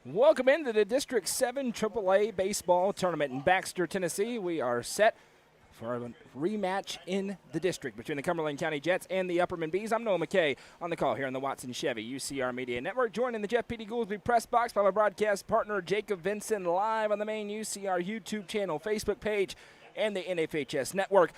Welcome into the District 7 AAA Baseball Tournament in Baxter, Tennessee. We are set for a rematch in the district between the Cumberland County Jets and the Upperman Bees. I'm Noah McKay on the call here on the Watson Chevy UCR Media Network. Joined in the Jeff P.D. Goolsby press box by my broadcast partner Jacob Vinson, live on the main UCR YouTube channel, Facebook page, and the NFHS Network.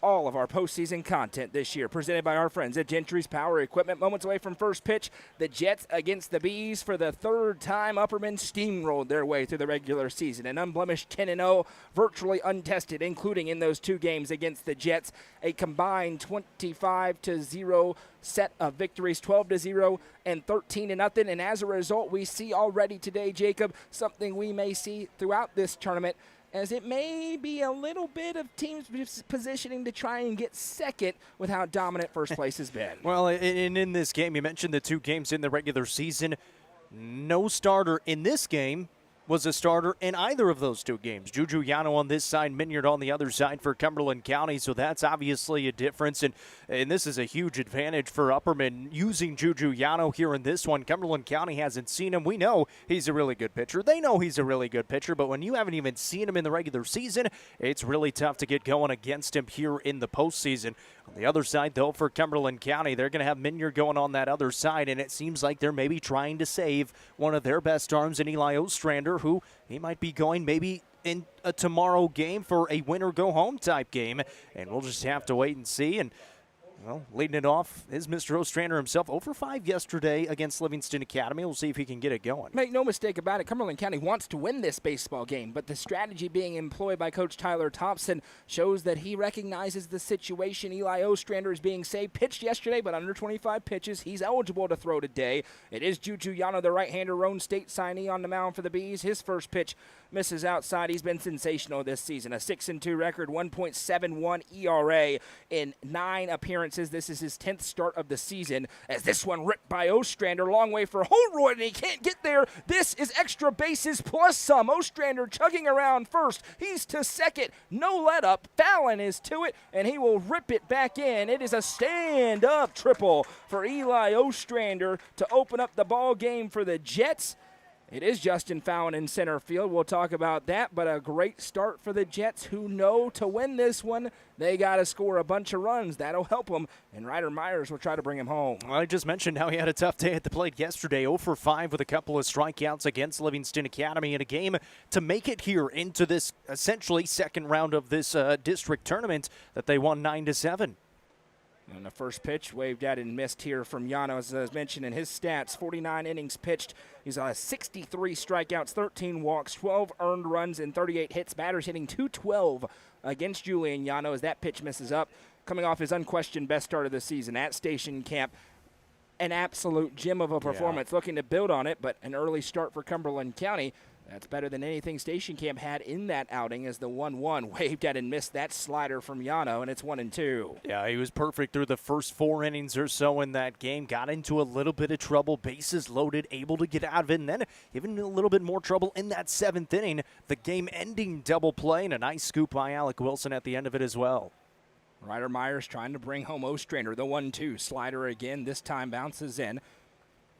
All of our postseason content this year presented by our friends at Gentry's Power Equipment. Moments away from first pitch, the Jets against the Bees for the third time. Upperman steamrolled their way through the regular season. An unblemished 10-0, virtually untested, including in those two games against the Jets. A combined 25-0 set of victories, 12-0 and 13-0. And as a result, we see already today, Jacob, something we may see throughout this tournament, as it may be a little bit of teams positioning to try and get second with how dominant first place has been. Well, and in this game, you mentioned the two games in the regular season. No starter in this game was a starter in either of those two games. Juju Yano on this side, Minyard on the other side for Cumberland County, so that's obviously a difference, and this is a huge advantage for Upperman using Juju Yano here in this one. Cumberland County hasn't seen him. We know he's a really good pitcher. They know he's a really good pitcher, but when you haven't even seen him in the regular season, it's really tough to get going against him here in the postseason. On the other side, though, for Cumberland County, they're going to have Minyard going on that other side, and it seems like they're maybe trying to save one of their best arms in Eli Ostrander, who he might be going maybe in a tomorrow game for a win-or-go-home type game, and we'll just have to wait and see. And well, leading it off is Mr. Ostrander himself, 0-for-5 yesterday against Livingston Academy. We'll see if he can get it going. Make no mistake about it, Cumberland County wants to win this baseball game, but the strategy being employed by Coach Tyler Thompson shows that he recognizes the situation. Eli Ostrander is being saved. Pitched yesterday, but under 25 pitches. He's eligible to throw today. It is Juju Yano, the right-hander, Roan State signee, on the mound for the Bees. His first pitch misses outside. He's been sensational this season. A 6-2 record, 1.71 ERA in 9 appearances. This is his 10th start of the season, as this one ripped by Ostrander. Long way for Holroyd, and he can't get there. This is extra bases plus some. Ostrander chugging around first. He's to second. No let up. Fallon is to it, and he will rip it back in. It is a stand-up triple for Eli Ostrander to open up the ball game for the Jets. It is Justin Fallon in center field. We'll talk about that, but a great start for the Jets, who know to win this one, they got to score a bunch of runs. That'll help them, and Ryder Myers will try to bring him home. Well, I just mentioned how he had a tough day at the plate yesterday, 0-for-5 with a couple of strikeouts against Livingston Academy in a game to make it here into this essentially second round of this district tournament that they won 9-7. And the first pitch waved at and missed here from Yano. As mentioned in his stats, 49 innings pitched. He's 63 strikeouts, 13 walks, 12 earned runs, and 38 hits. Batters hitting .212 against Julian Yano as that pitch misses up. Coming off his unquestioned best start of the season at Station Camp. An absolute gem of a performance, looking to build on it, but an early start for Cumberland County. That's better than anything Station Camp had in that outing, as the 1-1 waved at and missed that slider from Yano, and it's 1-2. Yeah, he was perfect through the first 4 innings or so in that game. Got into a little bit of trouble, bases loaded, able to get out of it, and then even a little bit more trouble in that 7th inning. The game-ending double play, and a nice scoop by Alec Wilson at the end of it as well. Ryder Myers trying to bring home Ostrander. The 1-2 slider again, this time bounces in.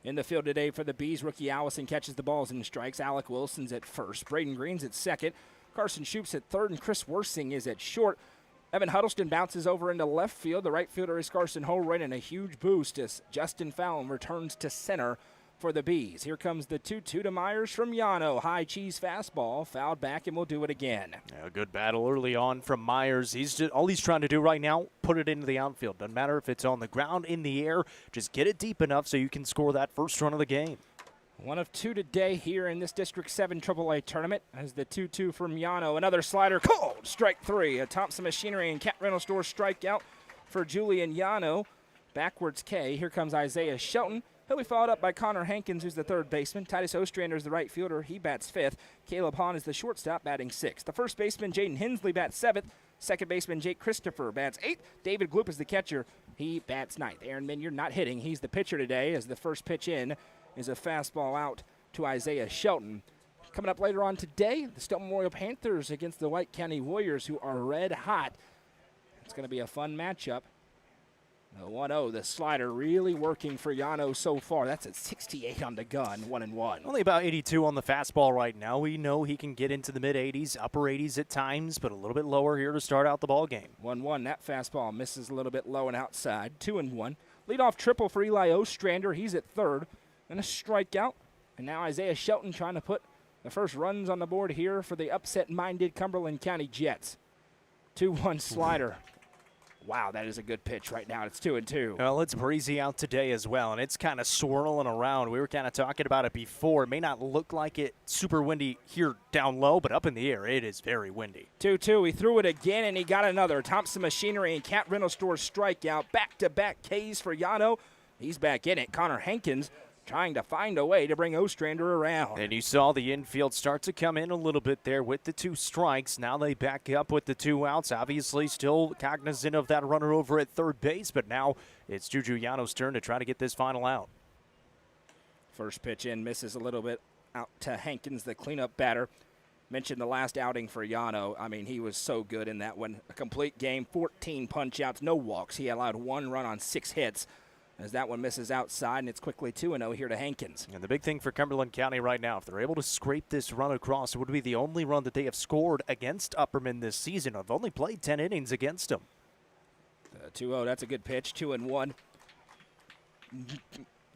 In the field today for the Bees, rookie Allison catches the balls and strikes. Alec Wilson's at first. Braden Green's at second. Carson Shoup's at third, and Chris Worsing is at short. Evan Huddleston bounces over into left field. The right fielder is Carson Holroyd, and a huge boost as Justin Fallon returns to center for the Bees. Here comes the 2-2 to Myers from Yano. High cheese fastball, fouled back, and we'll do it again. Yeah, a good battle early on from Myers. All he's trying to do right now, put it into the outfield. Doesn't matter if it's on the ground, in the air, just get it deep enough so you can score that first run of the game. 1 of 2 today here in this District 7 AAA tournament as the 2-2 from Yano. Another slider, called strike 3. A Thompson Machinery and Cat Rental Store strikeout for Julian Yano. Backwards K. Here comes Isaiah Shelton. He'll be followed up by Connor Hankins, who's the third baseman. Titus Ostrander is the right fielder. He bats 5th. Caleb Hahn is the shortstop, batting 6th. The first baseman, Jaden Hensley, bats 7th. Second baseman, Jake Christopher, bats 8th. David Gloop is the catcher. He bats 9th. Aaron Minyard not hitting. He's the pitcher today, as the first pitch in is a fastball out to Isaiah Shelton. Coming up later on today, the Stelton Memorial Panthers against the White County Warriors, who are red hot. It's going to be a fun matchup. The 1-0, the slider really working for Yano so far. That's at 68 on the gun, 1-1. Only about 82 on the fastball right now. We know he can get into the mid-80s, upper 80s at times, but a little bit lower here to start out the ball game. 1-1, that fastball misses a little bit low and outside. 2-1. Leadoff triple for Eli Ostrander. He's at third. And a strikeout. And now Isaiah Shelton trying to put the first runs on the board here for the upset-minded Cumberland County Jets. 2-1 slider. Wow, that is a good pitch right now. It's 2-2. Well, it's breezy out today as well, and it's kind of swirling around. We were kind of talking about it before. It may not look like it super windy here down low, but up in the air, it is very windy. 2-2. He threw it again, and he got another. Thompson Machinery and Cat Rental Store strikeout. Back-to-back Ks for Yano. He's back in it. Connor Hankins trying to find a way to bring Ostrander around. And you saw the infield start to come in a little bit there with the 2 strikes. Now they back up with the 2 outs. Obviously still cognizant of that runner over at third base, but now it's Juju Yano's turn to try to get this final out. First pitch in, misses a little bit out to Hankins, the cleanup batter. Mentioned the last outing for Yano. I mean, he was so good in that one. A complete game, 14 punch-outs, no walks. He allowed 1 run on 6 hits. As that one misses outside, and it's quickly 2-0 here to Hankins. And the big thing for Cumberland County right now, if they're able to scrape this run across, it would be the only run that they have scored against Upperman this season. I've only played 10 innings against them. 2-0, that's a good pitch, 2-1.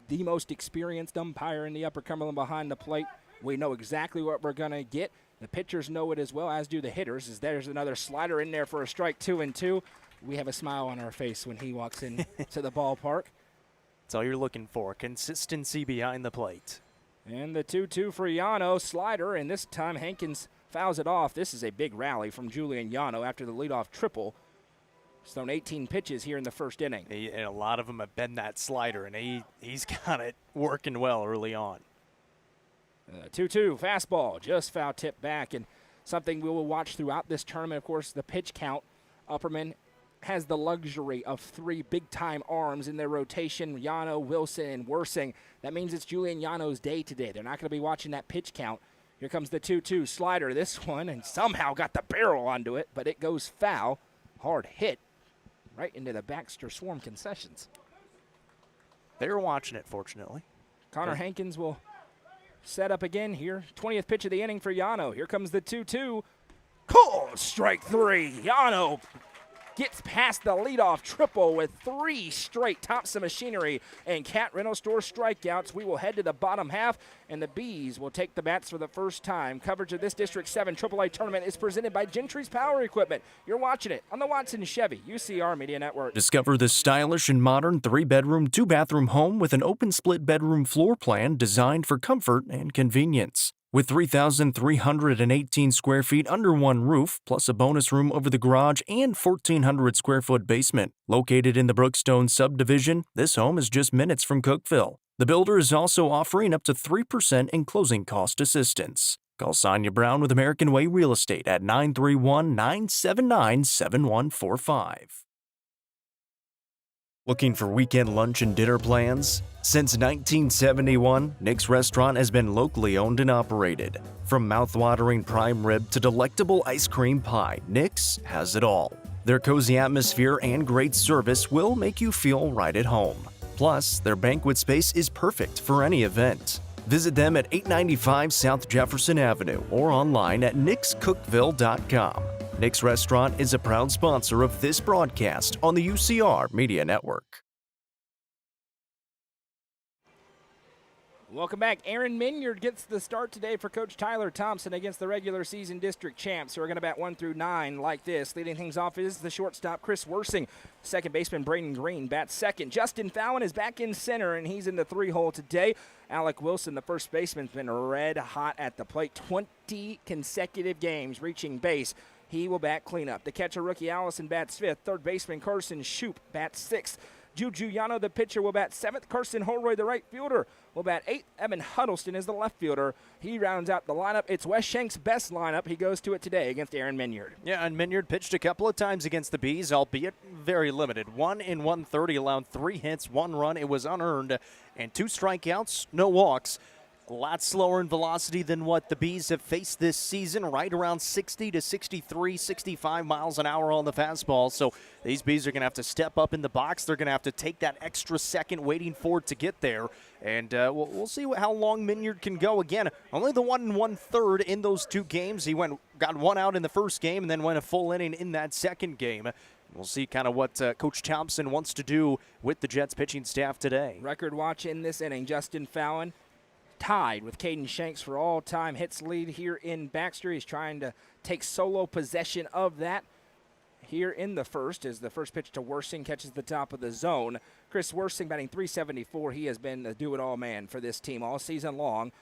The most experienced umpire in the Upper Cumberland behind the plate. We know exactly what we're going to get. The pitchers know it as well, as do the hitters. As there's another slider in there for a strike, 2-2. We have a smile on our face when he walks in to the ballpark. That's all you're looking for, consistency behind the plate. And the 2-2 for Yano, slider, and this time Hankins fouls it off. This is a big rally from Julian Yano after the leadoff triple. He's thrown 18 pitches here in the first inning. And a lot of them have been that slider, and he's got it working well early on. 2-2, fastball, just foul tip back, and something we will watch throughout this tournament, of course, the pitch count. Upperman has the luxury of 3 big-time arms in their rotation, Yano, Wilson, and Worsing. That means it's Julian Yano's day today. They're not going to be watching that pitch count. Here comes the 2-2 slider, this one, and somehow got the barrel onto it, but it goes foul. Hard hit right into the Baxter Swarm concessions. They were watching it, fortunately. Connor Hankins will set up again here. 20th pitch of the inning for Yano. Here comes the 2-2. Cool, strike 3. Yano gets past the leadoff triple with 3 straight Thompson Machinery and Cat Rental Store strikeouts. We will head to the bottom half, and the Bees will take the bats for the first time. Coverage of this District 7 AAA tournament is presented by Gentry's Power Equipment. You're watching it on the Watson Chevy UCR Media Network. Discover this stylish and modern 3-bedroom, 2-bathroom home with an open split bedroom floor plan designed for comfort and convenience. With 3,318 square feet under one roof, plus a bonus room over the garage and 1,400 square foot basement. Located in the Brookstone subdivision, this home is just minutes from Cookeville. The builder is also offering up to 3% in closing cost assistance. Call Sonia Brown with American Way Real Estate at 931-979-7145. Looking for weekend lunch and dinner plans? Since 1971, Nick's Restaurant has been locally owned and operated. From mouth-watering prime rib to delectable ice cream pie, Nick's has it all. Their cozy atmosphere and great service will make you feel right at home. Plus, their banquet space is perfect for any event. Visit them at 895 South Jefferson Avenue or online at nickscookville.com. Nick's Restaurant is a proud sponsor of this broadcast on the UCR Media Network. Welcome back. Aaron Minyard gets the start today for Coach Tyler Thompson against the regular season district champs, who are going to bat 1 through 9 like this. Leading things off is the shortstop, Chris Worsing. Second baseman, Braden Green, bats second. Justin Fallon is back in center, and he's in the 3-hole today. Alec Wilson, the first baseman, has been red hot at the plate. 20 consecutive games reaching base. He will bat cleanup. The catcher, rookie Allison, bats fifth. Third baseman, Carson Shoup, bats sixth. Juju Yano, the pitcher, will bat seventh. Carson Holroyd, the right fielder, will bat eighth. Evan Huddleston is the left fielder. He rounds out the lineup. It's Wes Shank's best lineup. He goes to it today against Aaron Minyard. Yeah, and Minyard pitched a couple of times against the Bees, albeit very limited. 1 in 130, allowed 3 hits, 1 run. It was unearned, and 2 strikeouts, no walks. A lot slower in velocity than what the Bees have faced this season, right around 60 to 63, 65 miles an hour on the fastball. So these Bees are going to have to step up in the box. They're going to have to take that extra second waiting for it to get there. And we'll see how long Minyard can go. Again, only the 1 1/3 in those two games. He got one out in the first game and then went a full inning in that second game. We'll see kind of what Coach Thompson wants to do with the Jets pitching staff today. Record watch in this inning, Justin Fallon tied with Caden Shanks for all-time hits lead here in Baxter. He's trying to take solo possession of that here in the first as the first pitch to Worsing catches the top of the zone. Chris Worsing batting .374. He has been a do-it-all man for this team all season long.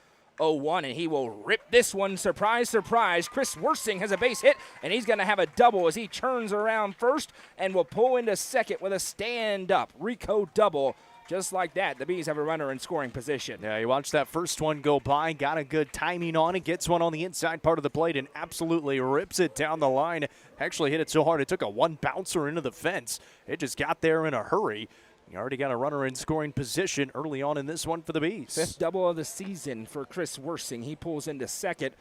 0-1, and he will rip this one. Surprise, surprise. Chris Worsing has a base hit, and he's going to have a double as he turns around first and will pull into second with a stand-up Rico double. Just like that, the Bees have a runner in scoring position. Yeah, you watched that first one go by, got a good timing on it, gets one on the inside part of the plate, and absolutely rips it down the line. Actually hit it so hard it took a one bouncer into the fence. It just got there in a hurry. You already got a runner in scoring position early on in this one for the Bees. Fifth double of the season for Chris Worsing. He pulls into second,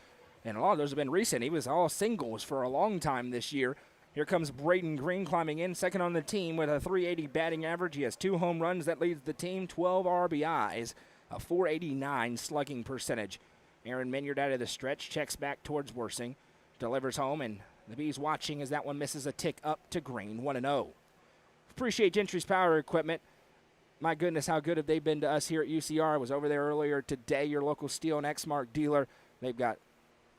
and a lot of those have been recent. He was all singles for a long time this year. Here comes Braden Green climbing in, second on the team with a .380 batting average. He has 2 home runs. That leads the team, 12 RBIs, a .489 slugging percentage. Aaron Minyard out of the stretch, checks back towards Worsing, delivers home, and the Bees watching as that one misses a tick up to Green, 1-0. Appreciate Gentry's Power Equipment. My goodness, how good have they been to us here at UCR. I was over there earlier today, your local Steel and Exmark dealer.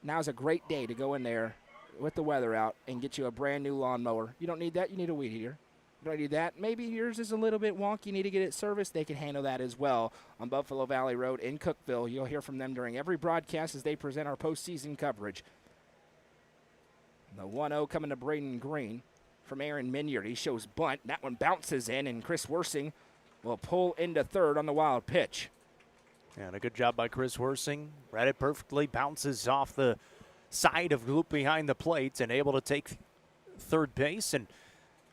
Now's a great day to go in there with the weather out and get you a brand new lawnmower. You don't need that, you need a weed eater. You don't need that. Maybe yours is a little bit wonky, you need to get it serviced. They can handle that as well on Buffalo Valley Road in Cookeville. You'll hear from them during every broadcast as they present our postseason coverage. The 1-0 coming to Braden Green from Aaron Minyard. He shows bunt. That one bounces in, and Chris Worsing will pull into third on the wild pitch. And a good job by Chris Worsing. Read it perfectly, bounces off the side of Gloop behind the plate and able to take third base. And,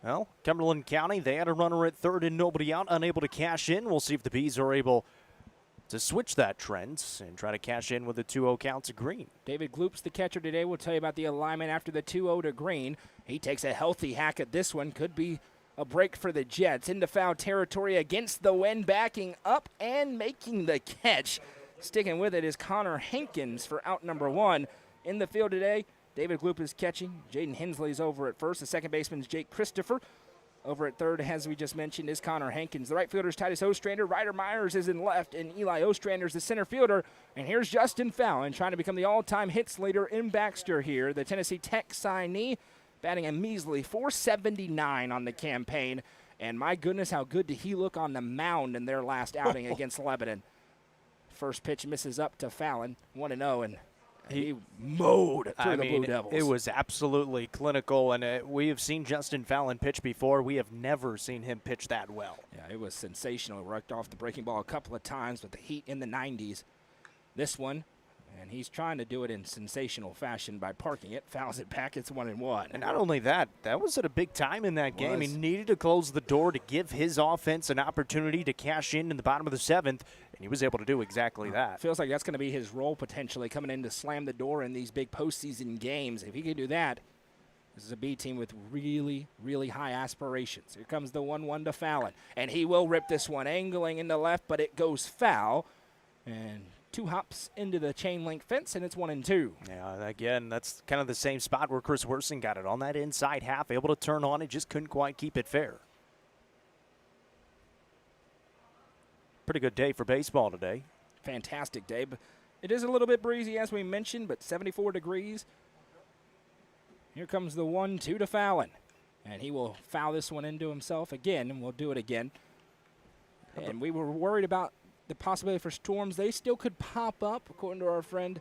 well, Cumberland County, they had a runner at third and nobody out, unable to cash in. We'll see if the Bees are able to switch that trend and try to cash in with a 2-0 count to Green. David Gloop's the catcher today. We'll tell you about the alignment after the 2-0 to Green. He takes a healthy hack at this one. Could be a break for the Jets. Into foul territory against the wind, backing up and making the catch. Sticking with it is Connor Hankins for out number 1. In the field today, David Gloop is catching. Jaden Hensley's over at first. The second baseman is Jake Christopher. Over at third, as we just mentioned, is Connor Hankins. The right fielder is Titus Ostrander. Ryder Myers is in left, and Eli Ostrander is the center fielder. And here's Justin Fallon trying to become the all-time hits leader in Baxter here. The Tennessee Tech signee batting a measly .479 on the campaign. And my goodness, how good did he look on the mound in their last outing against Lebanon. First pitch misses up to Fallon, 1-0, and he mowed through the Blue Devils. It was absolutely clinical, and we have seen Justin Fallon pitch before. We have never seen him pitch that well. Yeah, it was sensational. He worked off the breaking ball a couple of times with the heat in the 90s. This one, and he's trying to do it in sensational fashion by parking it, fouls it back, it's 1-1. And not only that was at a big time in that game. He needed to close the door to give his offense an opportunity to cash in the bottom of the 7th, and he was able to do exactly that. Feels like that's going to be his role potentially, coming in to slam the door in these big postseason games. If he can do that, this is a B team with really, really high aspirations. Here comes the 1-1 to Fallon, and he will rip this one, angling into left, but it goes foul, and 2 hops into the chain link fence, and it's 1-2. Yeah, again, that's kind of the same spot where Chris Worsing got it on that inside half, able to turn on it, just couldn't quite keep it fair. Pretty good day for baseball today. Fantastic day, but it is a little bit breezy, as we mentioned, but 74 degrees. Here comes the 1-2 to Fallon, and he will foul this one into himself again, and we'll do it again. And we were worried about the possibility for storms. They still could pop up, according to our friend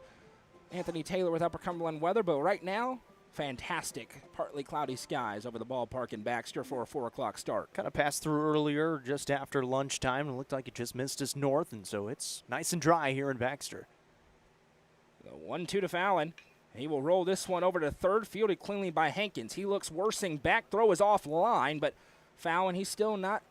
Anthony Taylor with Upper Cumberland weather, but right now, fantastic, partly cloudy skies over the ballpark in Baxter for a 4 o'clock start. Kind of passed through earlier, just after lunchtime, and it looked like it just missed us north, and so it's nice and dry here in Baxter. The 1-2 to Fallon. He will roll this one over to third, fielded cleanly by Hankins. He looks Worsing back, throw is offline, but Fallon, he's still not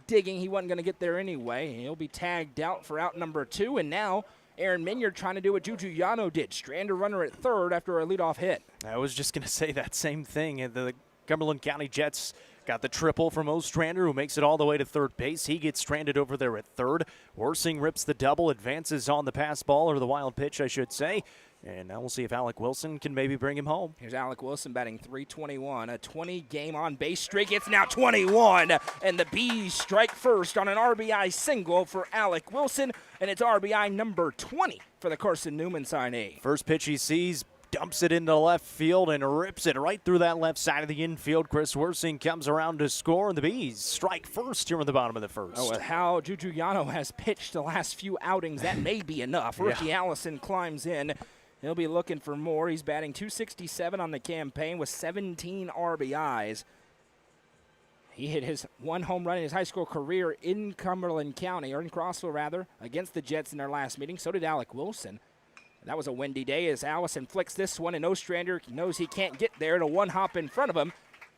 digging. He wasn't going to get there anyway. He'll be tagged out for out number 2, and now Aaron Minyard trying to do what Juju Yano did, strand a runner at third after a leadoff hit. I was just going to say that same thing. The Cumberland County Jets got the triple from Ostrander, who makes it all the way to third base. He gets stranded over there at third. Worsing rips the double, advances on the pass ball, or the wild pitch, I should say. And now we'll see if Alec Wilson can maybe bring him home. Here's Alec Wilson batting .321, a 20-game on-base streak. It's now 21, and the Bees strike first on an RBI single for Alec Wilson, and it's RBI number 20 for the Carson Newman signee. First pitch he sees, dumps it into left field and rips it right through that left side of the infield. Chris Worsing comes around to score, and the Bees strike first here in the bottom of the first. Oh, with how Juju Yano has pitched the last few outings, that may be enough. Ricky Allison climbs in. He'll be looking for more. He's batting .267 on the campaign with 17 RBIs. He hit his one home run in his high school career in Cumberland County, or in Crossville rather, against the Jets in their last meeting. So did Alec Wilson. That was a windy day as Allison flicks this one, and Ostrander knows he can't get there to one hop in front of him.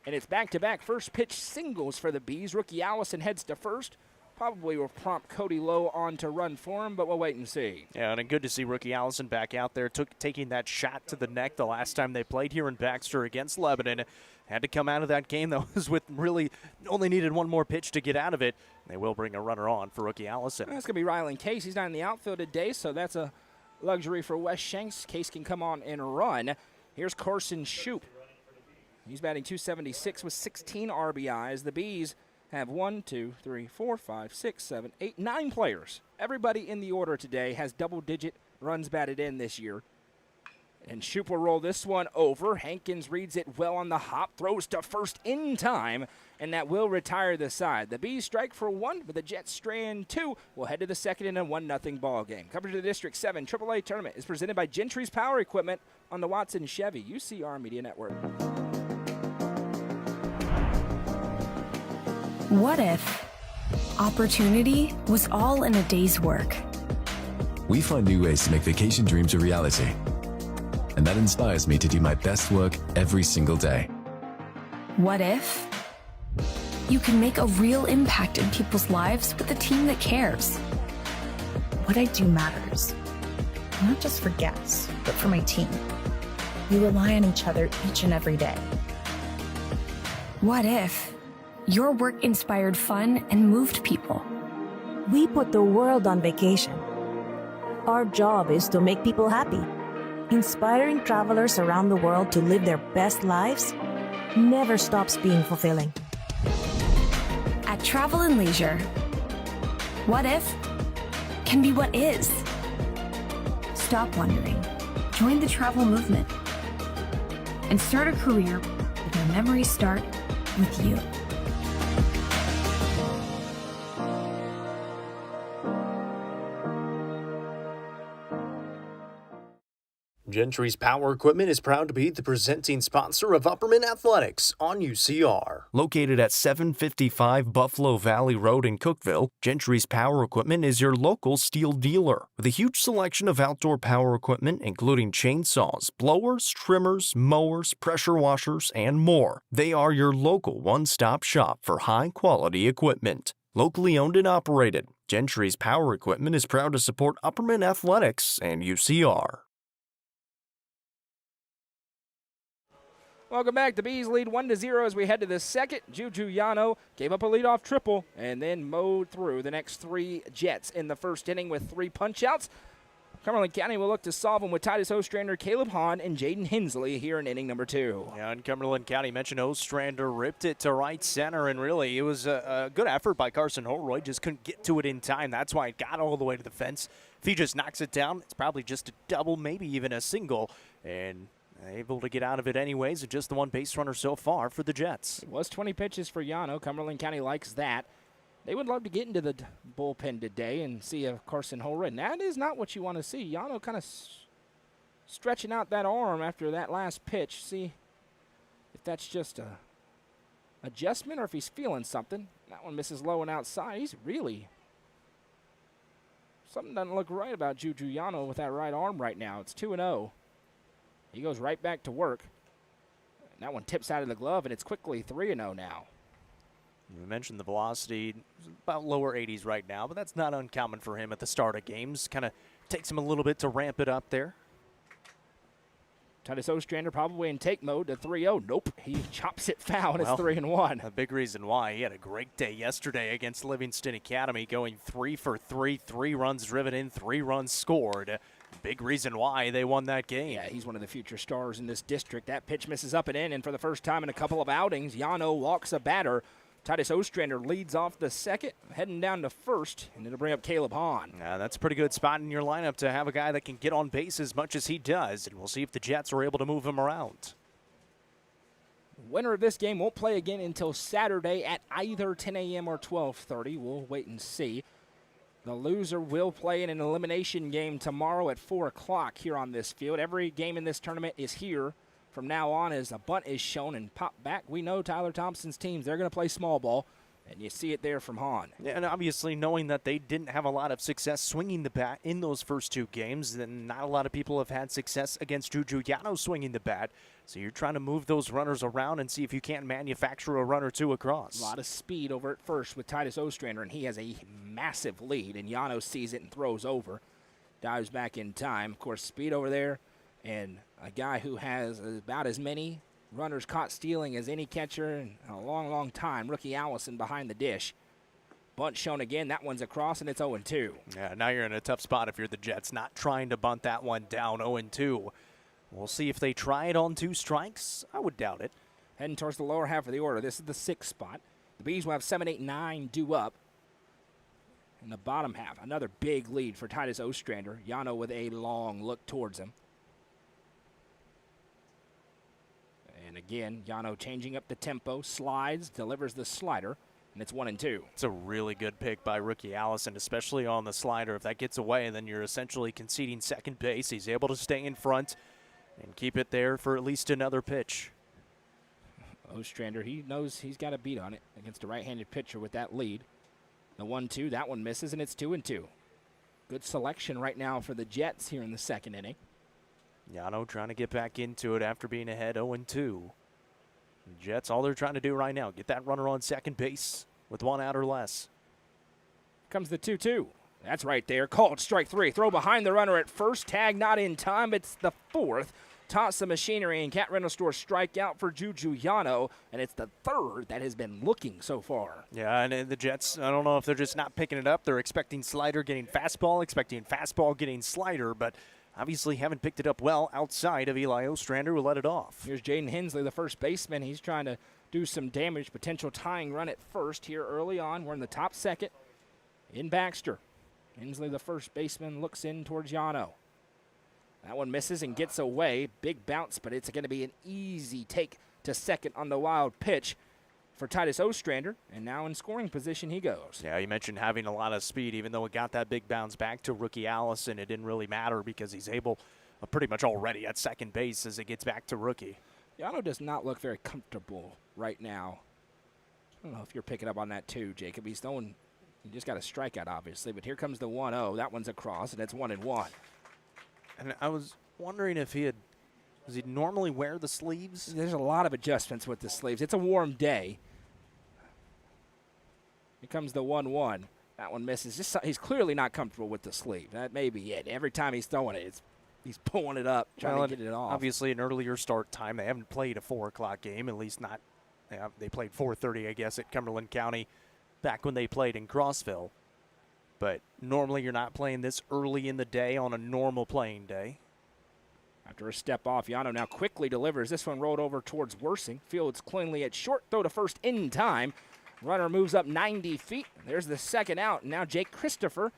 And it's back-to-back first pitch singles for the Bees. Rookie Allison heads to first. Probably will prompt Cody Lowe on to run for him, but we'll wait and see. Yeah, and good to see Rookie Allison back out there, taking that shot to the neck the last time they played here in Baxter against Lebanon. Had to come out of that game, though, was with really only needed one more pitch to get out of it. They will bring a runner on for Rookie Allison. That's going to be Rylan Case. He's not in the outfield today, so that's a luxury for Wes Shanks. Case can come on and run. Here's Carson Shoup. He's batting .276 with 16 RBIs. The Bees have 1, 2, 3, 4, 5, 6, 7, 8, 9 players. Everybody in the order today has double-digit runs batted in this year. And Shoup will roll this one over. Hankins reads it well on the hop, throws to first in time, and that will retire the side. The Bees strike for one, but the Jets strand two. We'll head to the second in a 1-0 ball game. Coverage of the District 7 AAA tournament is presented by Gentry's Power Equipment on the Watson Chevy UCR Media Network. What if opportunity was all in a day's work? We find new ways to make vacation dreams a reality. And that inspires me to do my best work every single day. What if you can make a real impact in people's lives with a team that cares? What I do matters, not just for guests, but for my team. We rely on each other each and every day. What if your work inspired fun and moved people? We put the world on vacation. Our job is to make people happy. Inspiring travelers around the world to live their best lives never stops being fulfilling. At Travel and Leisure, what if can be what is. Stop wondering. Join the travel movement and start a career where memories start with you. Gentry's Power Equipment is proud to be the presenting sponsor of Upperman Athletics on UCR. Located at 755 Buffalo Valley Road in Cookeville, Gentry's Power Equipment is your local steel dealer with a huge selection of outdoor power equipment including chainsaws, blowers, trimmers, mowers, pressure washers, and more. They are your local one-stop shop for high-quality equipment. Locally owned and operated, Gentry's Power Equipment is proud to support Upperman Athletics and UCR. Welcome back. The Bees lead 1-0 as we head to the second. Juju Yano gave up a leadoff triple and then mowed through the next three Jets in the first inning with 3 punch-outs. Cumberland County will look to solve them with Titus Ostrander, Caleb Hahn, and Jaden Hensley here in inning number 2. Yeah, and Cumberland County mentioned Ostrander ripped it to right center, and really it was a good effort by Carson Holroyd. Just couldn't get to it in time. That's why it got all the way to the fence. If he just knocks it down, it's probably just a double, maybe even a single, and able to get out of it anyways, and just the one base runner so far for the Jets. It was 20 pitches for Yano. Cumberland County likes that. They would love to get into the bullpen today and see a Carson Holroyd. And that is not what you want to see. Yano kind of stretching out that arm after that last pitch. See if that's just a adjustment or if he's feeling something. That one misses low and outside. He's really... Something doesn't look right about Juju Yano with that right arm right now. It's 2-0. He goes right back to work. And that one tips out of the glove, and it's quickly 3-0 now. You mentioned the velocity, about lower 80s right now, but that's not uncommon for him at the start of games. Kind of Takes him a little bit to ramp it up there. Titus Ostrander probably in take mode to 3-0. Nope, he chops it foul, and it's 3-1. A big reason why. He had a great day yesterday against Livingston Academy, going 3 for 3, 3 runs driven in, 3 runs scored. Big reason why they won that game. Yeah, he's one of the future stars in this district. That pitch misses up and in, and for the first time in a couple of outings, Yano walks a batter. Titus Ostrander leads off the second, heading down to first, and it'll bring up Caleb Hahn. That's a pretty good spot in your lineup to have a guy that can get on base as much as he does, and we'll see if the Jets are able to move him around. Winner of this game won't play again until Saturday at either 10 a.m. or 12:30. We'll wait and see. The loser will play in an elimination game tomorrow at 4 o'clock here on this field. Every game in this tournament is here from now on as a bunt is shown and popped back. We know Tyler Thompson's teams, they're going to play small ball, and you see it there from Hahn. Yeah, and obviously knowing that they didn't have a lot of success swinging the bat in those first 2 games, then not a lot of people have had success against Juju Yano swinging the bat. So you're trying to move those runners around and see if you can't manufacture a run or 2 across. A lot of speed over at first with Titus Ostrander, and he has a massive lead, and Yano sees it and throws over. Dives back in time. Of course, speed over there, and a guy who has about as many runners caught stealing as any catcher in a long, long time, rookie Allison behind the dish. Bunt shown again. That one's across, and it's 0-2. Yeah, now you're in a tough spot if you're the Jets, not trying to bunt that one down 0-2. We'll see if they try it on 2 strikes. I would doubt it. Heading towards the lower half of the order. This is the 6th spot. The Bees will have 7, 8, 9 due up in the bottom half. Another big lead for Titus Ostrander. Yano with a long look towards him. And again, Yano changing up the tempo, slides, delivers the slider, and it's 1-2. It's a really good pick by rookie Allison, especially on the slider. If that gets away, then you're essentially conceding second base. He's able to stay in front and keep it there for at least another pitch. Ostrander, he knows he's got a beat on it against a right-handed pitcher with that lead. The 1-2, that one misses, and it's 2-2. Good selection right now for the Jets here in the second inning. Yano trying to get back into it after being ahead 0-2. Jets, all they're trying to do right now, get that runner on second base with 1 out or less. Comes the 2-2. That's right there. Called strike 3. Throw behind the runner at first. Tag not in time. It's the 4th. Toss the machinery and Cat Rental Store strike out for Juju Yano, and it's the 3rd that has been looking so far. Yeah, and the Jets, I don't know if they're just not picking it up. They're expecting slider, getting fastball, expecting fastball, getting slider, but obviously haven't picked it up well outside of Eli Ostrander, who let it off. Here's Jaden Hensley, the first baseman. He's trying to do some damage, potential tying run at first here early on. We're in the top second in Baxter. Hensley, the first baseman, looks in towards Yano. That one misses and gets away. Big bounce, but it's going to be an easy take to second on the wild pitch for Titus Ostrander, and now in scoring position he goes. Yeah, you mentioned having a lot of speed. Even though it got that big bounce back to rookie Allison, it didn't really matter because he's able pretty much already at second base as it gets back to rookie. Yano does not look very comfortable right now. I don't know if you're picking up on that too, Jacob. He's throwing, he just got a strikeout, obviously, but here comes the 1-0. That one's across, and it's 1-1. And I was wondering if does he normally wear the sleeves? There's a lot of adjustments with the sleeves. It's a warm day. Here comes the 1-1. That one misses. He's clearly not comfortable with the sleeve. That may be it. Every time he's throwing it, he's pulling it up, trying to get it off. Obviously, an earlier start time. They haven't played a 4 o'clock game, at least not. They played 4:30, I guess, at Cumberland County back when they played in Crossville. But normally you're not playing this early in the day on a normal playing day. After a step off, Yano now quickly delivers. This one rolled over towards Worsing. Fields cleanly at short, throw to first in time. Runner moves up 90 feet. There's the second out. Now Jake Christopher,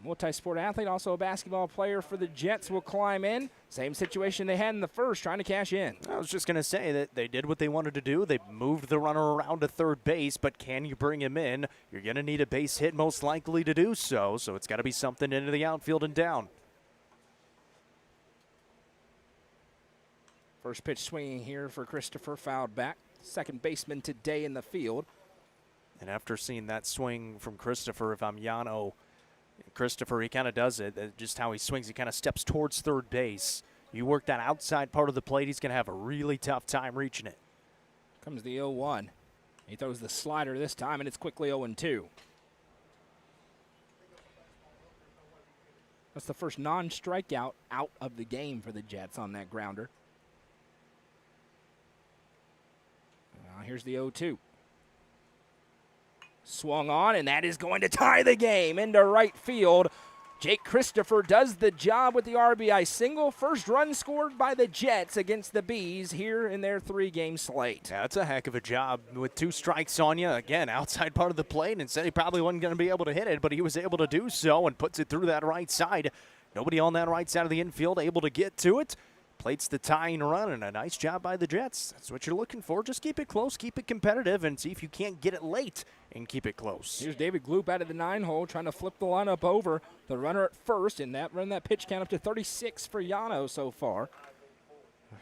multi-sport athlete, also a basketball player for the Jets, will climb in. Same situation they had in the first, trying to cash in. I was just going to say that they did what they wanted to do. They moved the runner around to third base, but can you bring him in? You're going to need a base hit most likely to do so, so it's got to be something into the outfield and down. First pitch swinging here for Christopher, fouled back. Second baseman today in the field. And after seeing that swing from Christopher, if I'm Yano, Christopher, he kind of does it. Just how he swings, he kind of steps towards third base. You work that outside part of the plate, he's going to have a really tough time reaching it. Comes the 0-1. He throws the slider this time, and it's quickly 0-2. That's the first non-strikeout out of the game for the Jets on that grounder. Now here's the 0-2. Swung on, and that is going to tie the game into right field. Jake Christopher does the job with the RBI single. First run scored by the Jets against the Bees here in their 3-game slate. Yeah, that's a heck of a job with 2 strikes on you. Again, outside part of the plate, and said he probably wasn't going to be able to hit it, but he was able to do so and puts it through that right side. Nobody on that right side of the infield able to get to it. Plates the tying run, and a nice job by the Jets. That's what you're looking for. Just keep it close, keep it competitive, and see if you can't get it late and keep it close. Here's David Gloop out of the 9-hole trying to flip the lineup over. The runner at first, and that run that pitch count up to 36 for Yano so far.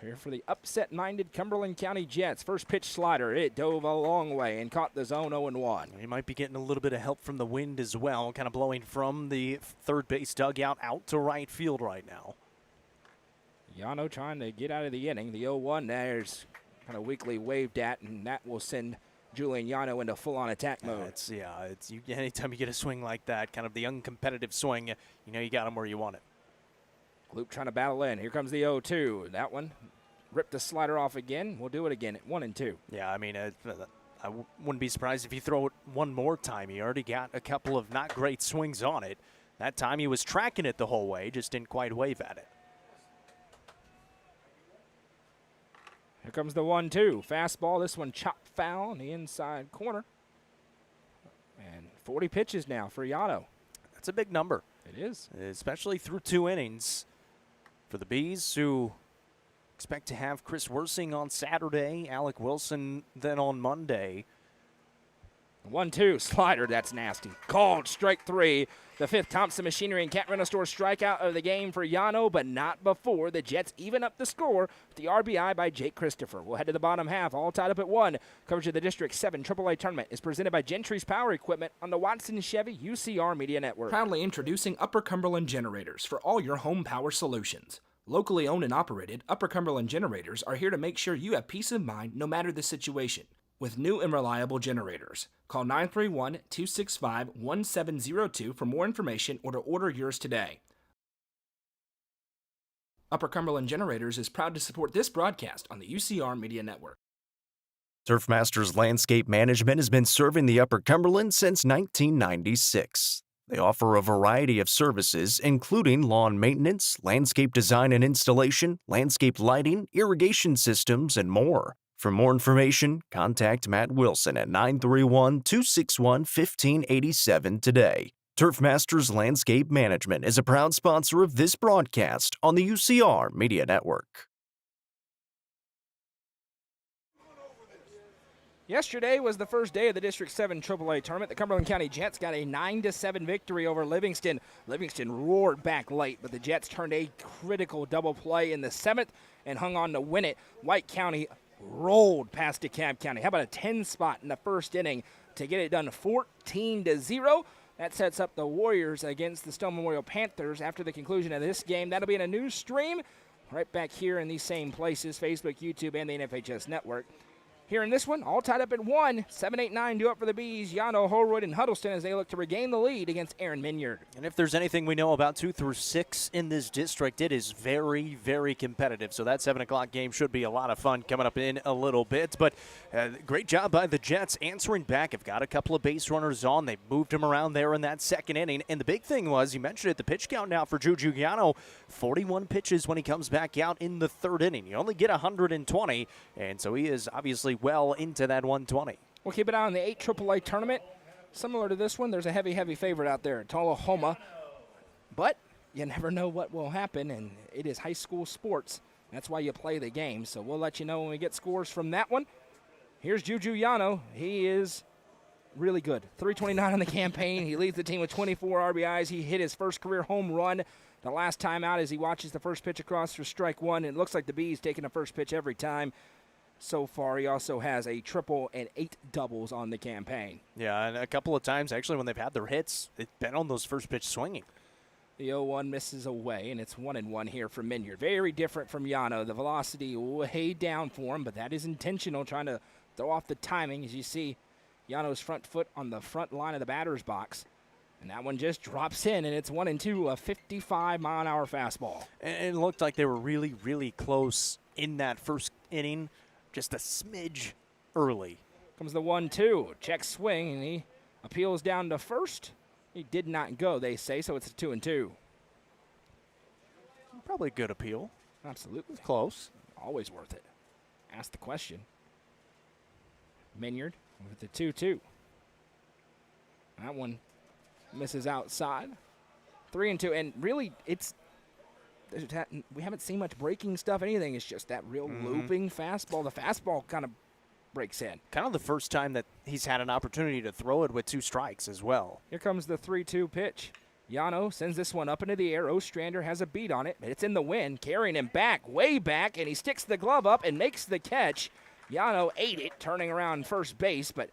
Here for the upset-minded Cumberland County Jets. First pitch slider. It dove a long way and caught the zone 0-1. He might be getting a little bit of help from the wind as well, kind of blowing from the third base dugout out to right field right now. Yano trying to get out of the inning. The 0-1 there's kind of weakly waved at, and that will send Julian Yano into full-on attack mode. Anytime you get a swing like that, kind of the uncompetitive swing, you know you got him where you want it. Gloop trying to battle in. Here comes the 0-2. That one ripped the slider off again. We'll do it again at 1-2. Yeah, I mean, I wouldn't be surprised if you throw it one more time. He already got a couple of not great swings on it. That time he was tracking it the whole way, just didn't quite wave at it. Here comes the 1-2. Fastball. This one chopped foul in the inside corner. And 40 pitches now for Yano. That's a big number. It is. Especially through 2 innings. For the Bees, who expect to have Chris Wersing on Saturday, Alec Wilson then on Monday. 1-2 slider, that's nasty. Called strike 3. The 5th Thompson Machinery and Cat Rental Store strikeout of the game for Yano, but not before the Jets even up the score with the RBI by Jake Christopher. We'll head to the bottom half, all tied up at 1. Coverage of the District 7 AAA tournament is presented by Gentry's Power Equipment on the Watson Chevy UCR Media Network. Proudly introducing Upper Cumberland Generators for all your home power solutions. Locally owned and operated, Upper Cumberland Generators are here to make sure you have peace of mind no matter the situation. With new and reliable generators. Call 931-265-1702 for more information or to order yours today. Upper Cumberland Generators is proud to support this broadcast on the UCR Media Network. Turfmasters Landscape Management has been serving the Upper Cumberland since 1996. They offer a variety of services, including lawn maintenance, landscape design and installation, landscape lighting, irrigation systems, and more. For more information, contact Matt Wilson at 931-261-1587 today. Turfmasters Landscape Management is a proud sponsor of this broadcast on the UCR Media Network. Yesterday was the first day of the District 7 AAA tournament. The Cumberland County Jets got a 9-7 victory over Livingston. Livingston roared back late, but the Jets turned a critical double play in the 7th and hung on to win it. White County rolled past DeKalb County. How about a 10 spot in the first inning to get it done 14-0? That sets up the Warriors against the Stone Memorial Panthers after the conclusion of this game. That'll be in a news stream right back here in these same places, Facebook, YouTube, and the NFHS Network. Here in this one, all tied up at 1. 7-8-9 due up for the Bees. Yano, Holroyd, and Huddleston as they look to regain the lead against Aaron Minyard. And if there's anything we know about 2 through 6 in this district, it is very, very competitive. So that 7 o'clock game should be a lot of fun coming up in a little bit. But great job by the Jets answering back. Have got a couple of base runners on. They moved him around there in that second inning. And the big thing was, you mentioned it, the pitch count now for Juju Yano, 41 pitches when he comes back out in the third inning. You only get 120, and so he is obviously well into that 120. We'll keep an eye on the 8 AAA tournament. Similar to this one, there's a heavy, heavy favorite out there, Tullahoma. But you never know what will happen, and it is high school sports. That's why you play the game. So we'll let you know when we get scores from that one. Here's Juju Yano. He is really good. 329 on the campaign. He leads the team with 24 RBIs. He hit his first career home run the last time out as he watches the first pitch across for strike 1. It looks like the Bees taking the first pitch every time. So far, he also has a triple and 8 doubles on the campaign. Yeah, and a couple of times, actually, when they've had their hits, it's been on those first pitch swinging. The 0-1 misses away, and it's 1-1 here for Minyard. Very different from Yano. The velocity way down for him, but that is intentional, trying to throw off the timing. As you see, Yano's front foot on the front line of the batter's box. And that one just drops in, and it's 1-2, a 55-mile-an-hour fastball. And it looked like they were really, really close in that first inning, just a smidge early. Comes the 1-2, check swing, and he appeals down to first. He did not go, they say, so it's a 2-2. Probably a good appeal. Absolutely. Close. Always worth it. Ask the question. Minyard with the 2-2. That one misses outside. 3-2, and really, we haven't seen much breaking stuff, anything. It's just that real looping fastball. The fastball kind of breaks in. Kind of the first time that he's had an opportunity to throw it with 2 strikes as well. Here comes the 3-2 pitch. Yano sends this one up into the air. Ostrander has a beat on it, but it's in the wind, carrying him back, way back, and he sticks the glove up and makes the catch. Yano ate it, turning around first base, but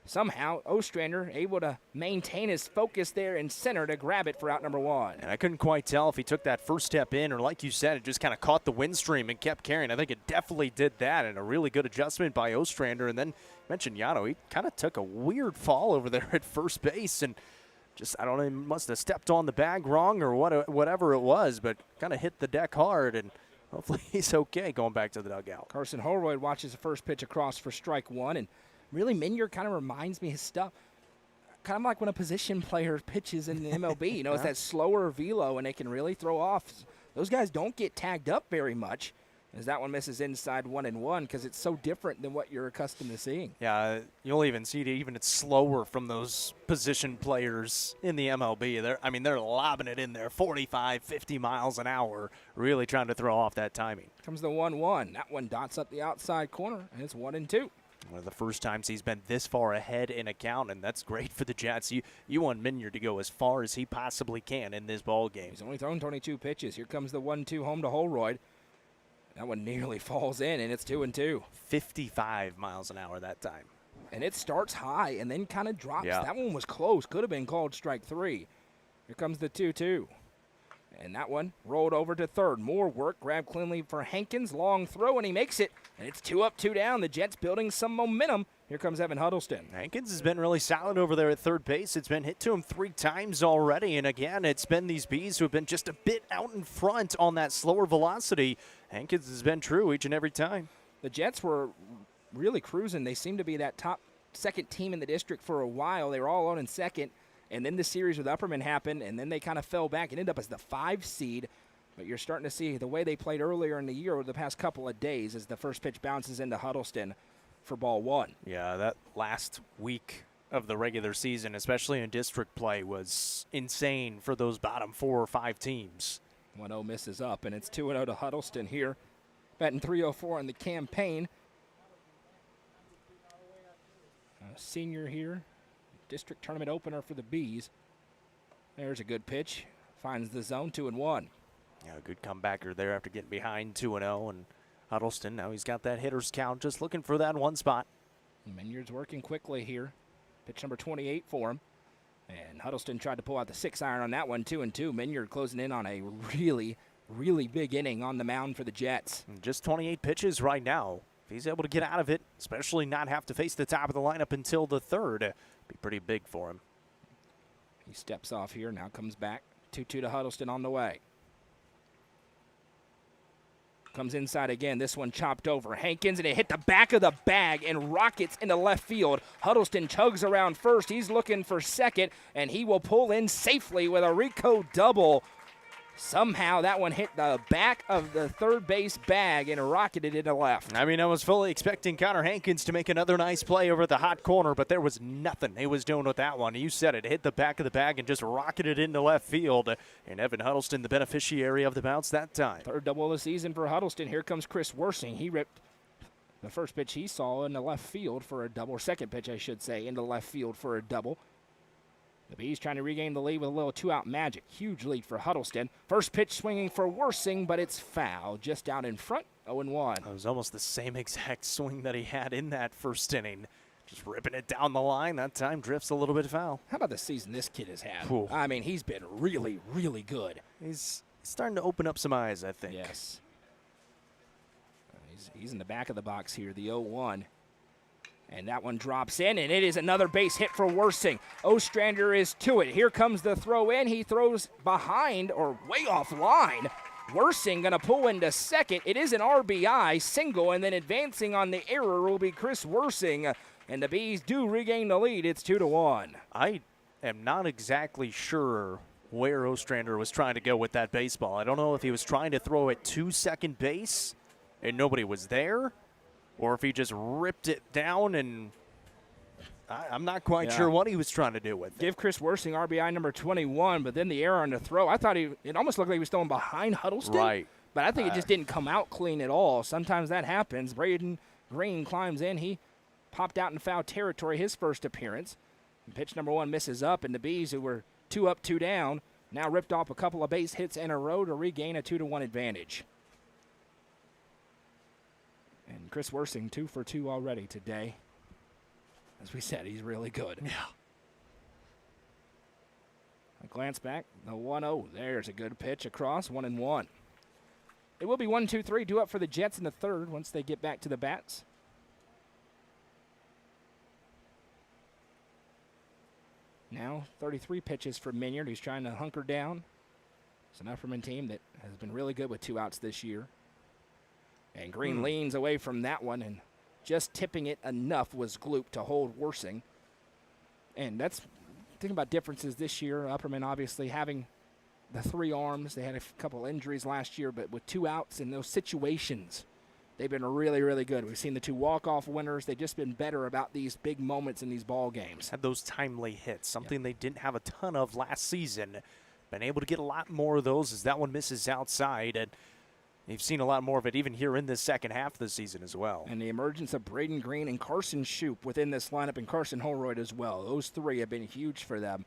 somehow Ostrander able to maintain his focus there in center to grab it for out number 1. And I couldn't quite tell if he took that first step in or, like you said, it just kind of caught the wind stream and kept carrying. I think it definitely did that, and a really good adjustment by Ostrander. And then you mentioned Yano. He kind of took a weird fall over there at first base and just, I don't know, he must have stepped on the bag wrong or whatever it was, but kind of hit the deck hard, and hopefully he's okay going back to the dugout. Carson Holroyd watches the first pitch across for strike 1, and really Minyard kind of reminds me his stuff. Kind of like when a position player pitches in the MLB. You know, it's that slower velo, and they can really throw off. Those guys don't get tagged up very much, as that one misses inside 1-1 because it's so different than what you're accustomed to seeing. Yeah, you'll even see it's slower from those position players in the MLB. They're lobbing it in there 45, 50 miles an hour, really trying to throw off that timing. Comes the 1-1. That one dots up the outside corner, and it's 1-2. One of the first times he's been this far ahead in a count, and that's great for the Jets. You want Minyard to go as far as he possibly can in this ball game. He's only thrown 22 pitches. Here comes the 1-2 home to Holroyd. That one nearly falls in, and it's 2-2. 55 miles an hour that time. And it starts high and then kind of drops. Yeah. That one was close. Could have been called strike 3. Here comes the 2-2. And that one rolled over to third. More work. Grabbed cleanly for Hankins. Long throw, and he makes it. And it's 2 up, 2 down. The Jets building some momentum. Here comes Evan Huddleston. Hankins has been really solid over there at third base. It's been hit to him 3 times already. And again, it's been these Bees who have been just a bit out in front on that slower velocity. Hankins has been true each and every time. The Jets were really cruising. They seemed to be that top second team in the district for a while. They were all on in second. And then the series with Upperman happened, and then they kind of fell back and ended up as the 5 seed. But you're starting to see the way they played earlier in the year over the past couple of days as the first pitch bounces into Huddleston for ball 1. Yeah, that last week of the regular season, especially in district play, was insane for those bottom 4 or 5 teams. 1-0 misses up, and it's 2-0 to Huddleston here. Batting .304 in the campaign. A senior here. District tournament opener for the Bees. There's a good pitch. Finds the zone, 2-1. Yeah, a good comebacker there after getting behind 2-0. And Huddleston, now he's got that hitter's count, just looking for that one spot. Minyard's working quickly here. Pitch number 28 for him. And Huddleston tried to pull out the 6-iron on that one, 2-2. Minyard closing in on a really, really big inning on the mound for the Jets. And just 28 pitches right now. If he's able to get out of it, especially not have to face the top of the lineup until the third, be pretty big for him. He steps off here, now comes back. 2-2 to Huddleston on the way. Comes inside again. This one chopped over. Hankins, and it hit the back of the bag and rockets into left field. Huddleston chugs around first. He's looking for second, and he will pull in safely with a Rico double. Somehow that one hit the back of the third base bag and rocketed into left. I was fully expecting Connor Hankins to make another nice play over at the hot corner, but there was nothing he was doing with that one. You said it, hit the back of the bag and just rocketed into left field. And Evan Huddleston, the beneficiary of the bounce that time. Third double of the season for Huddleston. Here comes Chris Worsing. He ripped the first pitch he saw in the left field for a double, or second pitch I should say, into left field for a double. The Bees trying to regain the lead with a little 2-out magic. Huge lead for Huddleston. First pitch swinging for Worsing, but it's foul. Just out in front, 0-1. It was almost the same exact swing that he had in that first inning. Just ripping it down the line. That time drifts a little bit foul. How about the season this kid has had? Ooh. He's been really, really good. He's starting to open up some eyes, I think. Yes. He's in the back of the box here, the 0-1. And that one drops in, and it is another base hit for Worsing. Ostrander is to it. Here comes the throw in. He throws behind or way off line. Worsing going to pull into second. It is an RBI single, and then advancing on the error will be Chris Worsing. And the Bees do regain the lead. It's 2-1. I am not exactly sure where Ostrander was trying to go with that baseball. I don't know if he was trying to throw it to second base and nobody was there, or if he just ripped it down, and I'm not quite sure what he was trying to do with it. Give Chris Worsing RBI number 21, but then the error on the throw. I thought it almost looked like he was throwing behind Huddleston. Right. But I think it just didn't come out clean at all. Sometimes that happens. Braden Green climbs in. He popped out in foul territory his first appearance. And pitch number 1 misses up, and the Bees, who were 2 up, 2 down, now ripped off a couple of base hits in a row to regain a 2-1 advantage. And Chris Worsing 2 for 2 already today. As we said, he's really good. Yeah. A glance back, the 1-0. There's a good pitch across, 1-1. It will be 1-2-3, due up for the Jets in the third once they get back to the bats. Now 33 pitches for Minyard, who's trying to hunker down. It's an Upperman team that has been really good with 2 outs this year. And Green leans away from that one, and just tipping it enough was Gloop to hold Worsing. And that's, thinking about differences this year, Upperman obviously having the 3 arms. They had a couple injuries last year, but with 2 outs in those situations, they've been really, really good. We've seen the 2 walk-off winners. They've just been better about these big moments in these ball games. Had those timely hits, something they didn't have a ton of last season. Been able to get a lot more of those as that one misses outside, and you've seen a lot more of it even here in this second half of the season as well. And the emergence of Braden Green and Carson Shoup within this lineup, and Carson Holroyd as well. Those 3 have been huge for them,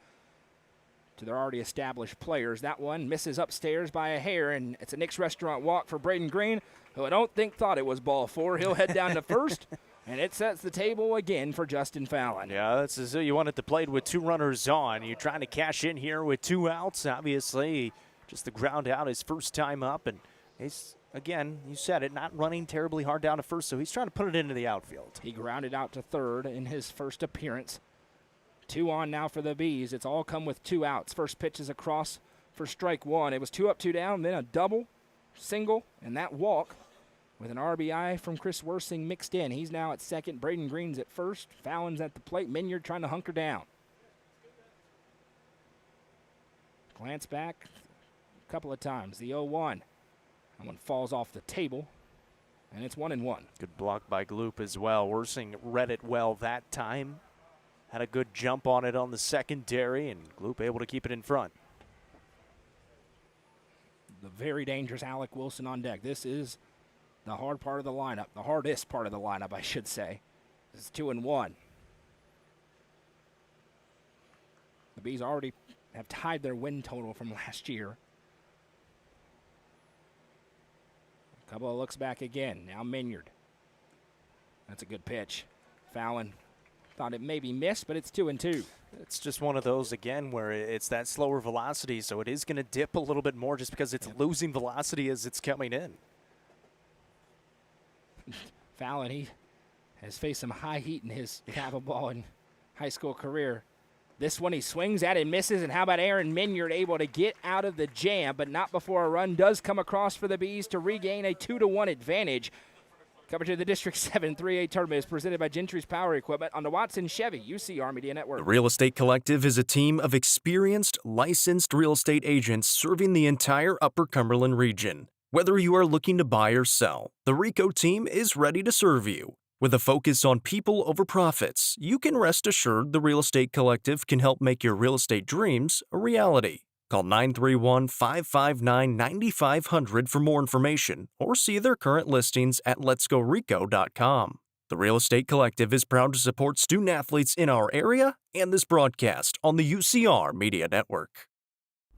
to their already established players. That one misses upstairs by a hair, and it's a Nick's Restaurant walk for Braden Green, who I don't think thought it was ball 4. He'll head down to first, and it sets the table again for Justin Fallon. Yeah, that's as you want it to play with 2 runners on. You're trying to cash in here with 2 outs. Obviously, just the ground out his first time up, and he's, again, you said it, not running terribly hard down to first, so he's trying to put it into the outfield. He grounded out to third in his first appearance. 2 on now for the Bees. It's all come with 2 outs. First pitch is across for strike 1. It was 2 up, 2 down, then a double, single, and that walk with an RBI from Chris Worsing mixed in. He's now at second. Braden Green's at first. Fallon's at the plate. Minyard trying to hunker down. Glance back a couple of times. The 0-1. That one falls off the table, and it's 1-1. Good block by Gloop as well. Worsing read it well that time. Had a good jump on it on the secondary, and Gloop able to keep it in front. The very dangerous Alec Wilson on deck. This is the hard part of the lineup, the hardest part of the lineup, I should say. This is 2-1. The Bees already have tied their win total from last year. A couple of looks back again. Now Minyard. That's a good pitch. Fallon thought it maybe missed, but it's 2-2. It's just one of those, again, where it's that slower velocity, so it is going to dip a little bit more just because it's losing velocity as it's coming in. Fallon, he has faced some high heat in his travel ball and high school career. This one he swings at and misses, and how about Aaron Minyard able to get out of the jam, but not before a run does come across for the Bees to regain a 2-1 advantage. Coverage of the District 7 3A tournament is presented by Gentry's Power Equipment on the Watson Chevy UCR Media Network. The Real Estate Collective is a team of experienced, licensed real estate agents serving the entire Upper Cumberland region. Whether you are looking to buy or sell, the RICO team is ready to serve you. With a focus on people over profits, you can rest assured the Real Estate Collective can help make your real estate dreams a reality. Call 931-559-9500 for more information or see their current listings at letsgorico.com. The Real Estate Collective is proud to support student athletes in our area and this broadcast on the UCR Media Network.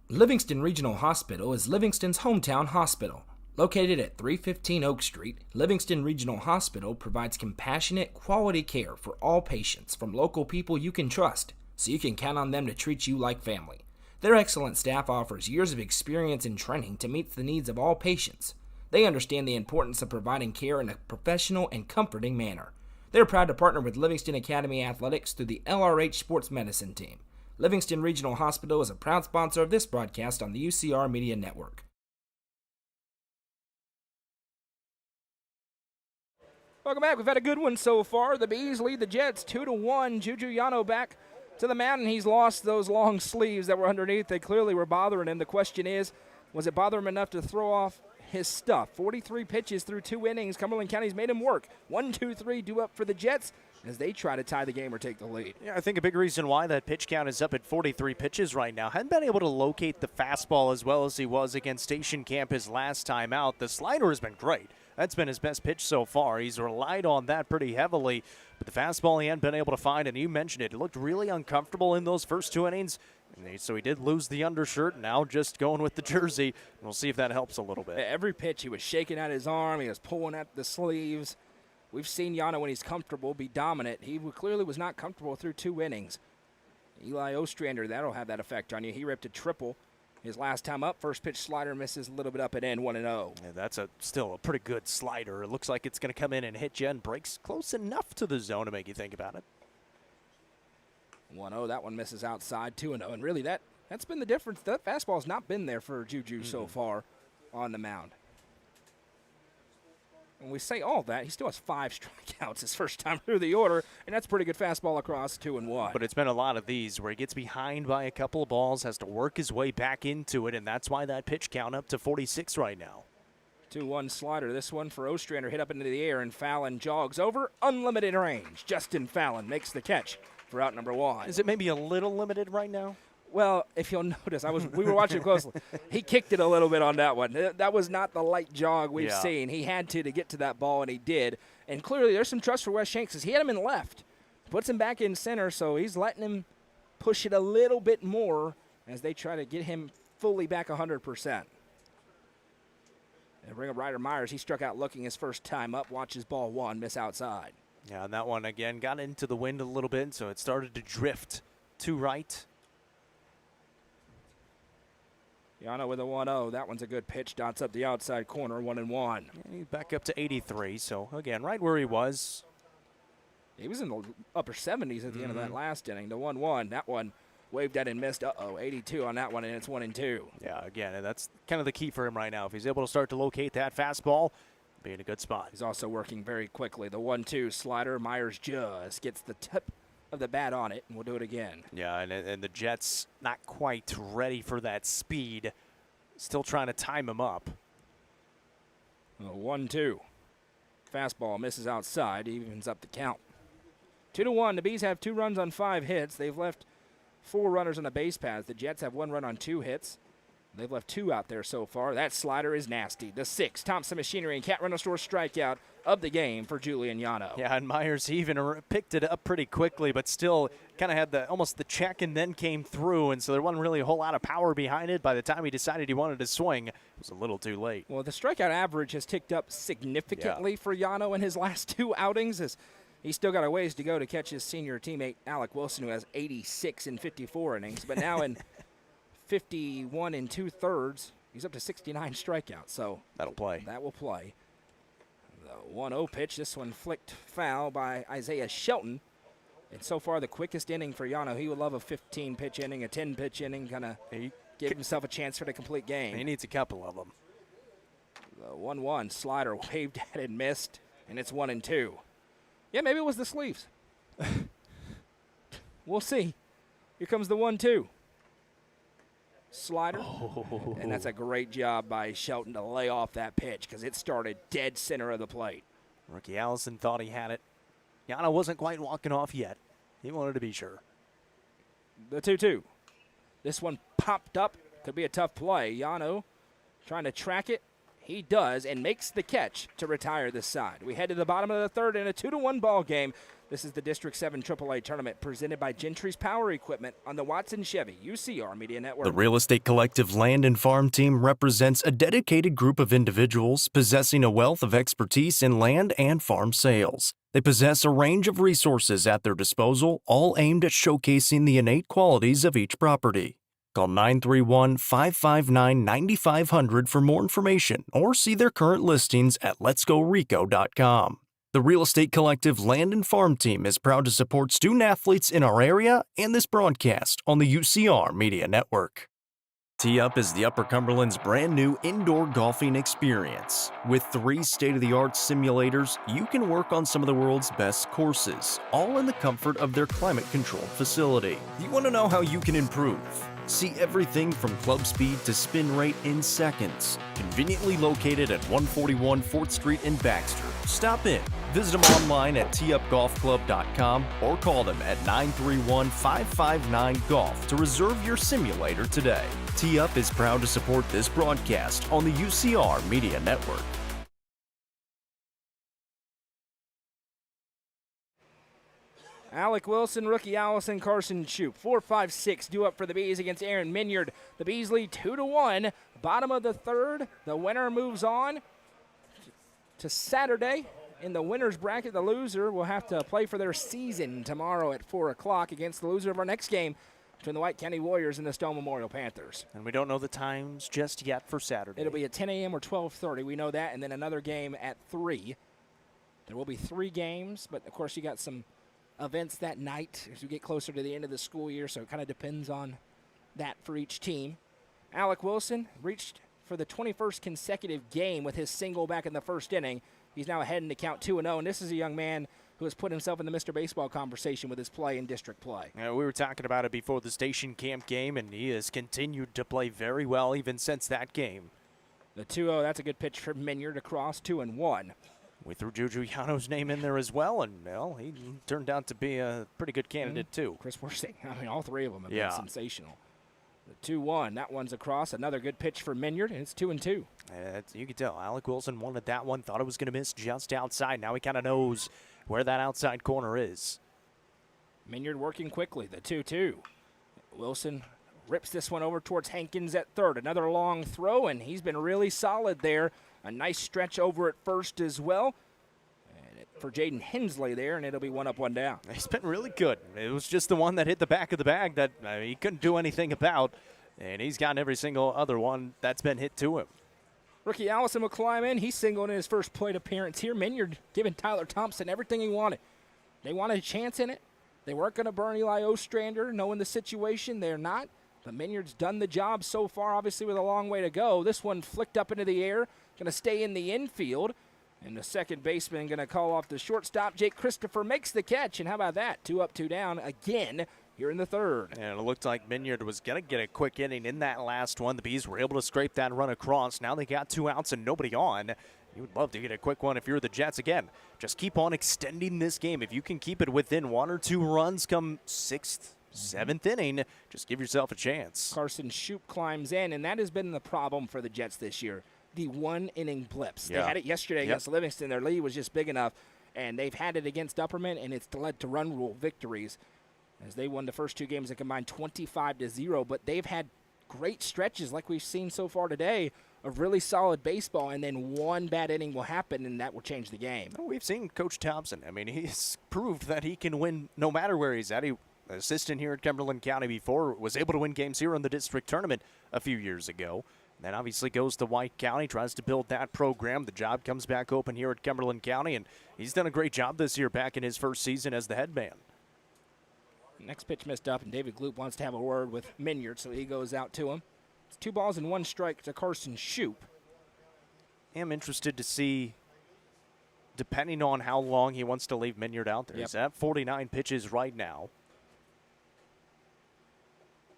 Livingston Regional Hospital is Livingston's hometown hospital. Located at 315 Oak Street, Livingston Regional Hospital provides compassionate, quality care for all patients from local people you can trust, so you can count on them to treat you like family. Their excellent staff offers years of experience and training to meet the needs of all patients. They understand the importance of providing care in a professional and comforting manner. They're proud to partner with Livingston Academy Athletics through the LRH Sports Medicine Team. Livingston Regional Hospital is a proud sponsor of this broadcast on the UCR Media Network. Welcome back. We've had a good one so far. The Bees lead the Jets 2-1. Juju Yano back to the mound, and he's lost those long sleeves that were underneath. They clearly were bothering him. The question is, was it bothering him enough to throw off his stuff? 43 pitches through 2 innings. Cumberland County's made him work. 1-2-3 due up for the Jets as they try to tie the game or take the lead. Yeah, I think a big reason why that pitch count is up at 43 pitches right now. Hadn't been able to locate the fastball as well as he was against Station Camp his last time out. The slider has been great. That's been his best pitch so far. He's relied on that pretty heavily, but the fastball he hadn't been able to find, and you mentioned it, it looked really uncomfortable in those first 2 innings. So he did lose the undershirt, now just going with the jersey. We'll see if that helps a little bit. Every pitch, he was shaking at his arm. He was pulling at the sleeves. We've seen Yano, when he's comfortable, be dominant. He clearly was not comfortable through 2 innings. Eli Ostrander, that'll have that effect on you. He ripped a triple his last time up. First pitch slider misses a little bit up and in, 1-0. Yeah, that's still a pretty good slider. It looks like it's going to come in and hit you and breaks close enough to the zone to make you think about it. 1-0, that one misses outside, 2-0. And really, that's been the difference. That fastball's not been there for Juju so far on the mound. When we say all that, he still has 5 strikeouts his first time through the order, and that's a pretty good fastball across, 2-1. But it's been a lot of these where he gets behind by a couple of balls, has to work his way back into it, and that's why that pitch count up to 46 right now. 2-1 slider. This one for Ostrander, hit up into the air, and Fallon jogs over. Unlimited range. Justin Fallon makes the catch for out number 1. Is it maybe a little limited right now? Well, if you'll notice, we were watching closely. He kicked it a little bit on that one. That was not the light jog we've seen. He had to get to that ball, and he did. And clearly there's some trust for Wes Shanks as he had him in left. Puts him back in center, so he's letting him push it a little bit more as they try to get him fully back 100%. And bring up Ryder Myers. He struck out looking his first time up. Watches ball 1, miss outside. Yeah, and that one, again, got into the wind a little bit, so it started to drift to right. Yano with a 1-0. That one's a good pitch. Dots up the outside corner, 1-1. Yeah, he's back up to 83, so, again, right where he was. He was in the upper 70s at the end of that last inning. The 1-1, that one waved at and missed. 82 on that one, and it's 1-2. Yeah, again, that's kind of the key for him right now. If he's able to start to locate that fastball, be in a good spot. He's also working very quickly. The 1-2 slider. Myers just gets the tip of the bat on it, and we'll do it again. Yeah, and the Jets not quite ready for that speed. Still trying to time him up. 1-2. Fastball misses outside, evens up the count. 2-1. The Bees have 2 runs on 5 hits. They've left 4 runners on the base paths. The Jets have 1 run on 2 hits. They've left 2 out there so far. That slider is nasty. The 6, Thompson Machinery and Cat Rental Store strikeout of the game for Julian Yano. Yeah, and Myers even picked it up pretty quickly, but still kind of had almost the check and then came through, and so there wasn't really a whole lot of power behind it. By the time he decided he wanted to swing, it was a little too late. Well, the strikeout average has ticked up significantly for Yano in his last 2 outings. As he's still got a ways to go to catch his senior teammate Alec Wilson, who has 86 in 54 innings, but now in 51 2/3, he's up to 69 strikeouts. So that'll play. That will play. The 1-0 pitch. This one flicked foul by Isaiah Shelton. And so far, the quickest inning for Yano. He would love a 15-pitch inning, a 10-pitch inning, kind of give himself a chance for the complete game. He needs a couple of them. The 1-1 slider waved at and missed, and it's 1-2. Yeah, maybe it was the sleeves. We'll see. Here comes the 1-2. Slider, and that's a great job by Shelton to lay off that pitch because it started dead center of the plate. Rookie Allison thought he had it. Yano wasn't quite walking off yet. He wanted to be sure. The 2-2. This one popped up. Could be a tough play. Yano trying to track it. He does and makes the catch to retire this side. We head to the bottom of the 3rd in a 2-1 ball game. This is the District 7 AAA tournament presented by Gentry's Power Equipment on the Watson Chevy UCR Media Network. The Real Estate Collective Land and Farm Team represents a dedicated group of individuals possessing a wealth of expertise in land and farm sales. They possess a range of resources at their disposal, all aimed at showcasing the innate qualities of each property. Call 931-559-9500 for more information or see their current listings at letsgorico.com. The Real Estate Collective Land and Farm Team is proud to support student athletes in our area and this broadcast on the UCR Media Network. Tee Up is the Upper Cumberland's brand new indoor golfing experience. With 3 state-of-the-art simulators, you can work on some of the world's best courses, all in the comfort of their climate-controlled facility. You want to know how you can improve? See everything from club speed to spin rate in seconds. Conveniently located at 141 4th Street in Baxter. Stop in. Visit them online at teeupgolfclub.com or call them at 931-559-GOLF to reserve your simulator today. Tee Up is proud to support this broadcast on the UCR Media Network. Alec Wilson, rookie Allison, Carson Shoup. 4-5-6 due up for the Bees against Aaron Minyard. The Bees lead 2-1. Bottom of the third. The winner moves on to Saturday in the winner's bracket. The loser will have to play for their season tomorrow at 4 o'clock against the loser of our next game between the White County Warriors and the Stone Memorial Panthers. And we don't know the times just yet for Saturday. It'll be at 10 a.m. or 12:30. We know that. And then another game at 3. There will be 3 games, but, of course, you got some events that night as we get closer to the end of the school year, so it kind of depends on that for each team. Alec Wilson reached for the 21st consecutive game with his single back in the first inning. He's now ahead in the count 2-0, and this is a young man who has put himself in the Mr. Baseball conversation with his play in district play. We were talking about it before the station camp game, and he has continued to play very well even since that game. The 2-0, that's a good pitch for Minyard across, 2-1. We threw Juju Yano's name in there as well, and well, he turned out to be a pretty good candidate too. Chris Worsing, I mean, all 3 of them have Yeah. been sensational. The 2-1, that one's across, another good pitch for Minyard, and it's 2-2. You can tell Alec Wilson wanted that one, thought it was going to miss just outside. Now he kind of knows where that outside corner is. Minyard working quickly, the 2-2. Wilson rips this one over towards Hankins at third. Another long throw, and he's been really solid there. A nice stretch over at first as well. And for Jaden Hensley there, and it'll be 1 up, 1 down. He's been really good. It was just the one that hit the back of the bag that he couldn't do anything about, and he's gotten every single other one that's been hit to him. Rookie Allison will climb in. He's singled in his first plate appearance here. Minyard giving Tyler Thompson everything he wanted. They wanted a chance in it. They weren't going to burn Eli Ostrander, knowing the situation. They're not. But Minyard's done the job so far, obviously with a long way to go. This one flicked up into the air. Going to stay in the infield. And the second baseman going to call off the shortstop. Jake Christopher makes the catch. And how about that? 2 up, 2 down again here in the third. And it looked like Minyard was going to get a quick inning in that last one. The Bees were able to scrape that run across. Now they got 2 outs and nobody on. You would love to get a quick one if you're the Jets. Again, just keep on extending this game. If you can keep it within 1 or 2 runs come 6th, 7th inning, just give yourself a chance. Carson Shoup climbs in, and that has been the problem for the Jets this year. The 1-inning blips. Yeah. They had it yesterday against Livingston. Their lead was just big enough, and they've had it against Upperman, and it's led to run rule victories as they won the first 2 games and combined 25-0. But they've had great stretches like we've seen so far today of really solid baseball, and then one bad inning will happen, and that will change the game. Well, we've seen Coach Thompson. I mean, he's proved that he can win no matter where he's at. He assistant here at Cumberland County before, was able to win games here in the district tournament a few years ago. Then obviously goes to White County, tries to build that program. The job comes back open here at Cumberland County, and he's done a great job this year back in his first season as the head man. Next pitch missed up, and David Gloop wants to have a word with Minyard, so he goes out to him. It's 2 balls and 1 strike to Carson Shoup. I'm interested to see, depending on how long he wants to leave Minyard out there. Yep. He's at 49 pitches right now.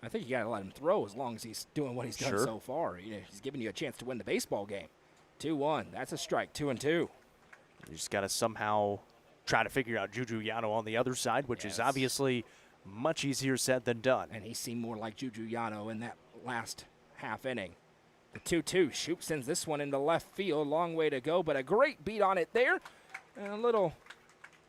I think you got to let him throw as long as he's doing what he's done Sure. so far. You know, he's giving you a chance to win the baseball game. 2-1. That's a strike. 2-2. You just got to somehow try to figure out Juju Yano on the other side, which is obviously much easier said than done. And he seemed more like Juju Yano in that last half inning. The 2-2. Shoup sends this one into left field. Long way to go, but a great beat on it there. And a little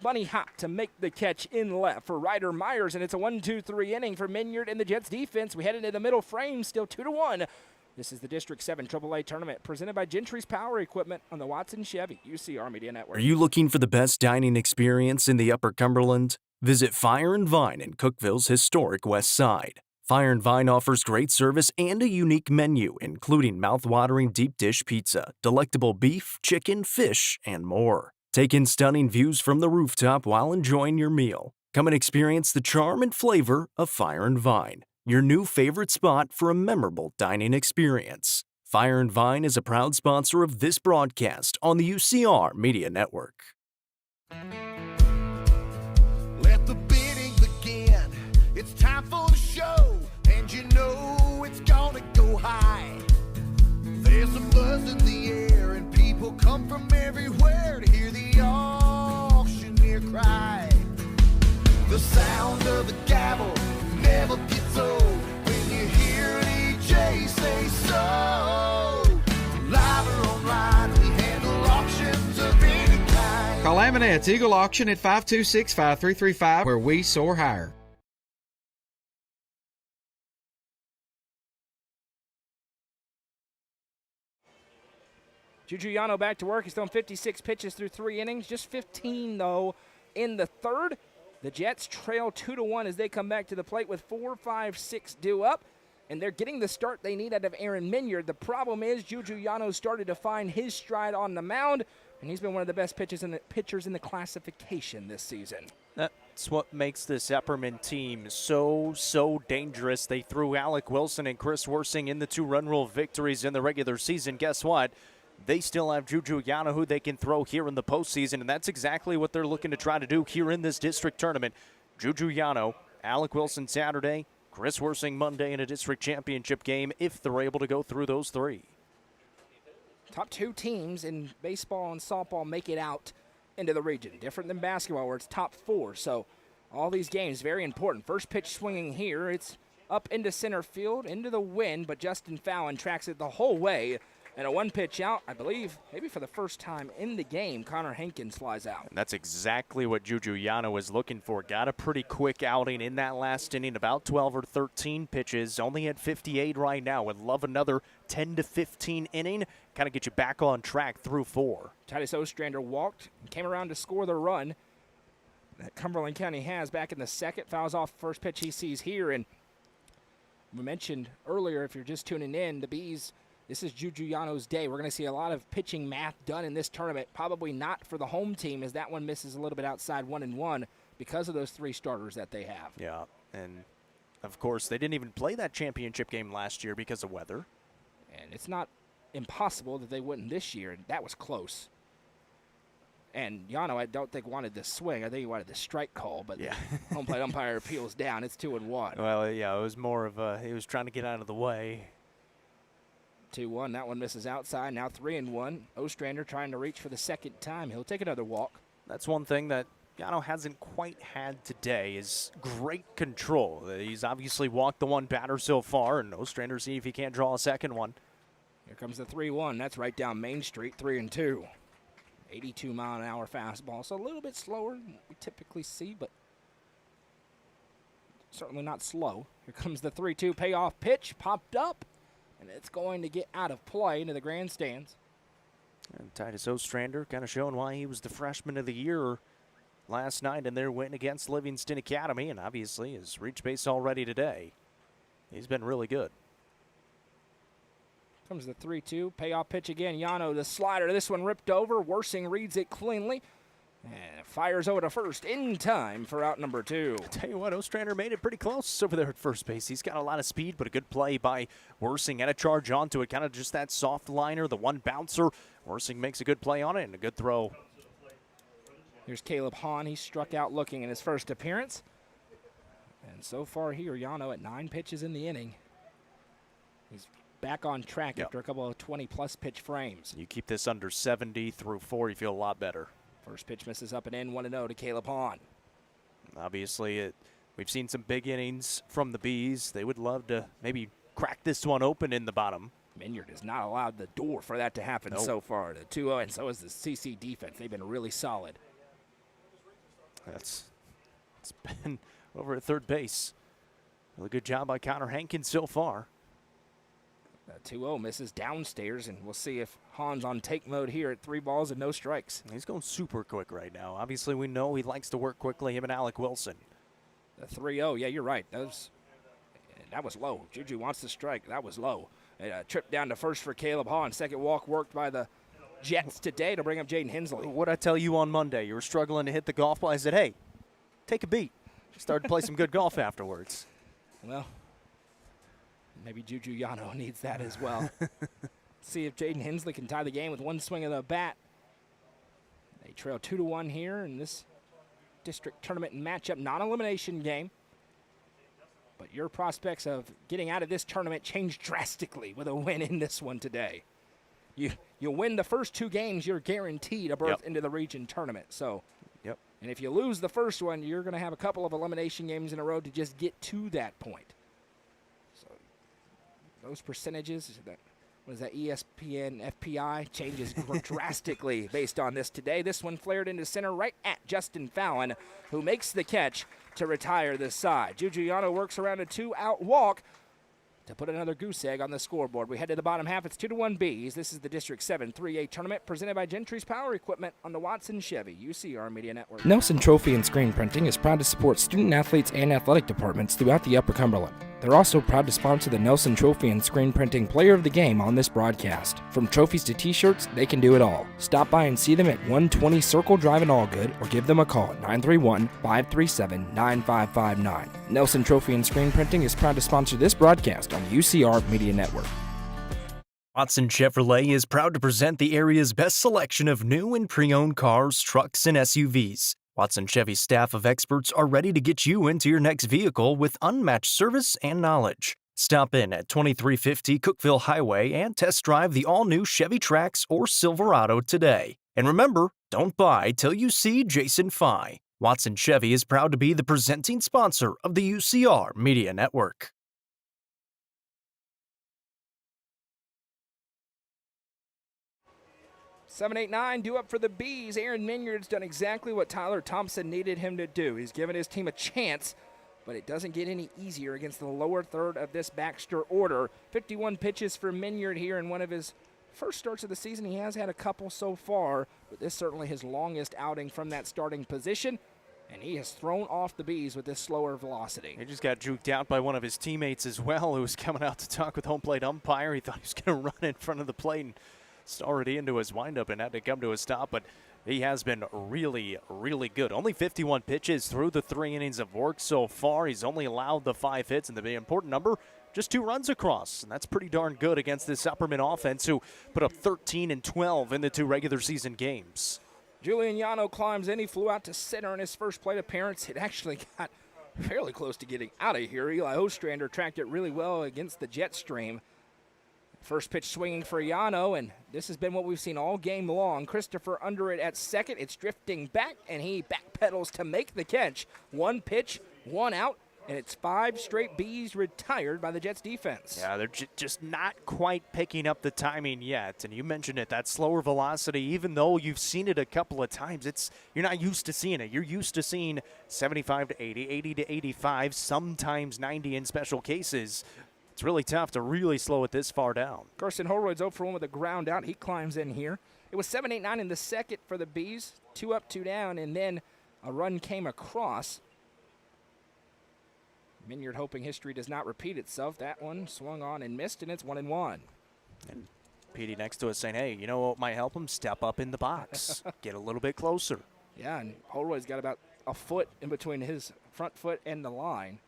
bunny hop to make the catch in left for Ryder Myers, and it's a 1-2-3 inning for Minyard and the Jets defense. We head into the middle frame, still 2-1. This is the District 7 AAA tournament presented by Gentry's Power Equipment on the Watson Chevy UCR Media Network. Are you looking for the best dining experience in the Upper Cumberland? Visit Fire and Vine in Cookville's historic West Side. Fire and Vine offers great service and a unique menu, including mouth-watering deep dish pizza, delectable beef, chicken, fish, and more. Take in stunning views from the rooftop while enjoying your meal. Come and experience the charm and flavor of Fire and Vine, your new favorite spot for a memorable dining experience. Fire and Vine is a proud sponsor of this broadcast on the UCR Media Network. Let the bidding begin. It's time for the show, and you know it's gonna go high. There's a buzz in the air, and people come from everywhere to hear the auctioneer cry. The sound of the gavel never gets old when you hear an EJ say so. Live or online, we handle auctions of any kind. Call Amanette's Eagle Auction at 526-5335, where we soar higher. Juju Yano back to work. He's thrown 56 pitches through 3 innings, just 15, though, in the third. The Jets trail 2-1 as they come back to the plate with 4, 5, 6 due up, and they're getting the start they need out of Aaron Minyard. The problem is Juju Yano started to find his stride on the mound, and he's been one of the best pitchers in the classification this season. That's what makes this Upperman team so dangerous. They threw Alec Wilson and Chris Worsing in the 2-run rule victories in the regular season. Guess what? They still have Juju Yano, who they can throw here in the postseason, and that's exactly what they're looking to try to do here in this district tournament. Juju Yano, Alec Wilson Saturday, Chris Worsing Monday in a district championship game if they're able to go through those 3. Top 2 teams in baseball and softball make it out into the region. Different than basketball where it's top 4. So all these games, very important. First pitch swinging here. It's up into center field, into the wind, but Justin Fallon tracks it the whole way. And a 1-pitch out, I believe, maybe for the first time in the game, Connor Hankins flies out. And that's exactly what Juju Yano was looking for. Got a pretty quick outing in that last inning, about 12 or 13 pitches. Only at 58 right now. Would love another 10 to 15 inning. Kind of get you back on track through 4. Titus Ostrander walked, came around to score the run that Cumberland County has back in the second. Fouls off first pitch he sees here. And we mentioned earlier, if you're just tuning in, the Bees, this is Juju Yano's day. We're going to see a lot of pitching math done in this tournament. Probably not for the home team, as that one misses a little bit outside 1-1 because of those 3 starters that they have. Yeah, and of course, they didn't even play that championship game last year because of weather. And it's not impossible that they wouldn't this year. That was close. And Yano, I don't think, wanted the swing. I think he wanted the strike call, but yeah. The home plate umpire appeals down. It's 2-1. Well, yeah, it was more of a, he was trying to get out of the way. 2-1. That one misses outside. Now 3-1. Ostrander trying to reach for the second time. He'll take another walk. That's one thing that Yano hasn't quite had today is great control. He's obviously walked the one batter so far, and Ostrander see if he can't draw a second one. Here comes the 3-1. That's right down Main Street, 3-2. 82-mile-an-hour fastball. So a little bit slower than we typically see, but certainly not slow. Here comes the 3-2 payoff pitch. Popped up. And it's going to get out of play into the grandstands. And Titus Ostrander kind of showing why he was the freshman of the year last night in their win against Livingston Academy, and obviously has reached base already today. He's been really good. Comes the 3-2 payoff pitch again. Yano, the slider. This one ripped over. Worsing reads it cleanly. And fires over to first in time for out number 2. Tell you what, Ostrander made it pretty close over there at first base. He's got a lot of speed, but a good play by Worsing and a charge onto it. Kind of just that soft liner, the one bouncer. Worsing makes a good play on it and a good throw. Here's Caleb Hahn. He struck out looking in his first appearance. And so far here, Yano at 9 pitches in the inning. He's back on track after a couple of 20-plus pitch frames. You keep this under 70 through 4, you feel a lot better. First pitch misses up and in, 1-0 to Caleb Hahn. Obviously, we've seen some big innings from the Bees. They would love to maybe crack this one open in the bottom. Minyard has not allowed the door for that to happen so far. The 2-0, and so is the CC defense. They've been really solid. It's been over at third base. Really good job by Connor Hankins so far. 2-0 misses downstairs, and we'll see if Hahn's on take mode here at 3 balls and no strikes. He's going super quick right now. Obviously, we know he likes to work quickly, him and Alec Wilson. The 3-0, yeah, you're right. That was low. Juju wants to strike. That was low. A trip down to first for Caleb Hahn. Second walk worked by the Jets today to bring up Jaden Hensley. What'd I tell you on Monday? You were struggling to hit the golf ball. I said, hey, take a beat. Started to play some good golf afterwards. Well, maybe Juju Yano needs that as well. See if Jaden Hensley can tie the game with one swing of the bat. They trail 2-1 here in this district tournament matchup, non-elimination game. But your prospects of getting out of this tournament change drastically with a win in this one today. You win the first 2 games, you're guaranteed a berth into the region tournament. So, and if you lose the first one, you're going to have a couple of elimination games in a row to just get to that point. So those percentages, what is that, ESPN FPI, changes drastically based on this today. This one flared into center right at Justin Fallon, who makes the catch to retire this side. Juju Yano works around a 2-out walk to put another goose egg on the scoreboard. We head to the bottom half. It's 2-1 Bees. This is the District 7 3A tournament presented by Gentry's Power Equipment on the Watson Chevy UCR Media Network. Nelson Trophy and Screen Printing is proud to support student athletes and athletic departments throughout the Upper Cumberland. They're also proud to sponsor the Nelson Trophy and Screen Printing Player of the Game on this broadcast. From trophies to t-shirts, they can do it all. Stop by and see them at 120 Circle Drive in Allgood or give them a call at 931-537-9559. Nelson Trophy and Screen Printing is proud to sponsor this broadcast on the UCR Media Network. Watson Chevrolet is proud to present the area's best selection of new and pre-owned cars, trucks, and SUVs. Watson Chevy's staff of experts are ready to get you into your next vehicle with unmatched service and knowledge. Stop in at 2350 Cookeville Highway and test drive the all-new Chevy Trax or Silverado today. And remember, don't buy till you see Jason Fye. Watson Chevy is proud to be the presenting sponsor of the UCR Media Network. 7-8-9, due up for the Bees. Aaron Minyard's done exactly what Tyler Thompson needed him to do. He's given his team a chance, but it doesn't get any easier against the lower third of this Baxter order. 51 pitches for Minyard here in one of his first starts of the season. He has had a couple so far, but this certainly his longest outing from that starting position, and he has thrown off the Bees with this slower velocity. He just got juked out by one of his teammates as well, who was coming out to talk with home plate umpire. He thought he was going to run in front of the plate and started into his windup and had to come to a stop, but he has been really, really good. Only 51 pitches through the 3 innings of work so far. He's only allowed the 5 hits, and the important number, just 2 runs across, and that's pretty darn good against this Upperman offense, who put up 13 and 12 in the 2 regular season games. Julian Yano climbs in. He flew out to center in his first plate appearance. It actually got fairly close to getting out of here. Eli Ostrander tracked it really well against the jet stream. First pitch swinging for Yano, and this has been what we've seen all game long. Christopher under it at second. It's drifting back, and he backpedals to make the catch. 1 pitch, 1 out, and it's 5 straight Bees retired by the Jets defense. Yeah, they're just not quite picking up the timing yet. And you mentioned it, that slower velocity, even though you've seen it a couple of times, you're not used to seeing it. You're used to seeing 75 to 80, 80 to 85, sometimes 90 in special cases. It's really tough to really slow it this far down. Carson Holroyd's 0 for 1 with a ground out. He climbs in here. It was 7-8-9 in the second for the Bees. 2 up, 2 down, and then a run came across. Minyard hoping history does not repeat itself. That one swung on and missed, and it's 1-1. And Petey next to us saying, hey, you know what might help him? Step up in the box. Get a little bit closer. Yeah, and Holroyd's got about a foot in between his front foot and the line.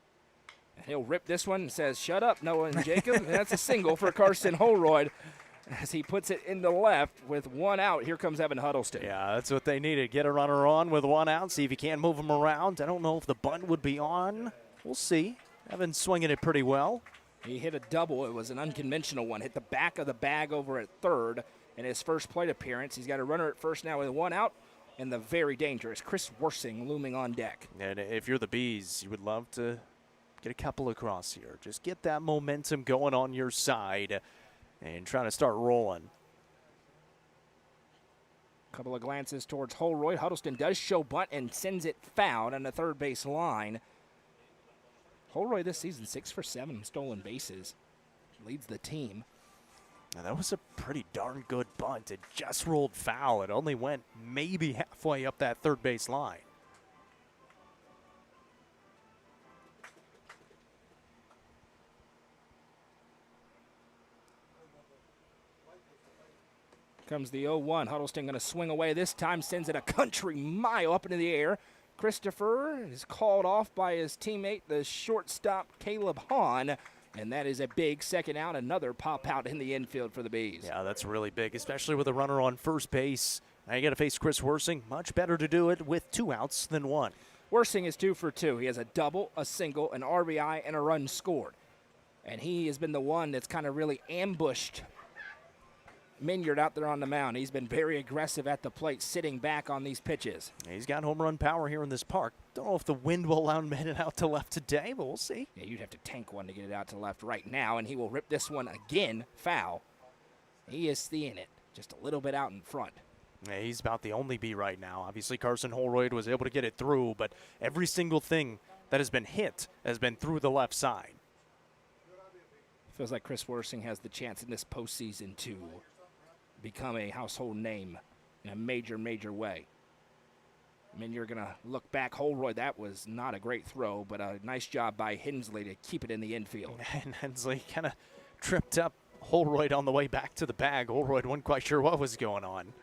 He'll rip this one and says, shut up, Noah and Jacob. And that's a single for Carson Holroyd as he puts it in the left with 1 out. Here comes Evan Huddleston. Yeah, that's what they needed. Get a runner on with 1 out, see if you can move him around. I don't know if the bunt would be on. We'll see. Evan's swinging it pretty well. He hit a double. It was an unconventional one. Hit the back of the bag over at third in his first plate appearance. He's got a runner at first now with 1 out. And the very dangerous Chris Worsing looming on deck. And if you're the Bees, you would love to get a couple across here. Just get that momentum going on your side and trying to start rolling. Couple of glances towards Holroyd. Huddleston does show bunt and sends it foul on the third base line. Holroyd this season 6 for 7 stolen bases. Leads the team. Now that was a pretty darn good bunt. It just rolled foul. It only went maybe halfway up that third base line. Comes the 0-1. Huddleston going to swing away this time, sends it a country mile up into the air. Christopher is called off by his teammate, the shortstop Caleb Hahn, and that is a big second out, another pop out in the infield for the Bees. Yeah, that's really big, especially with a runner on first base. Now you got to face Chris Worsing. Much better to do it with 2 outs than 1. Worsing is 2 for 2. He has a double, a single, an RBI, and a run scored. And he has been the one that's kind of really ambushed Minyard out there on the mound. He's been very aggressive at the plate, sitting back on these pitches. He's got home run power here in this park. Don't know if the wind will allow him to hit it out to left today, but we'll see. Yeah, you'd have to tank one to get it out to left right now, and he will rip this one again foul. He is seeing it just a little bit out in front. Yeah, he's about the only B right now. Obviously, Carson Holroyd was able to get it through, but every single thing that has been hit has been through the left side. Feels like Chris Worsing has the chance in this postseason to become a household name in a major, major way. I mean, you're going to look back. Holroyd, that was not a great throw, but a nice job by Hensley to keep it in the infield. And Hensley kind of tripped up Holroyd on the way back to the bag. Holroyd wasn't quite sure what was going on.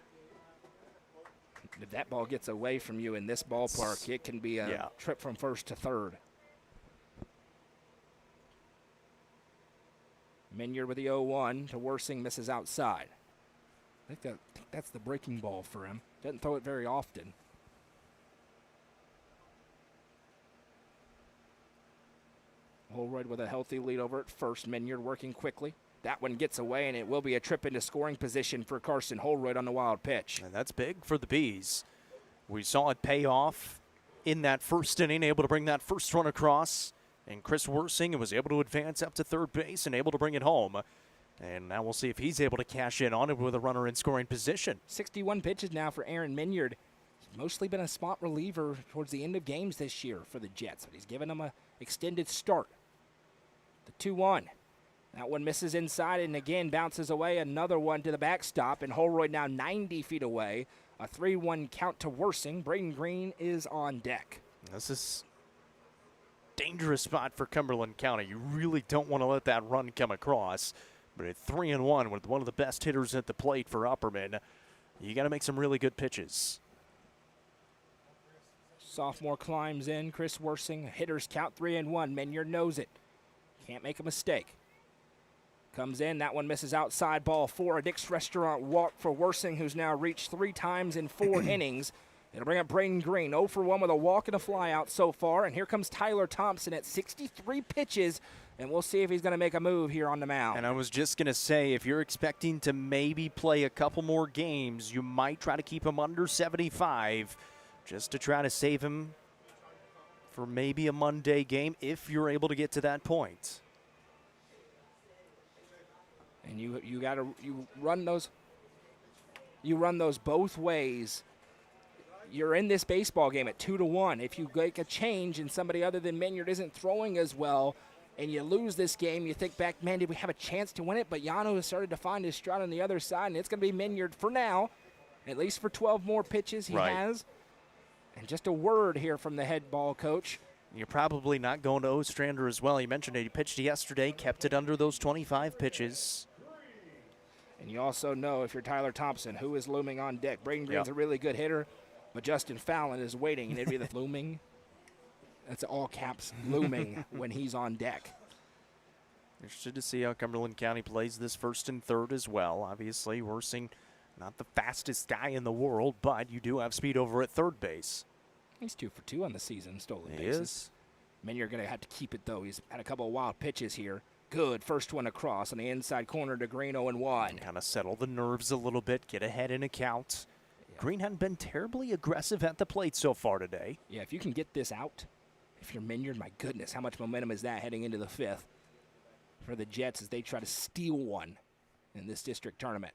If that ball gets away from you in this ballpark, it can be a trip from first to third. Minyard with the 0-1 to Worsing, misses outside. I think that's the breaking ball for him. Doesn't throw it very often. Holroyd with a healthy lead over at first. Minyard working quickly. That one gets away, and it will be a trip into scoring position for Carson Holroyd on the wild pitch. And that's big for the Bees. We saw it pay off in that first inning, able to bring that first run across. And Chris Worsing was able to advance up to third base and able to bring it home. And now we'll see if he's able to cash in on it with a runner in scoring position. 61 pitches now for Aaron Minyard. He's mostly been a spot reliever towards the end of games this year for the Jets, but he's given them an extended start. The 2-1. That one misses inside and again bounces away. Another one to the backstop, and Holroyd now 90 feet away. A 3-1 count to Worsing. Braden Green is on deck. This is a dangerous spot for Cumberland County. You really don't want to let that run come across. But at 3-1 with one of the best hitters at the plate for Upperman, you got to make some really good pitches. Sophomore climbs in. Chris Worsing, hitters count 3-1. Minyard knows it. Can't make a mistake. Comes in. That one misses outside. Ball 4. A Dick's Restaurant walk for Worsing, who's now reached 3 times in 4 innings. It'll bring up Braden Green. 0 for 1 with a walk and a flyout so far. And here comes Tyler Thompson at 63 pitches. And we'll see if he's going to make a move here on the mound. And I was just going to say, if you're expecting to maybe play a couple more games, you might try to keep him under 75 just to try to save him for maybe a Monday game if you're able to get to that point. And you run those both ways. You're in this baseball game at 2-1. If you make a change and somebody other than Minyard isn't throwing as well, and you lose this game, you think back, man, did we have a chance to win it? But Yano has started to find his stride on the other side, and it's going to be Minyard for now, at least for 12 more pitches he has. And just a word here from the head ball coach. You're probably not going to Ostrander as well. You mentioned it. He pitched yesterday, kept it under those 25 pitches. And you also know, if you're Tyler Thompson, who is looming on deck. Braden Green's a really good hitter, but Justin Fallon is waiting, and it'd be the looming. That's all caps, looming when he's on deck. Interested to see how Cumberland County plays this first and third as well. Obviously, Worsing, not the fastest guy in the world, but you do have speed over at third base. He's 2 for 2 on the season, stolen bases. He is. Minyard going to have to keep it, though. He's had a couple of wild pitches here. Good first one across on the inside corner to Green, 0-1. Kind of settle the nerves a little bit, get ahead in a count. Yeah. Green hadn't been terribly aggressive at the plate so far today. Yeah, if you can get this out, if you're Minyard, my goodness, how much momentum is that heading into the 5th for the Jets as they try to steal one in this district tournament.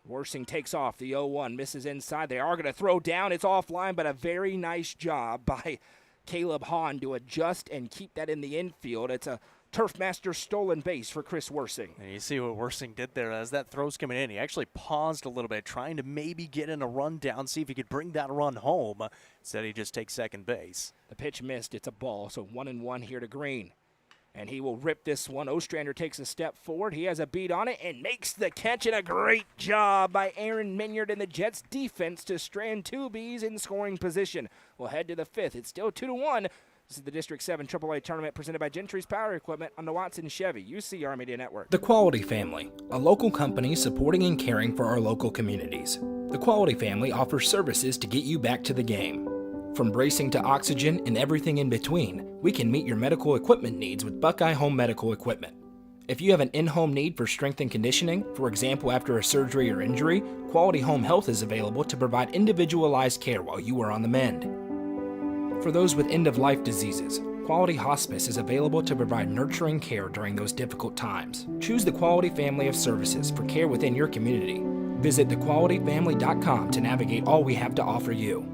Worsing takes off. The 0-1 misses inside. They are going to throw down. It's offline, but a very nice job by Caleb Hahn to adjust and keep that in the infield. It's a Turfmaster stolen base for Chris Worsing. And you see what Worsing did there as that throw's coming in. He actually paused a little bit, trying to maybe get in a run down, see if he could bring that run home. Instead, he just takes second base. The pitch missed. It's a ball, so 1-1 here to Green. And he will rip this one. Ostrander takes a step forward. He has a beat on it and makes the catch. And a great job by Aaron Minyard and the Jets defense to strand two Bs in scoring position. We'll head to the fifth. It's still 2-1. This is the District 7 AAA tournament presented by Gentry's Power Equipment on the Watson Chevy UCR Media Network. The Quality Family, a local company supporting and caring for our local communities. The Quality Family offers services to get you back to the game. From bracing to oxygen and everything in between, we can meet your medical equipment needs with Buckeye Home Medical Equipment. If you have an in-home need for strength and conditioning, for example after a surgery or injury, Quality Home Health is available to provide individualized care while you are on the mend. For those with end-of-life diseases, Quality Hospice is available to provide nurturing care during those difficult times. Choose the Quality family of services for care within your community. Visit thequalityfamily.com to navigate all we have to offer you.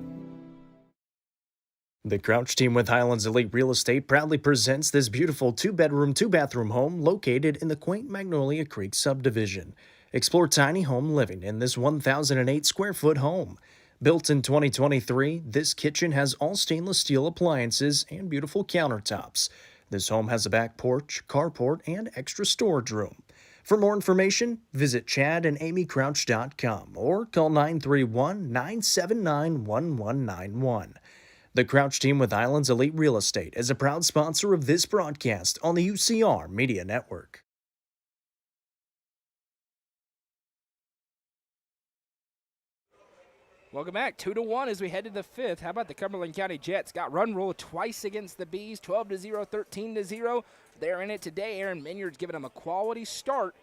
The Crouch team with Highlands Elite Real Estate proudly presents this beautiful 2-bedroom, 2-bathroom home located in the quaint Magnolia Creek subdivision. Explore tiny home living in this 1,008 square foot home. Built in 2023, this kitchen has all stainless steel appliances and beautiful countertops. This home has a back porch, carport, and extra storage room. For more information, visit chadandamycrouch.com or call 931-979-1191. The Crouch team with Islands Elite Real Estate is a proud sponsor of this broadcast on the UCR Media Network. Welcome back. 2-1 as we head to the fifth. How about the Cumberland County Jets? Got run rule twice against the Bees, 12-0, 13-0. They're in it today. Aaron Minyard's giving them a quality start.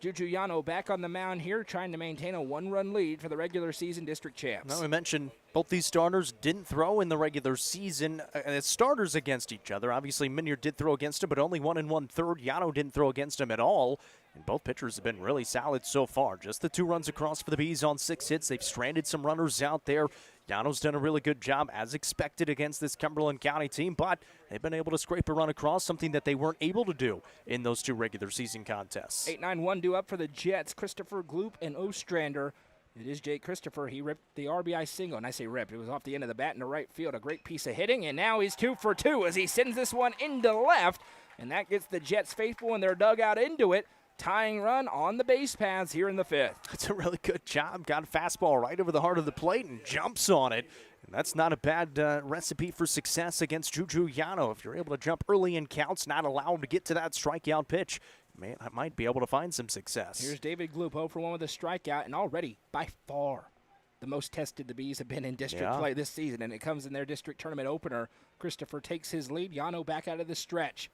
Juju Yano back on the mound here, trying to maintain a one-run lead for the regular season district champs. Now we mentioned both these starters didn't throw in the regular season as starters against each other. Obviously, Minyard did throw against him, but only 1 1/3. Yano didn't throw against him at all. And both pitchers have been really solid so far. Just the 2 runs across for the Bees on 6 hits. They've stranded some runners out there. Yano's done a really good job, as expected, against this Cumberland County team, but they've been able to scrape a run across, something that they weren't able to do in those 2 regular season contests. 8-9-1 due up for the Jets. Christopher Gloop and Ostrander. It is Jake Christopher. He ripped the RBI single, and I say ripped. It was off the end of the bat into right field. A great piece of hitting, and now he's 2 for 2 as he sends this one into left, and that gets the Jets faithful in their dugout into it. Tying run on the base paths here in the fifth. That's a really good job. Got a fastball right over the heart of the plate and jumps on it. And that's not a bad recipe for success against Juju Yano. If you're able to jump early in counts, not allow him to get to that strikeout pitch, I might be able to find some success. Here's David Gloop, 0 for 1 with a strikeout, and already, by far, the most tested the Bees have been in district play this season, and it comes in their district tournament opener. Christopher takes his lead. Yano back out of the stretch.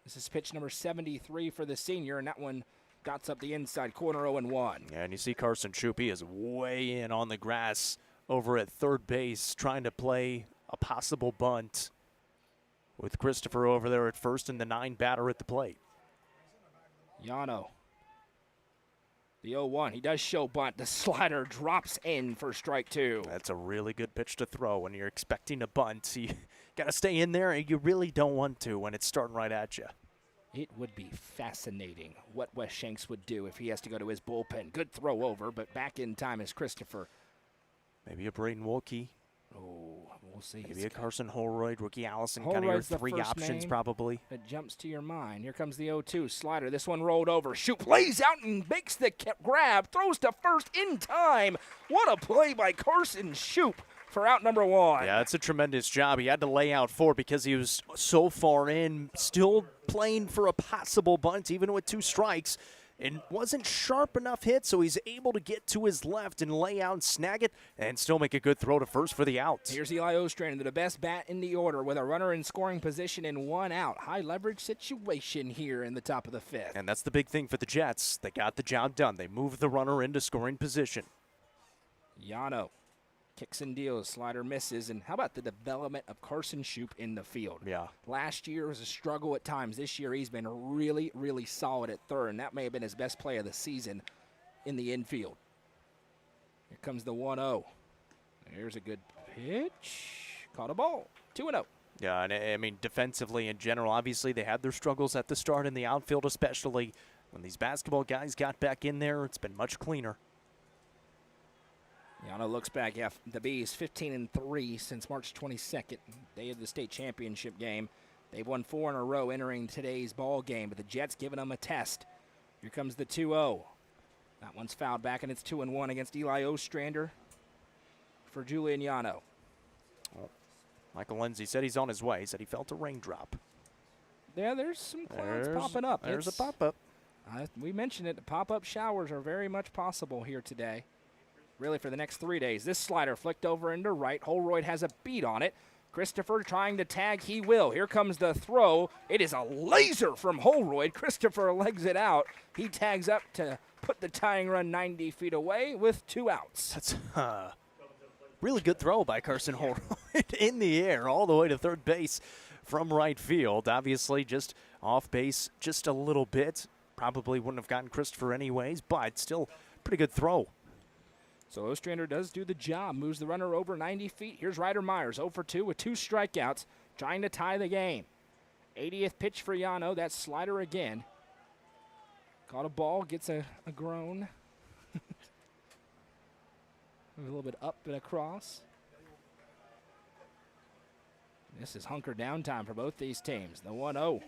This is pitch number 73 for the senior, and that one dots up the inside corner, 0-1. Yeah, and you see Carson Shoup, he is way in on the grass over at third base, trying to play a possible bunt with Christopher over there at first and the 9 batter at the plate. Yano. The 0-1. He does show bunt. The slider drops in for strike 2. That's a really good pitch to throw when you're expecting a bunt. You got to stay in there, and you really don't want to when it's starting right at you. It would be fascinating what Wes Shanks would do if he has to go to his bullpen. Good throw over, but back in time is Christopher. Maybe a Braden Wilkie. Oh, we'll see. Maybe a Carson Holroyd, Ricky Allison, kind of Holroyd's your 3 options probably. That jumps to your mind. Here comes the 0-2 slider. This one rolled over. Shoup lays out and makes the grab. Throws to first in time. What a play by Carson Shoup for out number 1. Yeah, it's a tremendous job. He had to lay out 4 because he was so far in, still playing for a possible bunt, even with 2 strikes. And wasn't sharp enough hit, so he's able to get to his left and lay out and snag it and still make a good throw to first for the out. Here's Eli Ostrander, the best bat in the order with a runner in scoring position and 1 out. High leverage situation here in the top of the 5th. And that's the big thing for the Jets. They got the job done. They moved the runner into scoring position. Yano kicks and deals, slider misses, and how about the development of Carson Shoup in the field? Yeah. Last year was a struggle at times. This year he's been really, really solid at third, and that may have been his best play of the season in the infield. Here comes the 1-0. Here's a good pitch. Caught a ball. 2-0. Yeah, and I mean, defensively in general, obviously they had their struggles at the start in the outfield, especially when these basketball guys got back in there. It's been much cleaner. Yano looks back. Yeah, the Bees 15-3 since March 22nd, day of the state championship game. They've won 4 in a row entering today's ball game, but the Jets giving them a test. Here comes the 2-0. That one's fouled back, and it's 2-1 against Eli Ostrander for Julian Yano. Michael Lindsay said he's on his way. He said he felt a raindrop. Yeah, there's some clouds popping up. There's a pop-up. We mentioned it. The pop-up showers are very much possible here today. Really for the next 3 days. This slider flicked over into right. Holroyd has a beat on it. Christopher trying to tag. He will. Here comes the throw. It is a laser from Holroyd. Christopher legs it out. He tags up to put the tying run 90 feet away with 2 outs. That's really good throw by Carson Holroyd in the air all the way to third base from right field. Obviously just off base just a little bit. Probably wouldn't have gotten Christopher anyways, but still pretty good throw. So Ostrander does do the job, moves the runner over 90 feet. Here's Ryder Myers, 0 for 2 with 2 strikeouts, trying to tie the game. 80th pitch for Yano, that slider again. Caught a ball, gets a groan. A little bit up and across. This is hunker down time for both these teams. The 1-0.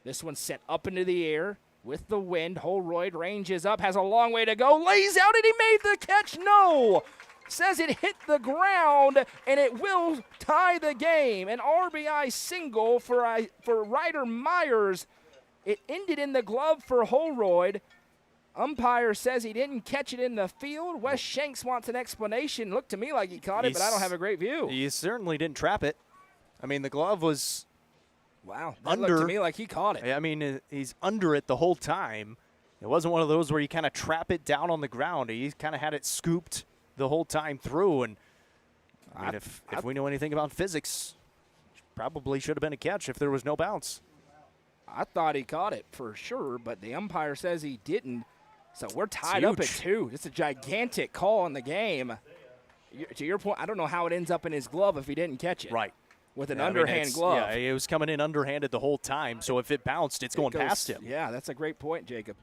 This one's set up into the air with the wind. Holroyd ranges up, has a long way to go, lays out, and he made the catch. No! Says it hit the ground, and it will tie the game. An RBI single for Ryder Myers. It ended in the glove for Holroyd. Umpire says he didn't catch it in the field. Wes Shanks wants an explanation. Looked to me like he caught it, but I don't have a great view. He certainly didn't trap it. I mean, the glove was that looked to me like he caught it. I mean, he's under it the whole time. It wasn't one of those where you kind of trap it down on the ground. He kind of had it scooped the whole time through. And I mean, if we know anything about physics, probably should have been a catch if there was no bounce. I thought he caught it for sure, but the umpire says he didn't. So we're tied up at 2. It's a gigantic call in the game. To your point, I don't know how it ends up in his glove if he didn't catch it. Right. With an underhand glove. Yeah, it was coming in underhanded the whole time, so if it bounced, it goes past him. Yeah, that's a great point, Jacob.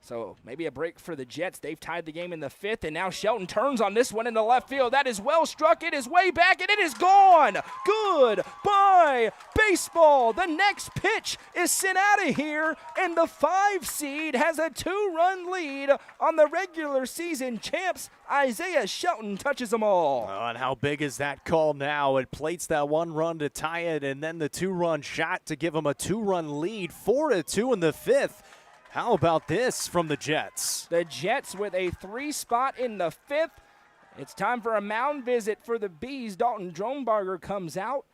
So maybe a break for the Jets. They've tied the game in the 5th, and now Shelton turns on this one in the left field. That is well struck. It is way back, and it is gone. Goodbye, baseball. The next pitch is sent out of here, and the 5 seed has a 2-run lead on the regular season champs. Isaiah Shelton touches them all. Oh, and how big is that call now? It plates that 1 run to tie it, and then the 2-run shot to give them a 2-run lead, 4-2 in the 5th. How about this from the Jets? The Jets with a 3 spot in the 5th. It's time for a mound visit for the Bees. Dalton Drombarger comes out.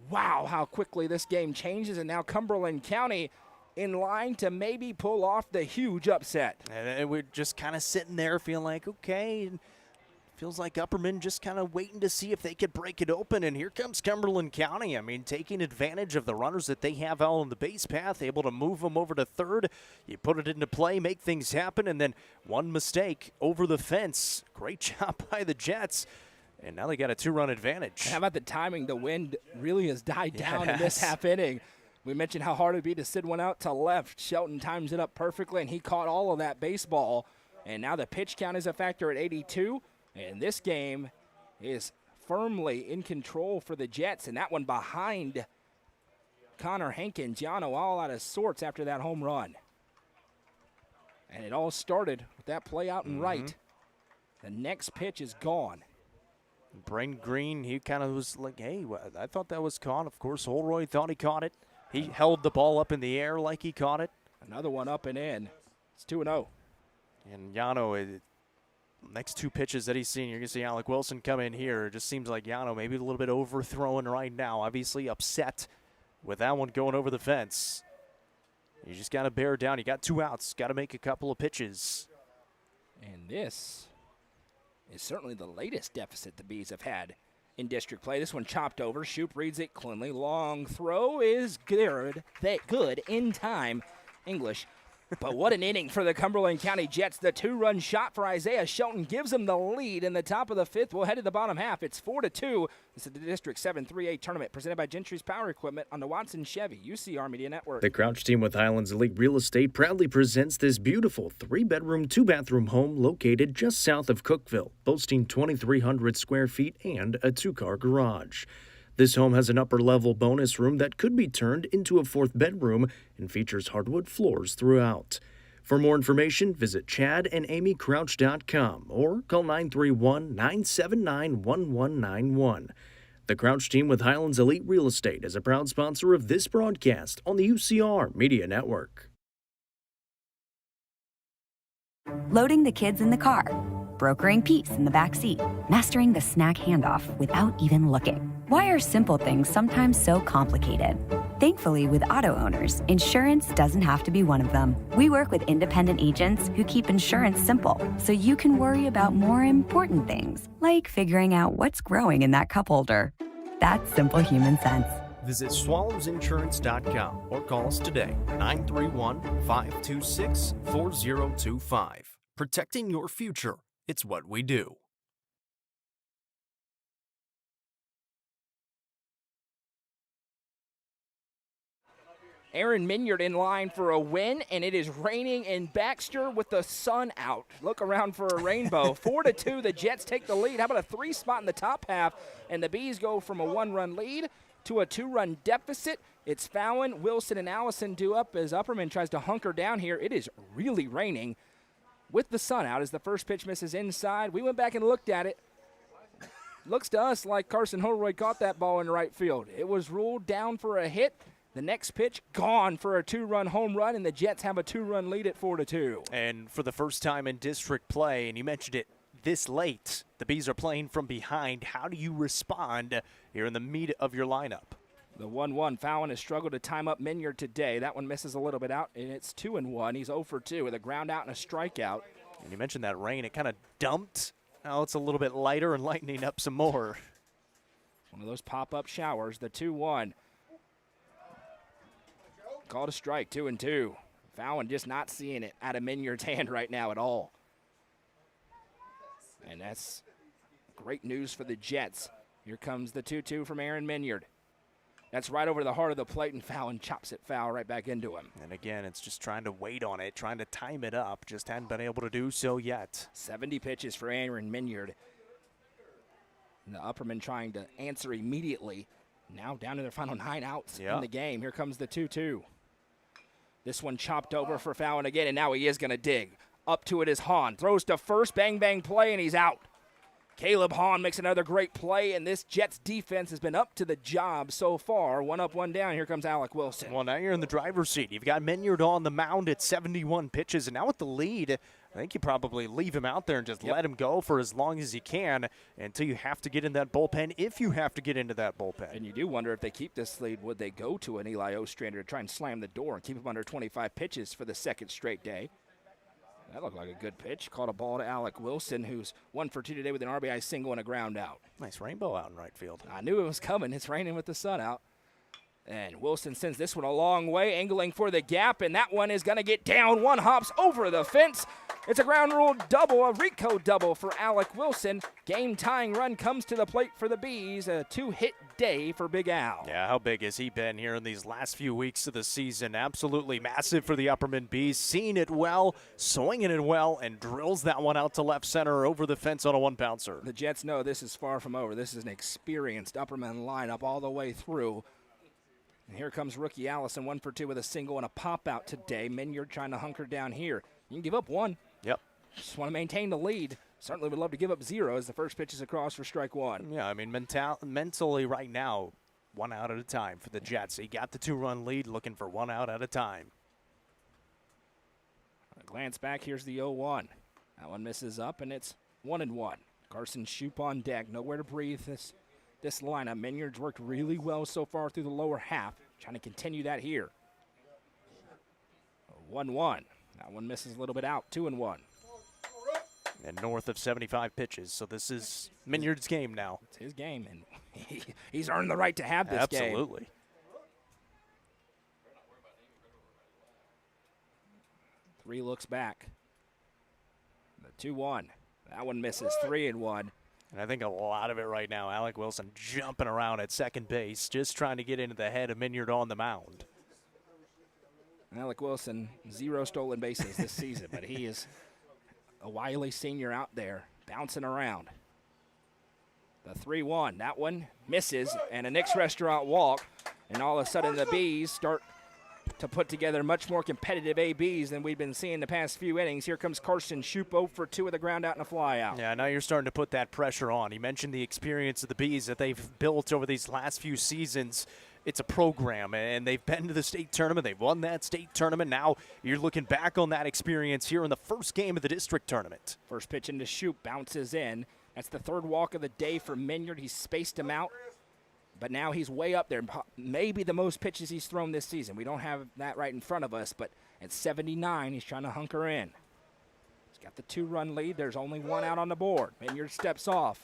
Wow, how quickly this game changes, and now Cumberland County in line to maybe pull off the huge upset. And we're just kind of sitting there feeling like, okay, feels like Upperman just kind of waiting to see if they could break it open, and here comes Cumberland County. I mean, taking advantage of the runners that they have out on the base path, able to move them over to third. You put it into play, make things happen, and then one mistake over the fence. Great job by the Jets, and now they got a 2-run advantage. How about the timing? The wind really has died down in this half inning. We mentioned how hard it would be to send one out to left. Shelton times it up perfectly, and he caught all of that baseball. And now the pitch count is a factor at 82. And this game is firmly in control for the Jets, and that one behind Connor Hankins. Yano all out of sorts after that home run. And it all started with that play out in right. The next pitch is gone. Brain Green, he kind of was like, hey, I thought that was caught. Of course, Holroyd thought he caught it. He held the ball up in the air like he caught it. Another one up and in. It's 2-0. And Yano, next 2 pitches that he's seen, you're going to see Alec Wilson come in here. It just seems like Yano maybe a little bit overthrown right now. Obviously upset with that one going over the fence. You just got to bear down. You got 2 outs. Got to make a couple of pitches. And this is certainly the latest deficit the Bees have had in district play. This one chopped over. Shoop reads it cleanly. Long throw is good in time. English. But what an inning for the Cumberland County Jets. The 2-run shot for Isaiah Shelton gives them the lead in the top of the 5th. We'll head to the bottom half. It's 4-2. This is the District 7 3A tournament presented by Gentry's Power Equipment on the Watson Chevy UCR Media Network. The Crouch team with Highlands Elite Real Estate proudly presents this beautiful 3-bedroom, 2-bathroom home located just south of Cookeville, boasting 2,300 square feet and a 2-car garage. This home has an upper-level bonus room that could be turned into a fourth bedroom and features hardwood floors throughout. For more information, visit chadandamycrouch.com or call 931-979-1191. The Crouch team with Highlands Elite Real Estate is a proud sponsor of this broadcast on the UCR Media Network. Loading the kids in the car, brokering peace in the back seat, mastering the snack handoff without even looking. Why are simple things sometimes so complicated? Thankfully, with auto owners, insurance doesn't have to be one of them. We work with independent agents who keep insurance simple, so you can worry about more important things, like figuring out what's growing in that cup holder. That's simple human sense. Visit swallowsinsurance.com or call us today, 931-526-4025. Protecting your future, it's what we do. Aaron Minyard in line for a win, and it is raining in Baxter with the sun out. Look around for a rainbow. 4-2, the Jets take the lead. How about a 3 spot in the top half, and the Bees go from a 1-run lead to a 2-run deficit. It's Fallon, Wilson, and Allison due up as Upperman tries to hunker down here. It is really raining with the sun out as the first pitch misses inside. We went back and looked at it. Looks to us like Carson Holroyd caught that ball in right field. It was ruled down for a hit. The next pitch gone for a 2-run home run, and the Jets have a 2-run lead at 4-2. And for the first time in district play, and you mentioned it this late, the Bees are playing from behind. How do you respond here in the meat of your lineup? The 1-1. Fallon has struggled to time up Minyard today. That one misses a little bit out, and it's 2-1. He's 0 for 2 with a ground out and a strikeout. And you mentioned that rain. It kind of dumped. Now it's a little bit lighter and lightening up some more. One of those pop-up showers. The 2-1. Called a strike, 2-2. Fallon just not seeing it out of Minyard's hand right now at all. And that's great news for the Jets. Here comes the 2-2 from Aaron Minyard. That's right over the heart of the plate, and Fallon chops it foul right back into him. And again, it's just trying to wait on it, trying to time it up. Just hadn't been able to do so yet. 70 pitches for Aaron Minyard. The Upperman trying to answer immediately. Now down to their final 9 outs in the game. Here comes the 2-2. This one chopped over for Fallon again, and now he is going to dig. Up to it is Hahn. Throws to first, bang, bang play, and he's out. Caleb Hahn makes another great play, and this Jets defense has been up to the job so far. 1 up, 1 down. Here comes Alec Wilson. Well, now you're in the driver's seat. You've got Minyard on the mound at 71 pitches, and now with the lead, I think you probably leave him out there and just let him go for as long as you can until you have to get in that bullpen, if you have to get into that bullpen. And you do wonder if they keep this lead, would they go to an Eli Ostrander to try and slam the door and keep him under 25 pitches for the second straight day? That looked like a good pitch. Caught a ball to Alec Wilson, who's 1 for 2 today with an RBI single and a ground out. Nice rainbow out in right field. I knew it was coming. It's raining with the sun out. And Wilson sends this one a long way, angling for the gap, and that one is going to get down. One hops over the fence. It's a ground rule double, a Rico double for Alec Wilson. Game-tying run comes to the plate for the Bees. A 2-hit day for Big Al. Yeah, how big has he been here in these last few weeks of the season? Absolutely massive for the Upperman Bees. Seeing it well, swinging it well, and drills that one out to left center over the fence on a 1-bouncer. The Jets know this is far from over. This is an experienced Upperman lineup all the way through. And here comes rookie Allison, 1 for 2 with a single and a pop-out today. Minyard trying to hunker down here. You can give up 1. Yep. Just want to maintain the lead. Certainly would love to give up 0 as the first pitch is across for strike 1. Yeah, I mean, mentally right now, 1 out at a time for the Jets. He got the 2-run lead, looking for 1 out at a time. A glance back, here's the 0-1. That one misses up, and it's 1-1. Carson Shoup on deck. Nowhere to breathe this lineup. Minyard's worked really well so far through the lower half. Trying to continue that here. 1-1. That one misses a little bit out. 2-1. And north of 75 pitches. So this is Minyard's game now. It's his game, and he's earned the right to have this game. Absolutely. Three looks back. The 2-1. That one misses. 3-1. And I think a lot of it right now, Alec Wilson jumping around at second base, just trying to get into the head of Minyard on the mound. Alec Wilson, 0 stolen bases this season, but he is a wily senior out there, bouncing around. The 3-1, that one misses, and a Nick's Restaurant walk, and all of a sudden the Bees start to put together much more competitive ABs than we've been seeing the past few innings. Here comes Carson Shoup 0 for 2 with the ground out and a fly out. Yeah, now you're starting to put that pressure on. You mentioned the experience of the Bees that they've built over these last few seasons. It's a program, and they've been to the state tournament. They've won that state tournament. Now you're looking back on that experience here in the first game of the district tournament. First pitch into Shoup, bounces in. That's the third walk of the day for Minyard. He's spaced him out, but now he's way up there. Maybe the most pitches he's thrown this season. We don't have that right in front of us, but at 79, he's trying to hunker in. He's got the 2-run lead. There's only one out on the board. Minyard steps off,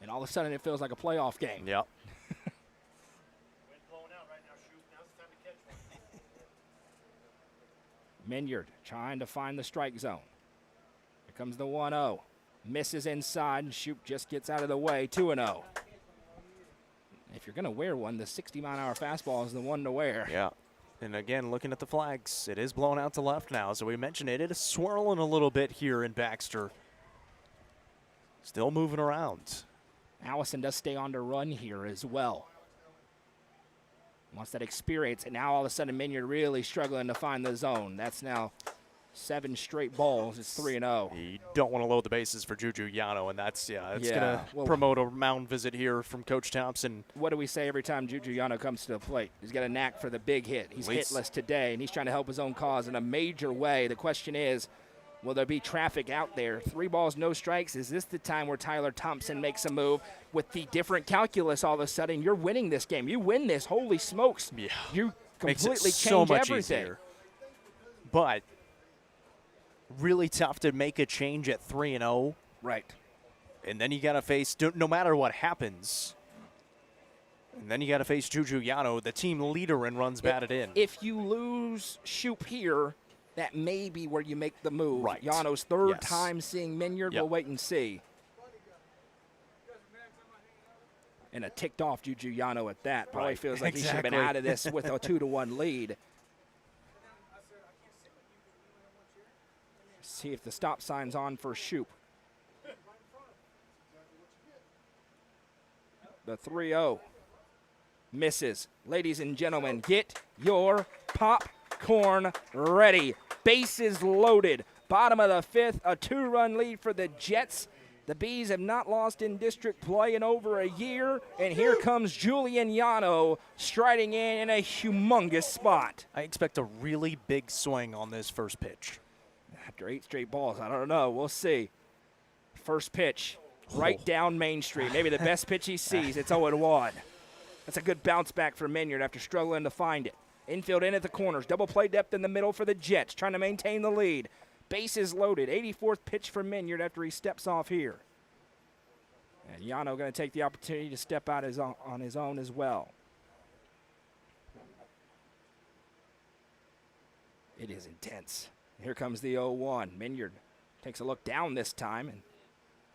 and all of a sudden it feels like a playoff game. Yep. Minyard trying to find the strike zone. Here comes the 1-0. Misses inside, and Shoup just gets out of the way, 2-0. If you're going to wear one, the 60-mile-an-hour fastball is the one to wear. Yeah. And again, looking at the flags, it is blown out to left now. So we mentioned it. It is swirling a little bit here in Baxter. Still moving around. Allison does stay on to run here as well. Wants that experience, and now all of a sudden Minyard really struggling to find the zone. That's now 7 straight balls. It's 3-0. You don't want to load the bases for Juju Yano, and that's going to promote a mound visit here from Coach Thompson. What do we say every time Juju Yano comes to the plate? He's got a knack for the big hit. He's hitless today, and he's trying to help his own cause in a major way. The question is, will there be traffic out there? 3 balls, no strikes. Is this the time where Tyler Thompson makes a move with the different calculus all of a sudden? You're winning this game. You win this. Holy smokes. Yeah. You completely so change much everything. Easier. But really tough to make a change at 3-0. Right. And then you got to face, no matter what happens, and then you got to face Juju Yano, the team leader, and runs batted in. If you lose Shoup here, that may be where you make the move. Right. Yano's third time seeing Minyard. Yep. We'll wait and see. And a ticked off Juju Yano at that. Probably feels like he should have been out of this with a 2-1 lead. See if the stop sign's on for Shoup. The 3-0 misses. Ladies and gentlemen, get your popcorn ready. Bases loaded. Bottom of the 5th, a 2-run lead for the Jets. The Bees have not lost in district play in over a year, and here comes Julian Yano striding in a humongous spot. I expect a really big swing on this first pitch. After 8 straight balls, I don't know. We'll see. First pitch, right down Main Street. Maybe the best pitch he sees. It's 0-1. That's a good bounce back for Minyard after struggling to find it. Infield in at the corners. Double play depth in the middle for the Jets, trying to maintain the lead. Bases loaded. 84th pitch for Minyard after he steps off here. And Yano going to take the opportunity to step out on his own as well. It is intense. Here comes the 0-1. Minyard takes a look down this time and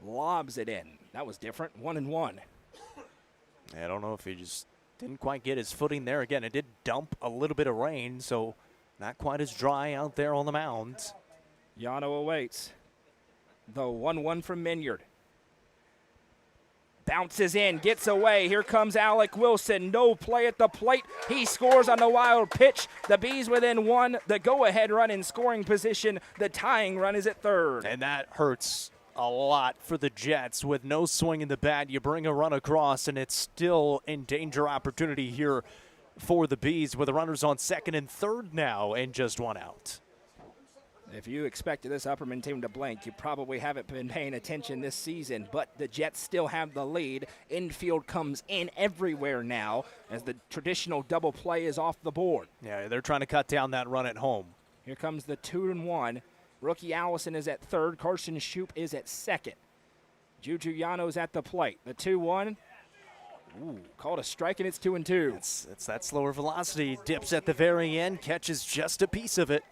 lobs it in. That was different. 1-1. I don't know if he just didn't quite get his footing there. Again, it did dump a little bit of rain, so not quite as dry out there on the mound. Yano awaits. The 1-1 from Minyard. Bounces in, gets away. Here comes Alec Wilson. No play at the plate. He scores on the wild pitch. The Bees within 1. The go-ahead run in scoring position. The tying run is at 3rd. And that hurts a lot for the Jets. With no swing in the bat, you bring a run across, and it's still in danger opportunity here for the Bees with the runners on 2nd and 3rd now and just 1 out. If you expected this Upperman team to blink, you probably haven't been paying attention this season, but the Jets still have the lead. Infield comes in everywhere now as the traditional double play is off the board. Yeah, they're trying to cut down that run at home. Here comes the 2-1. Rookie Allison is at 3rd. Carson Shoup is at 2nd. Juju Yano's at the plate. The 2-1. Ooh, called a strike, and it's 2-2. It's that slower velocity. Dips at the very end, catches just a piece of it.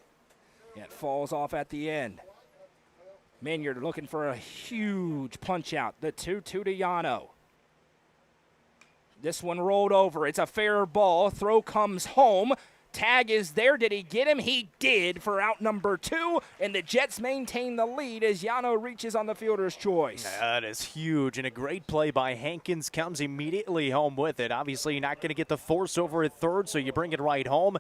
It falls off at the end. Minyard looking for a huge punch out. The 2-2 to Yano. This one rolled over. It's a fair ball. Throw comes home. Tag is there. Did he get him? He did for out number 2, and the Jets maintain the lead as Yano reaches on the fielder's choice. That is huge, and a great play by Hankins comes immediately home with it. Obviously, you're not going to get the force over at third, so you bring it right home.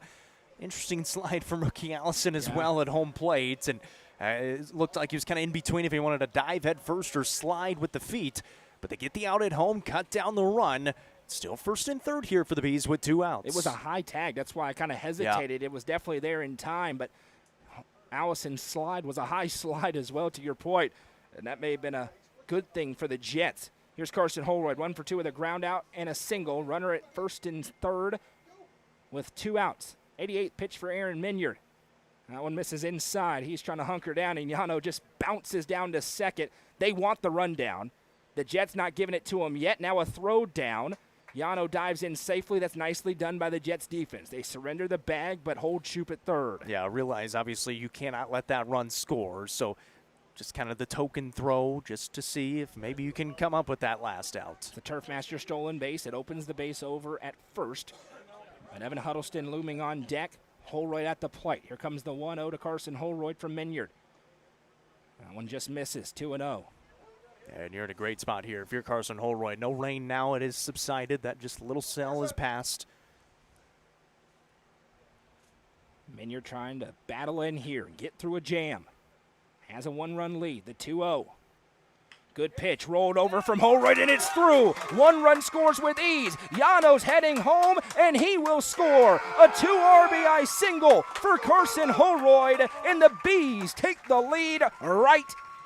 Interesting slide from rookie Allison as well at home plate, and it looked like he was kind of in between if he wanted to dive head first or slide with the feet. But they get the out at home, cut down the run. Still first and third here for the Bees with 2 outs. It was a high tag. That's why I kind of hesitated. It was definitely there in time, but Allison's slide was a high slide as well, to your point, and that may have been a good thing for the Jets. Here's Carson Holroyd, 1 for 2 with a ground out and a single. Runner at first and third with 2 outs. 88th pitch for Aaron Minyard. That one misses inside. He's trying to hunker down, and Yano just bounces down to second. They want the run down. The Jets not giving it to him yet. Now a throw down. Yano dives in safely. That's nicely done by the Jets defense. They surrender the bag but hold Shoop at third. Yeah, realize obviously you cannot let that run score, so just kind of the token throw just to see if maybe you can come up with that last out. The Turfmaster stolen base. It opens the base over at first. And Evan Huddleston looming on deck. Holroyd at the plate. Here comes the 1-0 to Carson Holroyd from Minyard. That one just misses, 2-0. And you're in a great spot here. If you're Carson Holroyd, no rain now. It has subsided. That just little cell is passed. Minyard trying to battle in here and get through a jam. Has a 1-run lead, the 2-0. Good pitch, rolled over from Holroyd, and it's through. 1 run scores with ease. Yano's heading home, and he will score. A 2 RBI single for Carson Holroyd, and the Bees take the lead right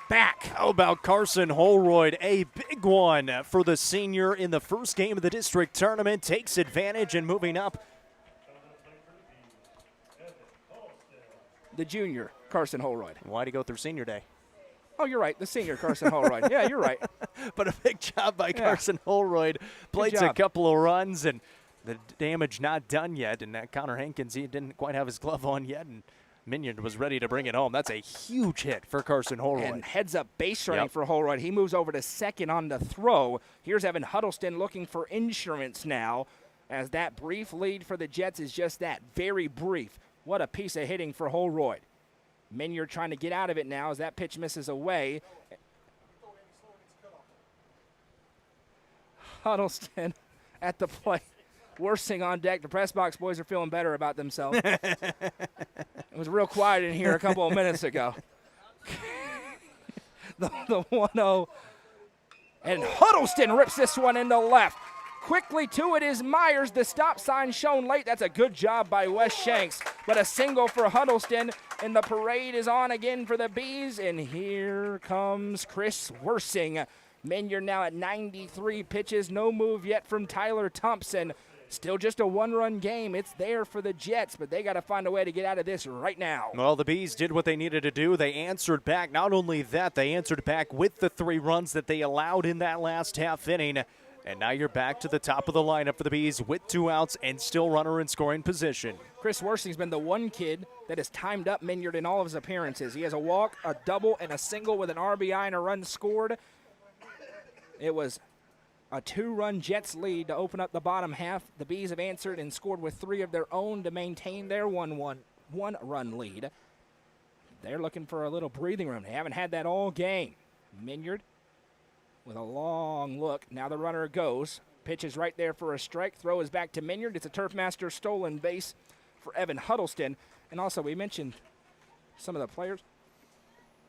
back. How about Carson Holroyd? A big one for the senior in the first game of the district tournament. Takes advantage and moving up. The junior, Carson Holroyd. Why'd he go through senior day? Oh, you're right. The senior, Carson Holroyd. Yeah, you're right. But a big job by Carson Holroyd. Plates a couple of runs, and the damage not done yet. And Connor Hankins, he didn't quite have his glove on yet, and Minyard was ready to bring it home. That's a huge hit for Carson Holroyd. And heads up base running for Holroyd. He moves over to second on the throw. Here's Evan Huddleston looking for insurance now, as that brief lead for the Jets is just that, very brief. What a piece of hitting for Holroyd. Minyard trying to get out of it now as that pitch misses away. Huddleston at the plate. Worsing on deck. The press box boys are feeling better about themselves. It was real quiet in here a couple of minutes ago. the 1-0. And Huddleston rips this one into left. Quickly to it is Myers. The stop sign shown late. That's a good job by Wes Shanks. But a single for Huddleston, and the parade is on again for the Bees. And here comes Chris Worsing. Minyard now at 93 pitches. No move yet from Tyler Thompson. Still just a 1-run game. It's there for the Jets, but they got to find a way to get out of this right now. Well, the Bees did what they needed to do. They answered back. Not only that, they answered back with the 3 runs that they allowed in that last half inning. And now you're back to the top of the lineup for the Bees with 2 outs and still runner in scoring position. Chris Worsing's been the one kid that has timed up Minyard in all of his appearances. He has a walk, a double, and a single with an RBI and a run scored. It was a 2-run Jets lead to open up the bottom half. The Bees have answered and scored with 3 of their own to maintain their 1-run lead. They're looking for a little breathing room. They haven't had that all game. Minyard with a long look. Now the runner goes. Pitch is right there for a strike. Throw is back to Minyard. It's a Turfmaster stolen base for Evan Huddleston. And also we mentioned some of the players.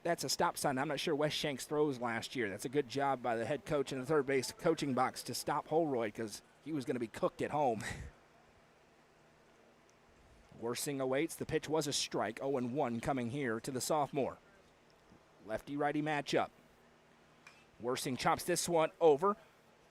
That's a stop sign. I'm not sure Wes Shanks throws last year. That's a good job by the head coach in the third base coaching box to stop Holroyd because he was going to be cooked at home. Worsing awaits. The pitch was a strike. 0-1 coming here to the sophomore. Lefty-righty matchup. Worsing chops this one over.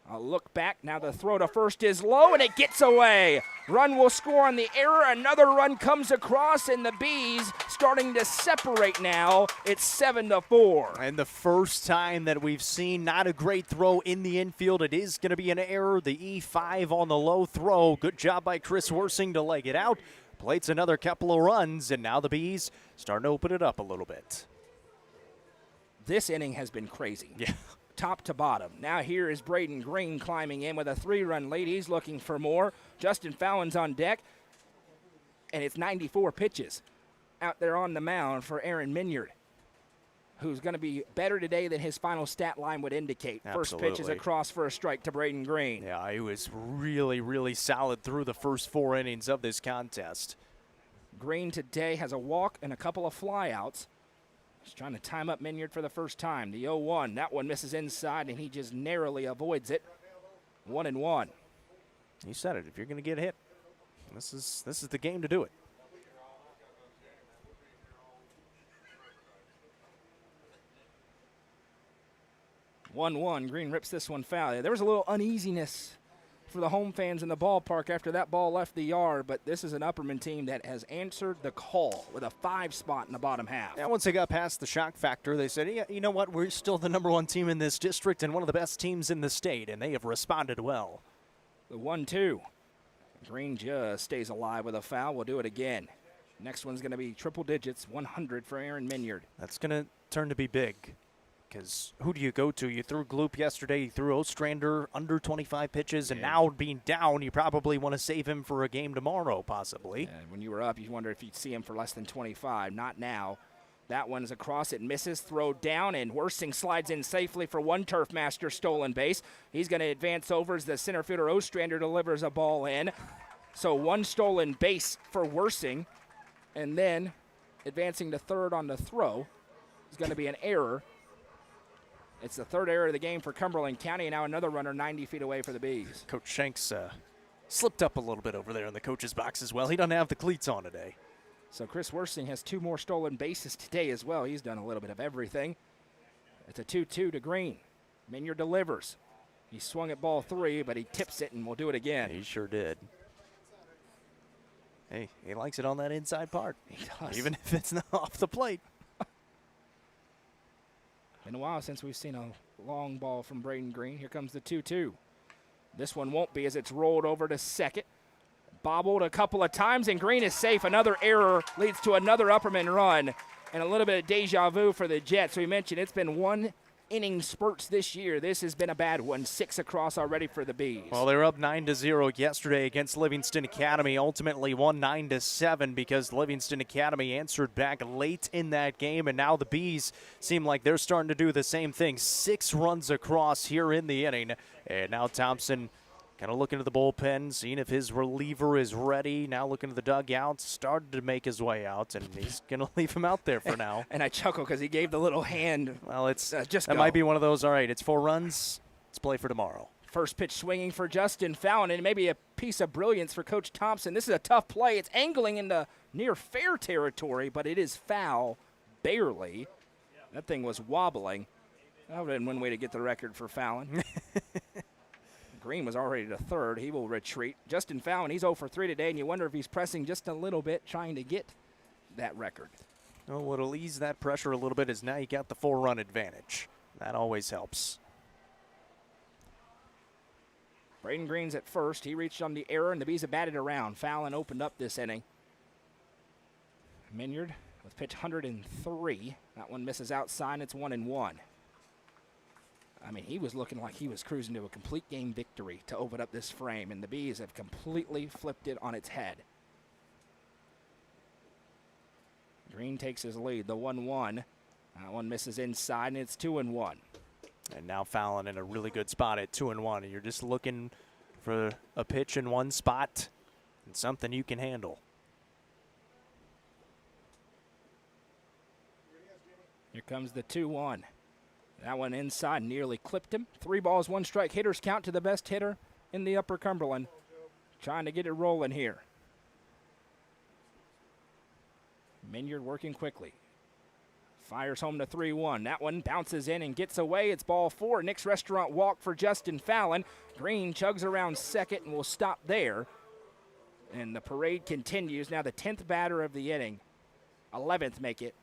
A look back. Now the throw to first is low, and it gets away. Run will score on the error. Another run comes across, and the Bees starting to separate now. It's 7-4. And the first time that we've seen not a great throw in the infield. It is going to be an error. The E5 on the low throw. Good job by Chris Worsing to leg it out. Plates another couple of runs, and now the Bees starting to open it up a little bit. This inning has been crazy. Yeah. Top to bottom. Now here is Braden Green climbing in with a 3-run lead. He's looking for more. Justin Fallon's on deck. And it's 94 pitches out there on the mound for Aaron Minyard, who's going to be better today than his final stat line would indicate. First pitch is across for a strike to Braden Green. Yeah, he was really, really solid through the first 4 innings of this contest. Green today has a walk and a couple of flyouts. He's trying to time up Minyard for the first time. The 0-1, that one misses inside, and he just narrowly avoids it. 1-1. You said it. If you're going to get hit, this is the game to do it. Green rips this one foul. There was a little uneasiness for the home fans in the ballpark after that ball left the yard, but this is an Upperman team that has answered the call with a 5 spot in the bottom half. Yeah, once they got past the shock factor, they said, yeah, you know what, we're still the #1 team in this district and one of the best teams in the state, and they have responded well. The 1-2. Green just stays alive with a foul. We'll do it again. Next one's going to be triple digits, 100 for Aaron Minyard. That's going to turn to be big. Because who do you go to? You threw Gloop yesterday. You threw Ostrander under 25 pitches. And now being down, you probably want to save him for a game tomorrow, possibly. When you were up, you wonder if you'd see him for less than 25. Not now. That one's across. It misses. Throw down. And Worsing slides in safely for one Turf Master stolen base. He's going to advance over as the center fielder Ostrander delivers a ball in. So 1 stolen base for Worsing. And then advancing to third on the throw is going to be an error. It's the 3rd error of the game for Cumberland County, and now another runner 90 feet away for the Bees. Coach Shanks slipped up a little bit over there in the coach's box as well. He doesn't have the cleats on today. So Chris Worsing has 2 more stolen bases today as well. He's done a little bit of everything. It's a 2-2 to Green. Minyard delivers. He swung at ball 3, but he tips it, and we'll do it again. He sure did. Hey, he likes it on that inside part. He does. Even if it's not off the plate. Been a while since we've seen a long ball from Braden Green. Here comes the 2-2. This one won't be as it's rolled over to second. Bobbled a couple of times, and Green is safe. Another error leads to another Upperman run, and a little bit of deja vu for the Jets. We mentioned it's been 1 inning spurts this year. This has been a bad one. 6 across already for the Bees. Well, they were up 9-0 yesterday against Livingston Academy. Ultimately won 9-7 because Livingston Academy answered back late in that game, and now the Bees seem like they're starting to do the same thing. 6 runs across here in the inning, and now Thompson kind of looking to the bullpen, seeing if his reliever is ready. Now looking to the dugout, started to make his way out, and he's going to leave him out there for now. And I chuckle because he gave the little hand. Well, it's just that go. might be one of those, all right, it's 4 runs, let's play for tomorrow. First pitch swinging for Justin Fallon, and maybe a piece of brilliance for Coach Thompson. This is a tough play. It's angling into near fair territory, but it is foul, barely. That thing was wobbling. That would have been one way to get the record for Fallon. Green was already to third. He will retreat. Justin Fallon, he's 0 for 3 today, and you wonder if he's pressing just a little bit, trying to get that record. Well, what'll ease that pressure a little bit is now you got the 4-run advantage. That always helps. Braden Green's at first. He reached on the error, and the Bees have batted around. Fallon opened up this inning. Minyard with pitch 103. That one misses outside. It's 1-1. I mean, he was looking like he was cruising to a complete game victory to open up this frame, and the Bees have completely flipped it on its head. Green takes his lead, the 1-1. That one misses inside, and it's 2-1. And now Fallon in a really good spot at 2-1, and you're just looking for a pitch in one spot and something you can handle. Here comes the 2-1. That one inside nearly clipped him. 3 balls, 1 strike. Hitters count to the best hitter in the Upper Cumberland. Trying to get it rolling here. Minyard working quickly. Fires home to 3-1. That one bounces in and gets away. It's ball 4. Nick's Restaurant walk for Justin Fallon. Green chugs around second and will stop there. And the parade continues. Now the 10th batter of the inning. 11th make it.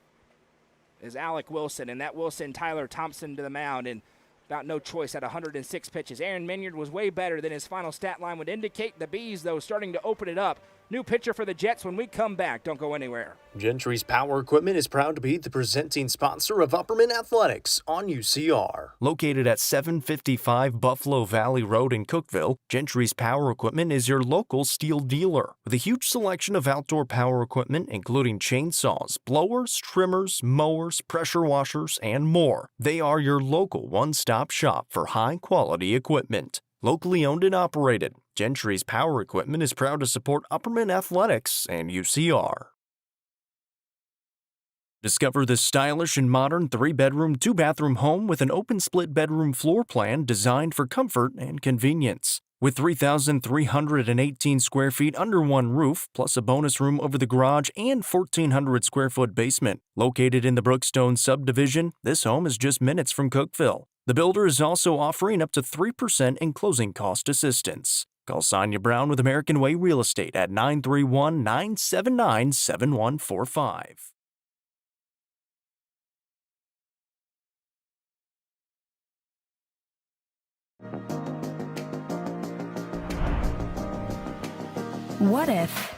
Is Alec Wilson, and that Wilson, Tyler Thompson to the mound, and about no choice at 106 pitches. Aaron Minyard was way better than his final stat line would indicate. The Bees, though, starting to open it up. New pitcher for the Jets when we come back. Don't go anywhere. Gentry's Power Equipment is proud to be the presenting sponsor of Upperman Athletics on UCR. Located at 755 Buffalo Valley Road in Cookeville, Gentry's Power Equipment is your local steel dealer with a huge selection of outdoor power equipment including chainsaws, blowers, trimmers, mowers, pressure washers, and more. They are your local one-stop shop for high-quality equipment. Locally owned and operated, Gentry's Power Equipment is proud to support Upperman Athletics and UCR. Discover this stylish and modern 3-bedroom, 2-bathroom home with an open split bedroom floor plan designed for comfort and convenience. With 3,318 square feet under one roof, plus a bonus room over the garage and 1,400 square foot basement. Located in the Brookstone subdivision, this home is just minutes from Cookeville. The builder is also offering up to 3% in closing cost assistance. Call Sonia Brown with American Way Real Estate at 931-979-7145. What if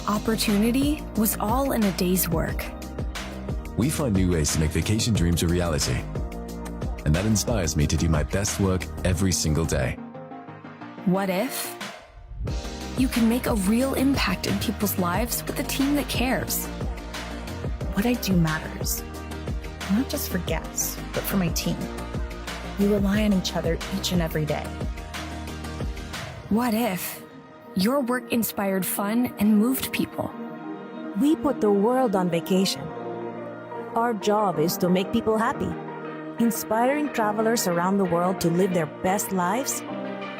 opportunity was all in a day's work? We find new ways to make vacation dreams a reality. And that inspires me to do my best work every single day. What if you can make a real impact in people's lives with a team that cares? What I do matters, not just for guests, but for my team. We rely on each other each and every day. What if your work inspired fun and moved people? We put the world on vacation. Our job is to make people happy. Inspiring travelers around the world to live their best lives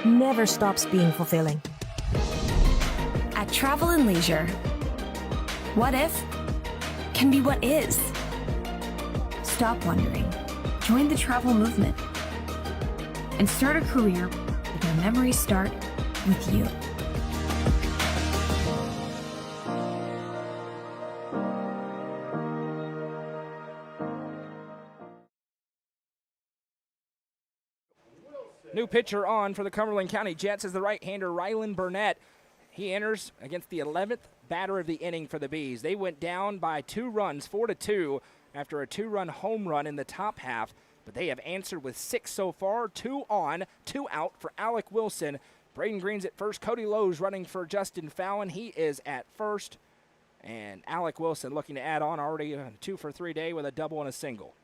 never stops being fulfilling. At Travel and Leisure, what if can be what is. Stop wondering. Join the travel movement and start a career where memories start with you. New pitcher on for the Cumberland County Jets is the right-hander Rylan Burnett. He enters against the 11th batter of the inning for the Bees. They went down by 2 runs, 4-2, after a 2-run home run in the top half, but they have answered with 6 so far, 2 on, 2 out for Alec Wilson. Braden Green's at first. Cody Lowe's running for Justin Fallon. He is at first. And Alec Wilson looking to add on, already a 2 for 3 day with a double and a single.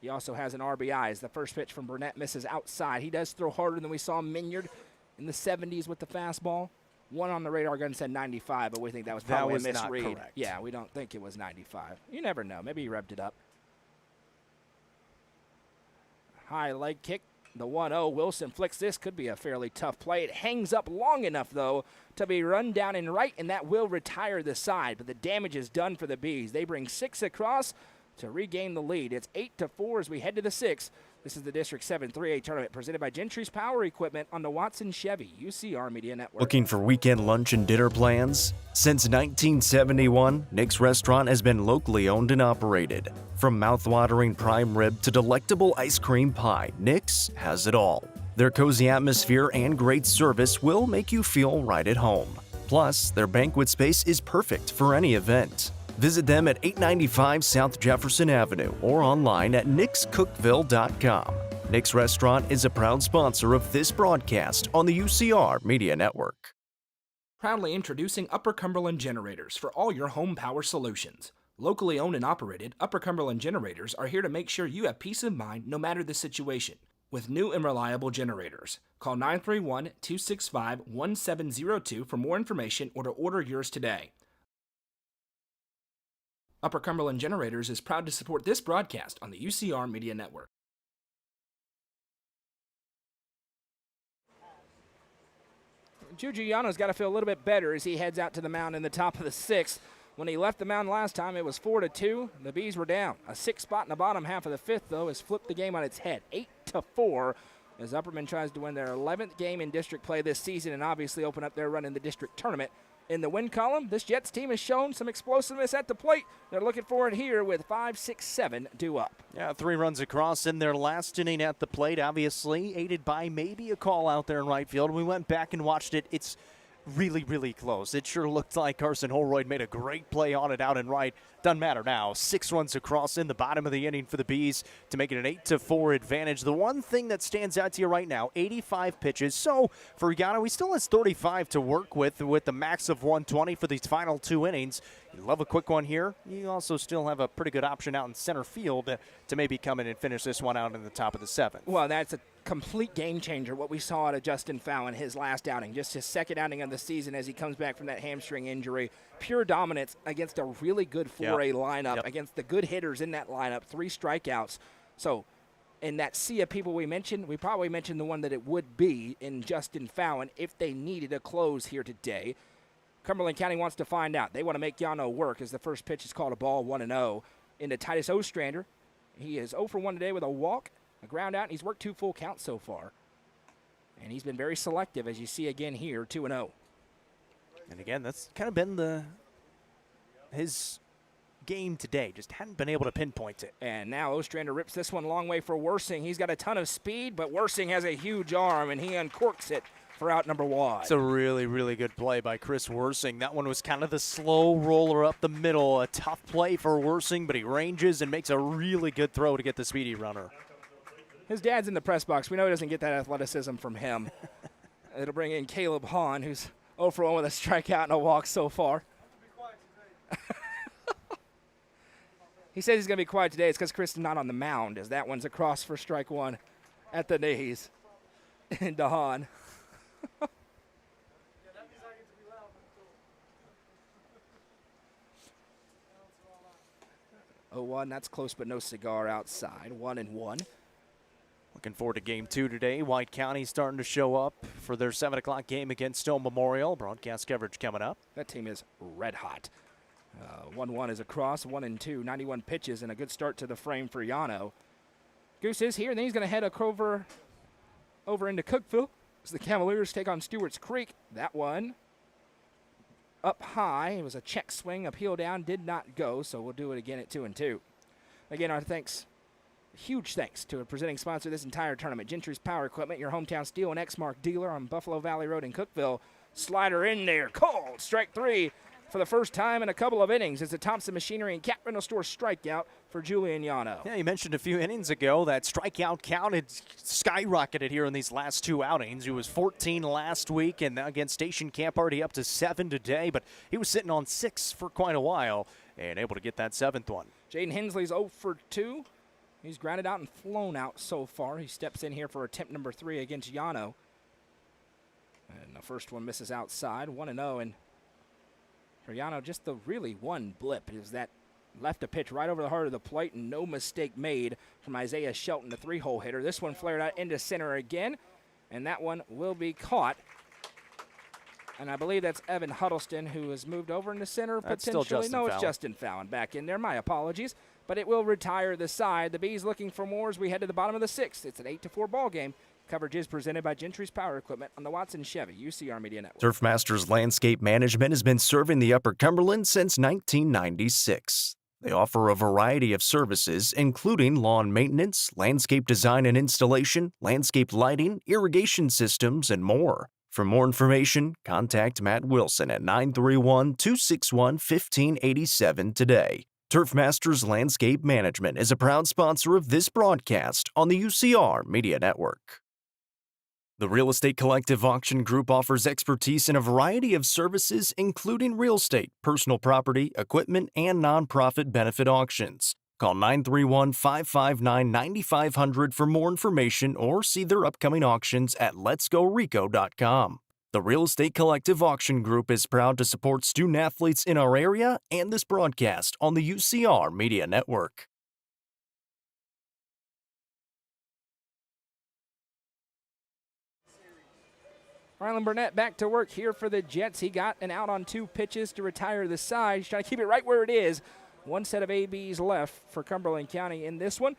He also has an RBI as the first pitch from Burnett misses outside. He does throw harder than we saw Minyard in the 70s with the fastball. One on the radar gun said 95, but we think that was probably a misread. Not correct. Yeah, we don't think it was 95. You never know. Maybe he revved it up. High leg kick, the 1-0. Wilson flicks this. Could be a fairly tough play. It hangs up long enough, though, to be run down and right, and that will retire the side. But the damage is done for the Bees. They bring 6 across to regain the lead. It's 8-4 as we head to the 6th. This is the District 7 3A tournament presented by Gentry's Power Equipment on the Watson Chevy UCR Media Network. Looking for weekend lunch and dinner plans? Since 1971, Nick's Restaurant has been locally owned and operated. From mouth-watering prime rib to delectable ice cream pie, Nick's has it all. Their cozy atmosphere and great service will make you feel right at home. Plus, their banquet space is perfect for any event. Visit them at 895 South Jefferson Avenue or online at nickscookville.com. Nick's Restaurant is a proud sponsor of this broadcast on the UCR Media Network. Proudly introducing Upper Cumberland Generators for all your home power solutions. Locally owned and operated, Upper Cumberland Generators are here to make sure you have peace of mind no matter the situation. With new and reliable generators. Call 931-265-1702 for more information or to order yours today. Upper Cumberland Generators is proud to support this broadcast on the UCR Media Network. Juju Yano's got to feel a little bit better as he heads out to the mound in the top of the 6th. When he left the mound last time, it was 4-2. The Bees were down. A 6th spot in the bottom half of the 5th, though, has flipped the game on its head. 8-4 as Upperman tries to win their 11th game in district play this season and obviously open up their run in the district tournament. In the win column, this Jets team has shown some explosiveness at the plate. They're looking for it here with 5, 6, 7 due up. Yeah, 3 runs across in their last inning at the plate, obviously, aided by maybe a call out there in right field. We went back and watched it. It's really, really close. It sure looked like Carson Holroyd made a great play on it out and right. Doesn't matter now. 6 runs across in the bottom of the inning for the Bees to make it an 8-4 advantage. The one thing that stands out to you right now, 85 pitches. So for Yano, he still has 35 to work with the max of 120 for these final 2 innings. You love a quick one here. You also still have a pretty good option out in center field to maybe come in and finish this one out in the top of the 7th. Well, that's a complete game changer, what we saw out of Justin Fallon, his last outing, just his second outing of the season as he comes back from that hamstring injury. Pure dominance against a really good 4A lineup, against the good hitters in that lineup, 3 strikeouts. So in that sea of people we mentioned, we probably mentioned the one that it would be in Justin Fallon if they needed a close here today. Cumberland County wants to find out. They want to make Yano work as the first pitch is called a ball, 1-0. Into Titus Ostrander. He is 0 for 1 today with a walk, a ground out, and he's worked 2 full counts so far. And he's been very selective, as you see again here, 2-0. And again, that's kind of been his game today. Just hadn't been able to pinpoint it. And now Ostrander rips this one a long way for Worsing. He's got a ton of speed, but Worsing has a huge arm, and he uncorks it for out number 1. It's a really, really good play by Chris Worsing. That one was kind of the slow roller up the middle. A tough play for Worsing, but he ranges and makes a really good throw to get the speedy runner. His dad's in the press box. We know he doesn't get that athleticism from him. It'll bring in Caleb Hahn, who's 0 for 1 with a strikeout and a walk so far. He says he's going to be quiet today. It's because Chris is not on the mound, as that one's across for strike 1 at the knees. Into Hahn. 0-1, that's close but no cigar outside. 1-1. Looking forward to game 2 today. White County starting to show up for their 7 o'clock game against Stone Memorial. Broadcast coverage coming up. That team is red hot. 1-1 is across, 1-2, 91 pitches, and a good start to the frame for Yano. Goose is here, and then he's going to head over into Cookville as the Cavaliers take on Stewart's Creek. That one up high. It was a check swing, appeal down, did not go, so we'll do it again at 2-2. Again, our thanks, huge thanks to a presenting sponsor of this entire tournament, Gentry's Power Equipment, your hometown steel and Exmark dealer on Buffalo Valley Road in Cookville. Slider in there, called, strike 3 for the first time in a couple of innings. It's a Thompson Machinery and Cat Rental Store strikeout for Julian Yano. Yeah, you mentioned a few innings ago that strikeout count had skyrocketed here in these last 2 outings. He was 14 last week, and against Station Camp already up to 7 today, but he was sitting on 6 for quite a while and able to get that 7th one. Jaden Hensley's 0 for 2. He's grounded out and flown out so far. He steps in here for attempt number 3 against Yano. And the first one misses outside, 1-0, and for Yano, just the really one blip is that left a pitch right over the heart of the plate, and no mistake made from Isaiah Shelton, the 3-hole hitter. This one flared out into center again, and that one will be caught. And I believe that's Evan Huddleston, who has moved over into center that's potentially. Still Justin no, it's Fallon. Justin Fallon back in there. My apologies. But it will retire the side. The Bees looking for more as we head to the bottom of the 6th. It's an 8-4 ball game. Coverage is presented by Gentry's Power Equipment on the Watson Chevy UCR Media Network. Turfmasters Landscape Management has been serving the Upper Cumberland since 1996. They offer a variety of services, including lawn maintenance, landscape design and installation, landscape lighting, irrigation systems, and more. For more information, contact Matt Wilson at 931-261-1587 today. Turfmasters Landscape Management is a proud sponsor of this broadcast on the UCR Media Network. The Real Estate Collective Auction Group offers expertise in a variety of services, including real estate, personal property, equipment, and nonprofit benefit auctions. Call 931-559-9500 for more information or see their upcoming auctions at letsgorico.com. The Real Estate Collective Auction Group is proud to support student athletes in our area and this broadcast on the UCR Media Network. Rylan Burnett back to work here for the Jets. He got an out on 2 pitches to retire the side. He's trying to keep it right where it is. One set of ABs left for Cumberland County in this one.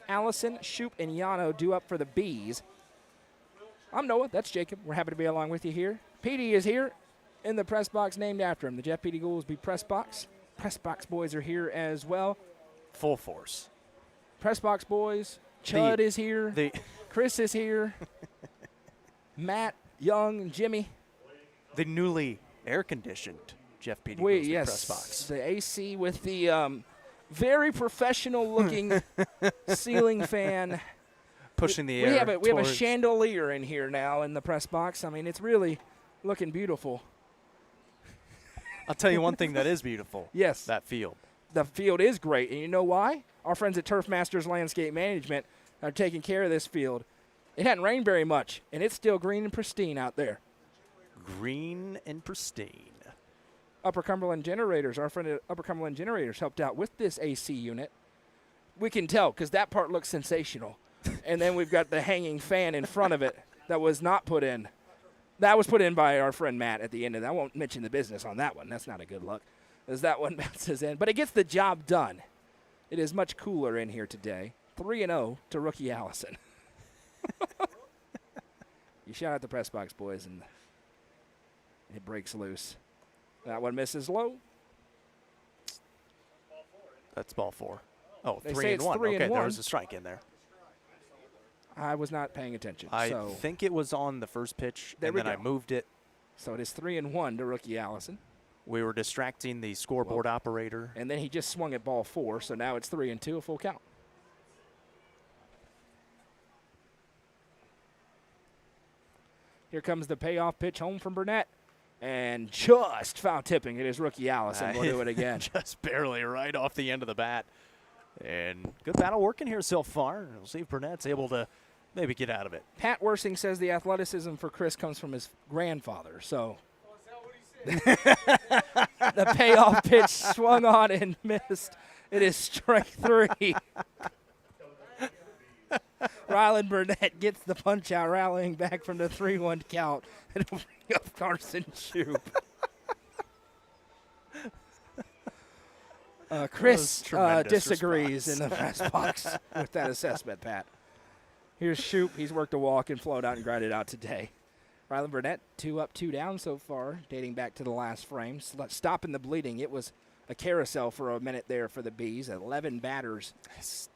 Allison, Shoup, and Yano due up for the Bees. I'm Noah. That's Jacob. We're happy to be along with you here. Petey is here in the press box named after him. The Jeff Petey Goolsby press box. Press box boys are here as well. Full force. Press box boys. Chud is here. Chris is here. Matt, Young, Jimmy. The newly air-conditioned Jeff Petey Yes, press box. the AC with the very professional-looking ceiling fan. Pushing the We air have a towards- chandelier in here now in the press box. I mean, it's really looking beautiful. I'll tell you one thing that is beautiful. Yes. That field. The field is great, and you know why? Our friends at Turf Masters Landscape Management are taking care of this field. It hadn't rained very much, and it's still green and pristine out there. Green and pristine. Upper Cumberland Generators, our friend at Upper Cumberland Generators helped out with this AC unit. We can tell because that part looks sensational. And then we've got the hanging fan in front of it that was not put in. That was put in by our friend Matt at the end of that. I won't mention the business on that one. That's not a good look as that one bounces in. But it gets the job done. It is much cooler in here today. 3-0 to rookie Allison. You shout out the press box, boys, and it breaks loose. That one misses low. That's ball 4. Oh, They 3 say and it's 1. 3 and Okay, there 1. was a strike in there. I was not paying attention. I so think it was on the first pitch, There and we then I go. moved it. So it is 3-1 to rookie Allison. We were distracting the scoreboard operator. And then he just swung at ball 4, so now it's 3-2, a full count. Here comes the payoff pitch home from Burnett. And just foul tipping. It is rookie Allison. We'll do it again. Just barely right off the end of the bat. And good battle working here so far. We'll see if Burnett's able to maybe get out of it. Pat Worsing says the athleticism for Chris comes from his grandfather. So the payoff pitch swung on and missed. It is strike 3. Rylan Burnett gets the punch out, rallying back from the 3-1 count. It'll bring up Carson Shoup. Chris tremendous disagrees response. in the press box with that assessment, Pat. Here's Shoup. He's worked a walk and flowed out and grinded out today. Rylan Burnett, 2 up, 2 down so far, dating back to the last frame. Stopping the bleeding. It was a carousel for a minute there for the Bees. 11 batters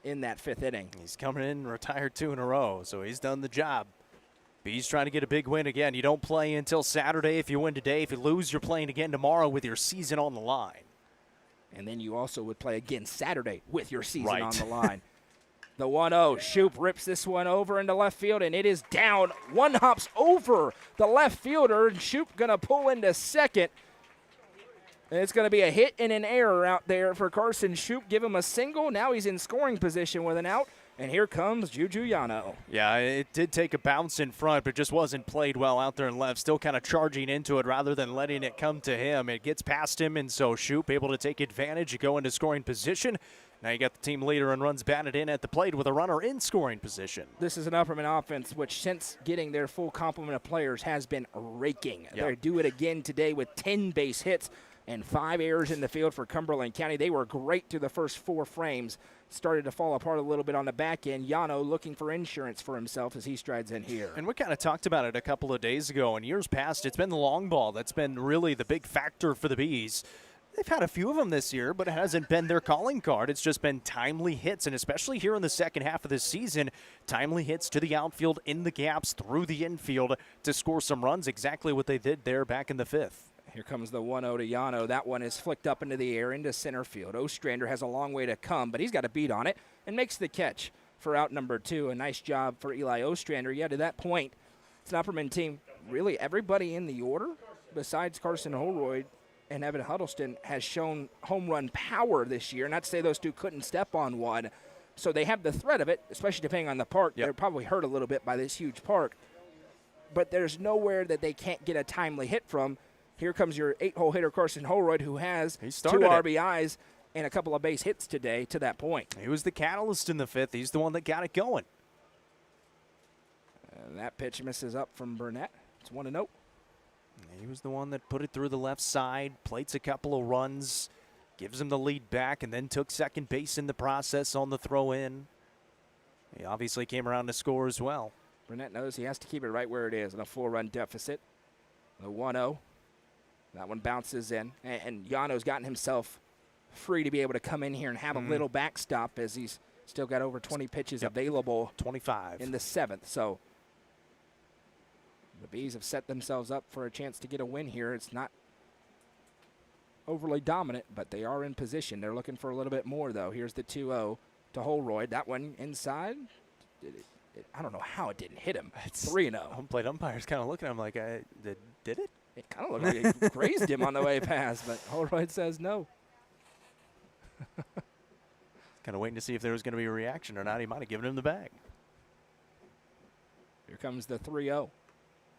in that 5th inning. He's coming in, retired 2 in a row, so he's done the job. Bees trying to get a big win again. You don't play until Saturday. If you win today, if you lose, you're playing again tomorrow with your season on the line. And then you also would play again Saturday with your season Right. on the line. The 1-0. Shoup rips this one over into left field, and it is down. One hops over the left fielder, and Shoup going to pull into second. And it's going to be a hit and an error out there for Carson Shoup. Give him a single. Now he's in scoring position with an out. And here comes Juju Yano. Yeah, it did take a bounce in front, but just wasn't played well out there in left. Still kind of charging into it rather than letting it come to him. It gets past him, and so Shoup able to take advantage and go into scoring position. Now you got the team leader and runs batted in at the plate with a runner in scoring position. This is an Upperman offense which, since getting their full complement of players, has been raking. Yep. They do it again today with 10 base hits and 5 errors in the field for Cumberland County. They were great through the first 4 frames. Started to fall apart a little bit on the back end. Yano looking for insurance for himself as he strides in here. And we kind of talked about it a couple of days ago. In years past, it's been the long ball that's been really the big factor for the Bees. They've had a few of them this year, but it hasn't been their calling card. It's just been timely hits, and especially here in the second half of this season, timely hits to the outfield, in the gaps, through the infield to score some runs, exactly what they did there back in the 5th. Here comes the 1-0 to Yano. That one is flicked up into the air into center field. Ostrander has a long way to come, but he's got a beat on it and makes the catch for out number 2. A nice job for Eli Ostrander. Yeah, to that point, it's an Upperman team. Really, everybody in the order, besides Carson Holroyd and Evan Huddleston, has shown home run power this year. Not to say those two couldn't step on one. So they have the threat of it, especially depending on the park. Yep. They're probably hurt a little bit by this huge park. But there's nowhere that they can't get a timely hit from. Here comes your 8-hole hitter, Carson Holroyd, who has 2 started it. RBIs and a couple of base hits today to that point. He was the catalyst in the 5th. He's the one that got it going. And that pitch misses up from Burnett. It's 1-0. He was the one that put it through the left side, plates a couple of runs, gives him the lead back, and then took second base in the process on the throw-in. He obviously came around to score as well. Burnett knows he has to keep it right where it is in a 4-run deficit. The 1-0. That one bounces in. And Yano's gotten himself free to be able to come in here and have a little backstop as he's still got over 20 pitches available 25 in the 7th. So The Bees have set themselves up for a chance to get a win here. It's not overly dominant, but they are in position. They're looking for a little bit more, though. Here's the 2-0 to Holroyd. That one inside. I don't know how it didn't hit him. It's 3-0. Home plate umpire's kind of looking at him like, did it? It kind of looked like it grazed him on the way past, but Holroyd says no. Kind of waiting to see if there was going to be a reaction or not. He might have given him the bag. Here comes the 3-0.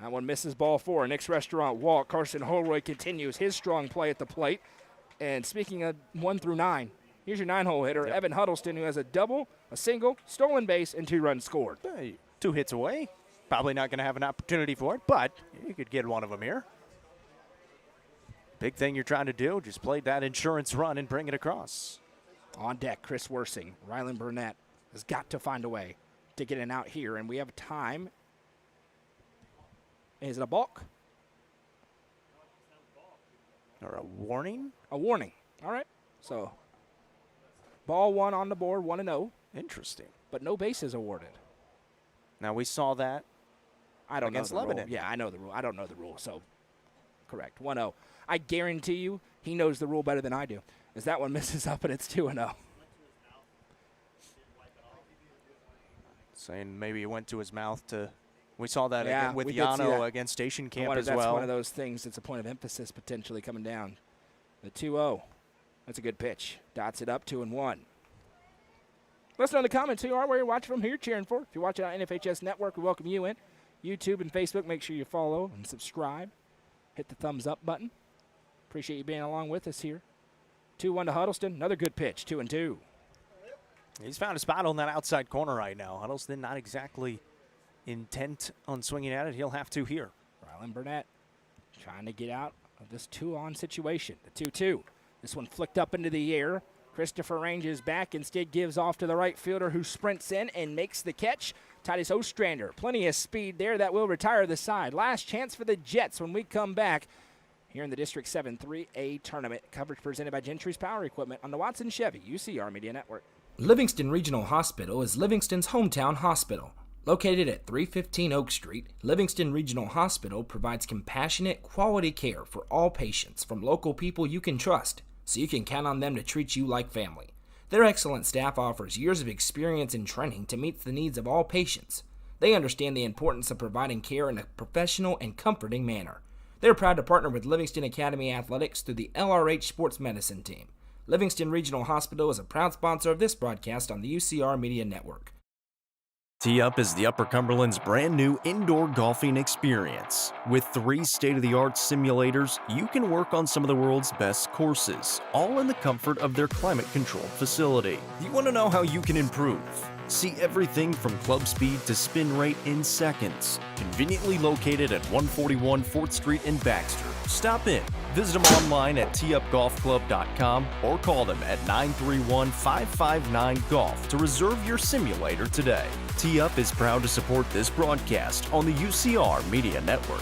That one misses ball 4. Nick's Restaurant walk. Carson Holroyd continues his strong play at the plate. And speaking of 1 through 9, here's your 9-hole hitter, Evan Huddleston, who has a double, a single, stolen base, and 2 runs scored. 2 hits away. Probably not going to have an opportunity for it, but you could get one of them here. Big thing you're trying to do, just play that insurance run and bring it across. On deck, Chris Worsing. Rylan Burnett has got to find a way to get an out here, and we have time. Is it a balk? Or a warning? A warning. All right. So, ball 1 on the board, 1-0. Interesting. But no bases awarded. Now, we saw that I don't against know the Lebanon. Rule. Yeah, I know the rule. I don't know the rule, so correct. 1-0. I guarantee you he knows the rule better than I do, as that one misses up and it's 2-0. Saying maybe it went to his mouth to – we saw that Yeah, again with we did see Yano that. against Station Camp That's as well. one of those things that's a point of emphasis potentially coming down. The 2-0. That's a good pitch. Dots it up 2-1. Let us know in the comments who you are, where you're watching from, who you're cheering for. If you're watching on NFHS Network, we welcome you in. YouTube and Facebook, make sure you follow and subscribe. Hit the thumbs up button. Appreciate you being along with us here. 2-1 to Huddleston. Another good pitch, 2-2. He's found a spot on that outside corner right now. Huddleston not exactly intent on swinging at it. He'll have to here. Rylan Burnett trying to get out of this 2-on situation. The 2-2. This one flicked up into the air. Christopher ranges back, instead gives off to the right fielder who sprints in and makes the catch. Titus Ostrander, plenty of speed there. That will retire the side. Last chance for the Jets when we come back here in the District 7 3A tournament. Coverage presented by Gentry's Power Equipment on the Watson Chevy UCR Media Network. Livingston Regional Hospital is Livingston's hometown hospital. Located at 315 Oak Street, Livingston Regional Hospital provides compassionate, quality care for all patients from local people you can trust, so you can count on them to treat you like family. Their excellent staff offers years of experience and training to meet the needs of all patients. They understand the importance of providing care in a professional and comforting manner. They're proud to partner with Livingston Academy Athletics through the LRH Sports Medicine Team. Livingston Regional Hospital is a proud sponsor of this broadcast on the UCR Media Network. Tee Up is the Upper Cumberland's brand new indoor golfing experience. With 3 state-of-the-art simulators, you can work on some of the world's best courses, all in the comfort of their climate-controlled facility. You want to know how you can improve? See everything from club speed to spin rate in seconds. Conveniently located at 141 4th Street in Baxter. Stop in. Visit them online at teeupgolfclub.com or call them at 931-559-GOLF to reserve your simulator today. Tee Up is proud to support this broadcast on the UCR Media Network.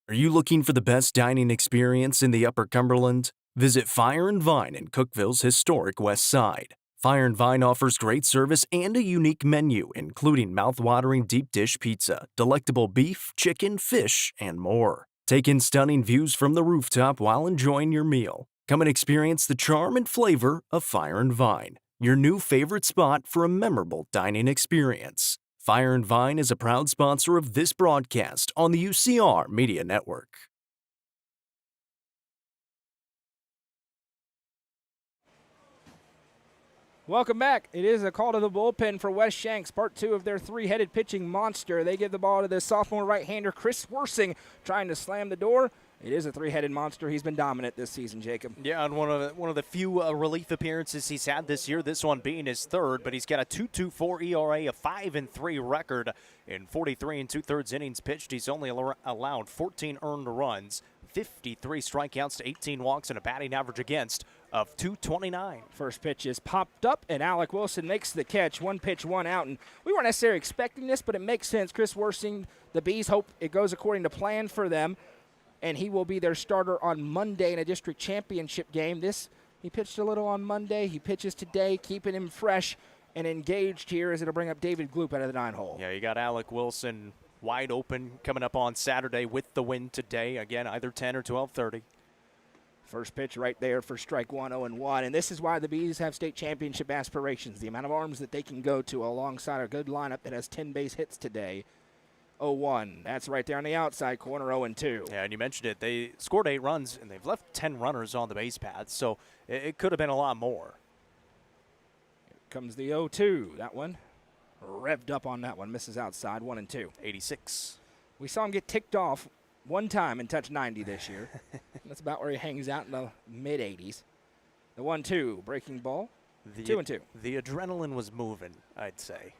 Are you looking for the best dining experience in the Upper Cumberland? Visit Fire and Vine in Cookville's historic West Side. Fire and Vine offers great service and a unique menu, including mouth-watering deep dish pizza, delectable beef, chicken, fish, and more. Take in stunning views from the rooftop while enjoying your meal. Come and experience the charm and flavor of Fire and Vine, your new favorite spot for a memorable dining experience. Fire and Vine is a proud sponsor of this broadcast on the UCR Media Network. Welcome back. It is a call to the bullpen for West Shanks, part 2 of their 3-headed pitching monster. They give the ball to the sophomore right-hander, Chris Worsing, trying to slam the door. It is a 3-headed monster. He's been dominant this season, Jacob. Yeah, and one of the few relief appearances he's had this year, this one being his 3rd, but he's got a 2.24 ERA, a 5-3 record in 43 2/3 innings pitched. He's only allowed 14 earned runs, 53 strikeouts to 18 walks, and a batting average against of .229. First pitch is popped up, and Alec Wilson makes the catch. 1 pitch, 1 out, and we weren't necessarily expecting this, but it makes sense. Chris Worsing, the Bees hope it goes according to plan for them, and he will be their starter on Monday in a district championship game. He pitched a little on Monday. He pitches today, keeping him fresh and engaged here as it'll bring up David Gloop out of the 9-hole. Yeah, you got Alec Wilson wide open coming up on Saturday with the win today. Again, either 10 or 12:30. First pitch right there for strike one, 0-1. And this is why the Bees have state championship aspirations. The amount of arms that they can go to alongside a good lineup that has 10 base hits today. 0-1. That's right there on the outside corner, 0-2. Yeah, and you mentioned it. They scored 8 runs, and they've left 10 runners on the base paths, so it could have been a lot more. Here comes the 0-2. That one revved up on that one. Misses outside, 1-2. 86. We saw him get ticked off one time and touch 90 this year. That's about where he hangs out in the mid-80s. The 1-2, breaking ball, 2-2. The adrenaline was moving, I'd say.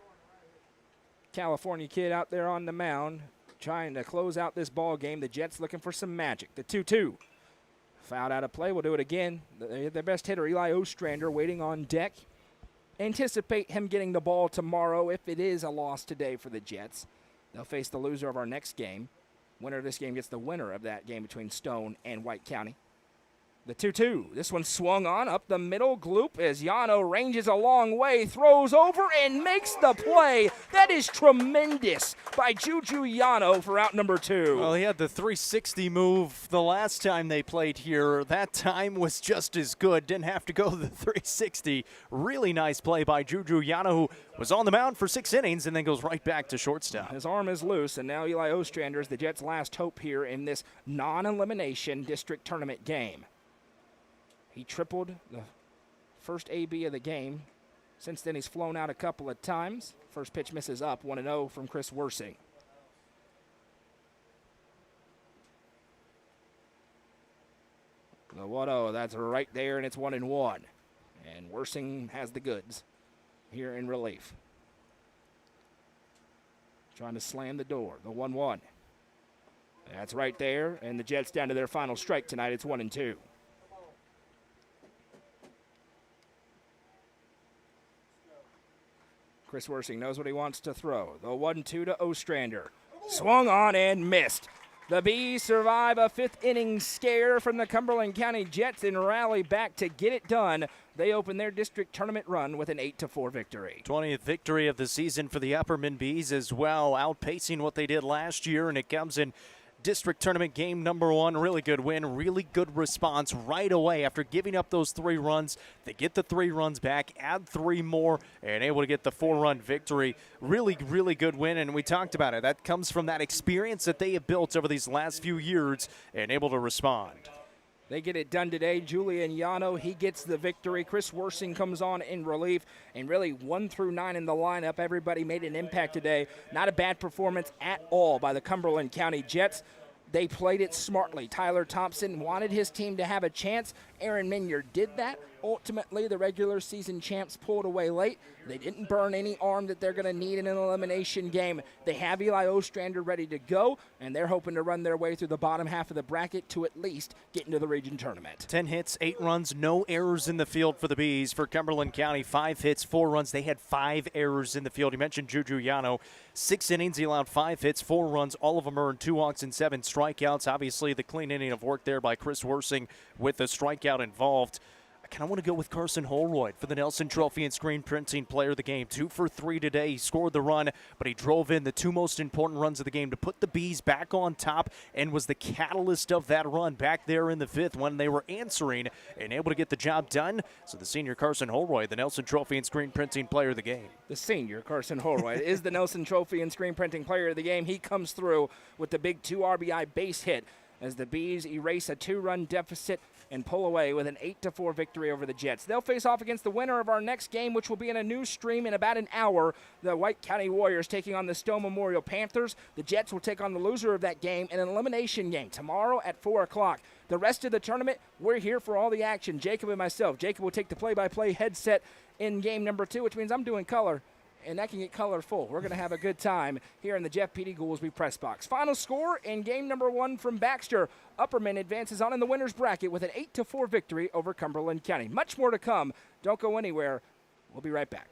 California kid out there on the mound trying to close out this ball game. The Jets looking for some magic. The 2-2. Fouled out of play. We'll do it again. Their best hitter, Eli Ostrander, waiting on deck. Anticipate him getting the ball tomorrow if it is a loss today for the Jets. They'll face the loser of our next game. Winner of this game gets the winner of that game between Stone and White County. The 2-2. This one swung on up the middle. Gloop as Yano ranges a long way, throws over and makes the play. That is tremendous by Juju Yano for out number 2. Well, he had the 360 move the last time they played here. That time was just as good. Didn't have to go the 360. Really nice play by Juju Yano, who was on the mound for 6 innings and then goes right back to shortstop. His arm is loose, and now Eli Ostrander is the Jets' last hope here in this non-elimination district tournament game. He tripled the first AB of the game. Since then, he's flown out a couple of times. First pitch misses up, 1-0 from Chris Worsing. The 1-0, that's right there, and it's 1-1. And Worsing has the goods here in relief. Trying to slam the door, the 1-1. That's right there, and the Jets down to their final strike tonight. It's 1-2. Chris Worsing knows what he wants to throw. The 1-2 to Ostrander. Swung on and missed. The Bees survive a 5th inning scare from the Cumberland County Jets and rally back to get it done. They open their district tournament run with an 8-4 victory. 20th victory of the season for the Upperman Bees as well, outpacing what they did last year, and it comes in district tournament game number 1. Really good win, really good response right away after giving up those 3 runs. They get the 3 runs back, add 3 more, and able to get the 4-run victory. Really, really good win, and we talked about it. That comes from that experience that they have built over these last few years and able to respond. They get it done today. Julian Yano, he gets the victory. Chris Worsing comes on in relief. And really 1 through 9 in the lineup. Everybody made an impact today. Not a bad performance at all by the Cumberland County Jets. They played it smartly. Tyler Thompson wanted his team to have a chance. Aaron Minyard did that. Ultimately, the regular season champs pulled away late. They didn't burn any arm that they're going to need in an elimination game. They have Eli Ostrander ready to go, and they're hoping to run their way through the bottom half of the bracket to at least get into the region tournament. 10 hits, 8 runs, no errors in the field for the Bees. For Cumberland County, 5 hits, 4 runs. They had 5 errors in the field. You mentioned Juju Yano. 6 innings, he allowed 5 hits, 4 runs. All of them earned 2 walks and 7 strikeouts. Obviously, the clean inning of work there by Chris Worsing with the strikeout involved. I kind of want to go with Carson Holroyd for the Nelson Trophy and Screen Printing Player of the Game. 2 for 3 today. He scored the run, but he drove in the 2 most important runs of the game to put the Bees back on top and was the catalyst of that run back there in the 5th when they were answering and able to get the job done. So the senior Carson Holroyd, the Nelson Trophy and Screen Printing Player of the Game. The senior Carson Holroyd is the Nelson Trophy and Screen Printing Player of the Game. He comes through with the big 2 RBI base hit as the Bees erase a 2-run deficit and pull away with an 8-4 victory over the Jets. They'll face off against the winner of our next game, which will be in a new stream in about an hour. The White County Warriors taking on the Stowe Memorial Panthers. The Jets will take on the loser of that game in an elimination game tomorrow at 4 o'clock. The rest of the tournament, we're here for all the action. Jacob and myself. Jacob will take the play-by-play headset in game number 2, which means I'm doing color, and that can get colorful. We're going to have a good time here in the Jeff Petey Goolsby press box. Final score in game number 1 from Baxter. Upperman advances on in the winner's bracket with an 8-4 victory over Cumberland County. Much more to come. Don't go anywhere. We'll be right back.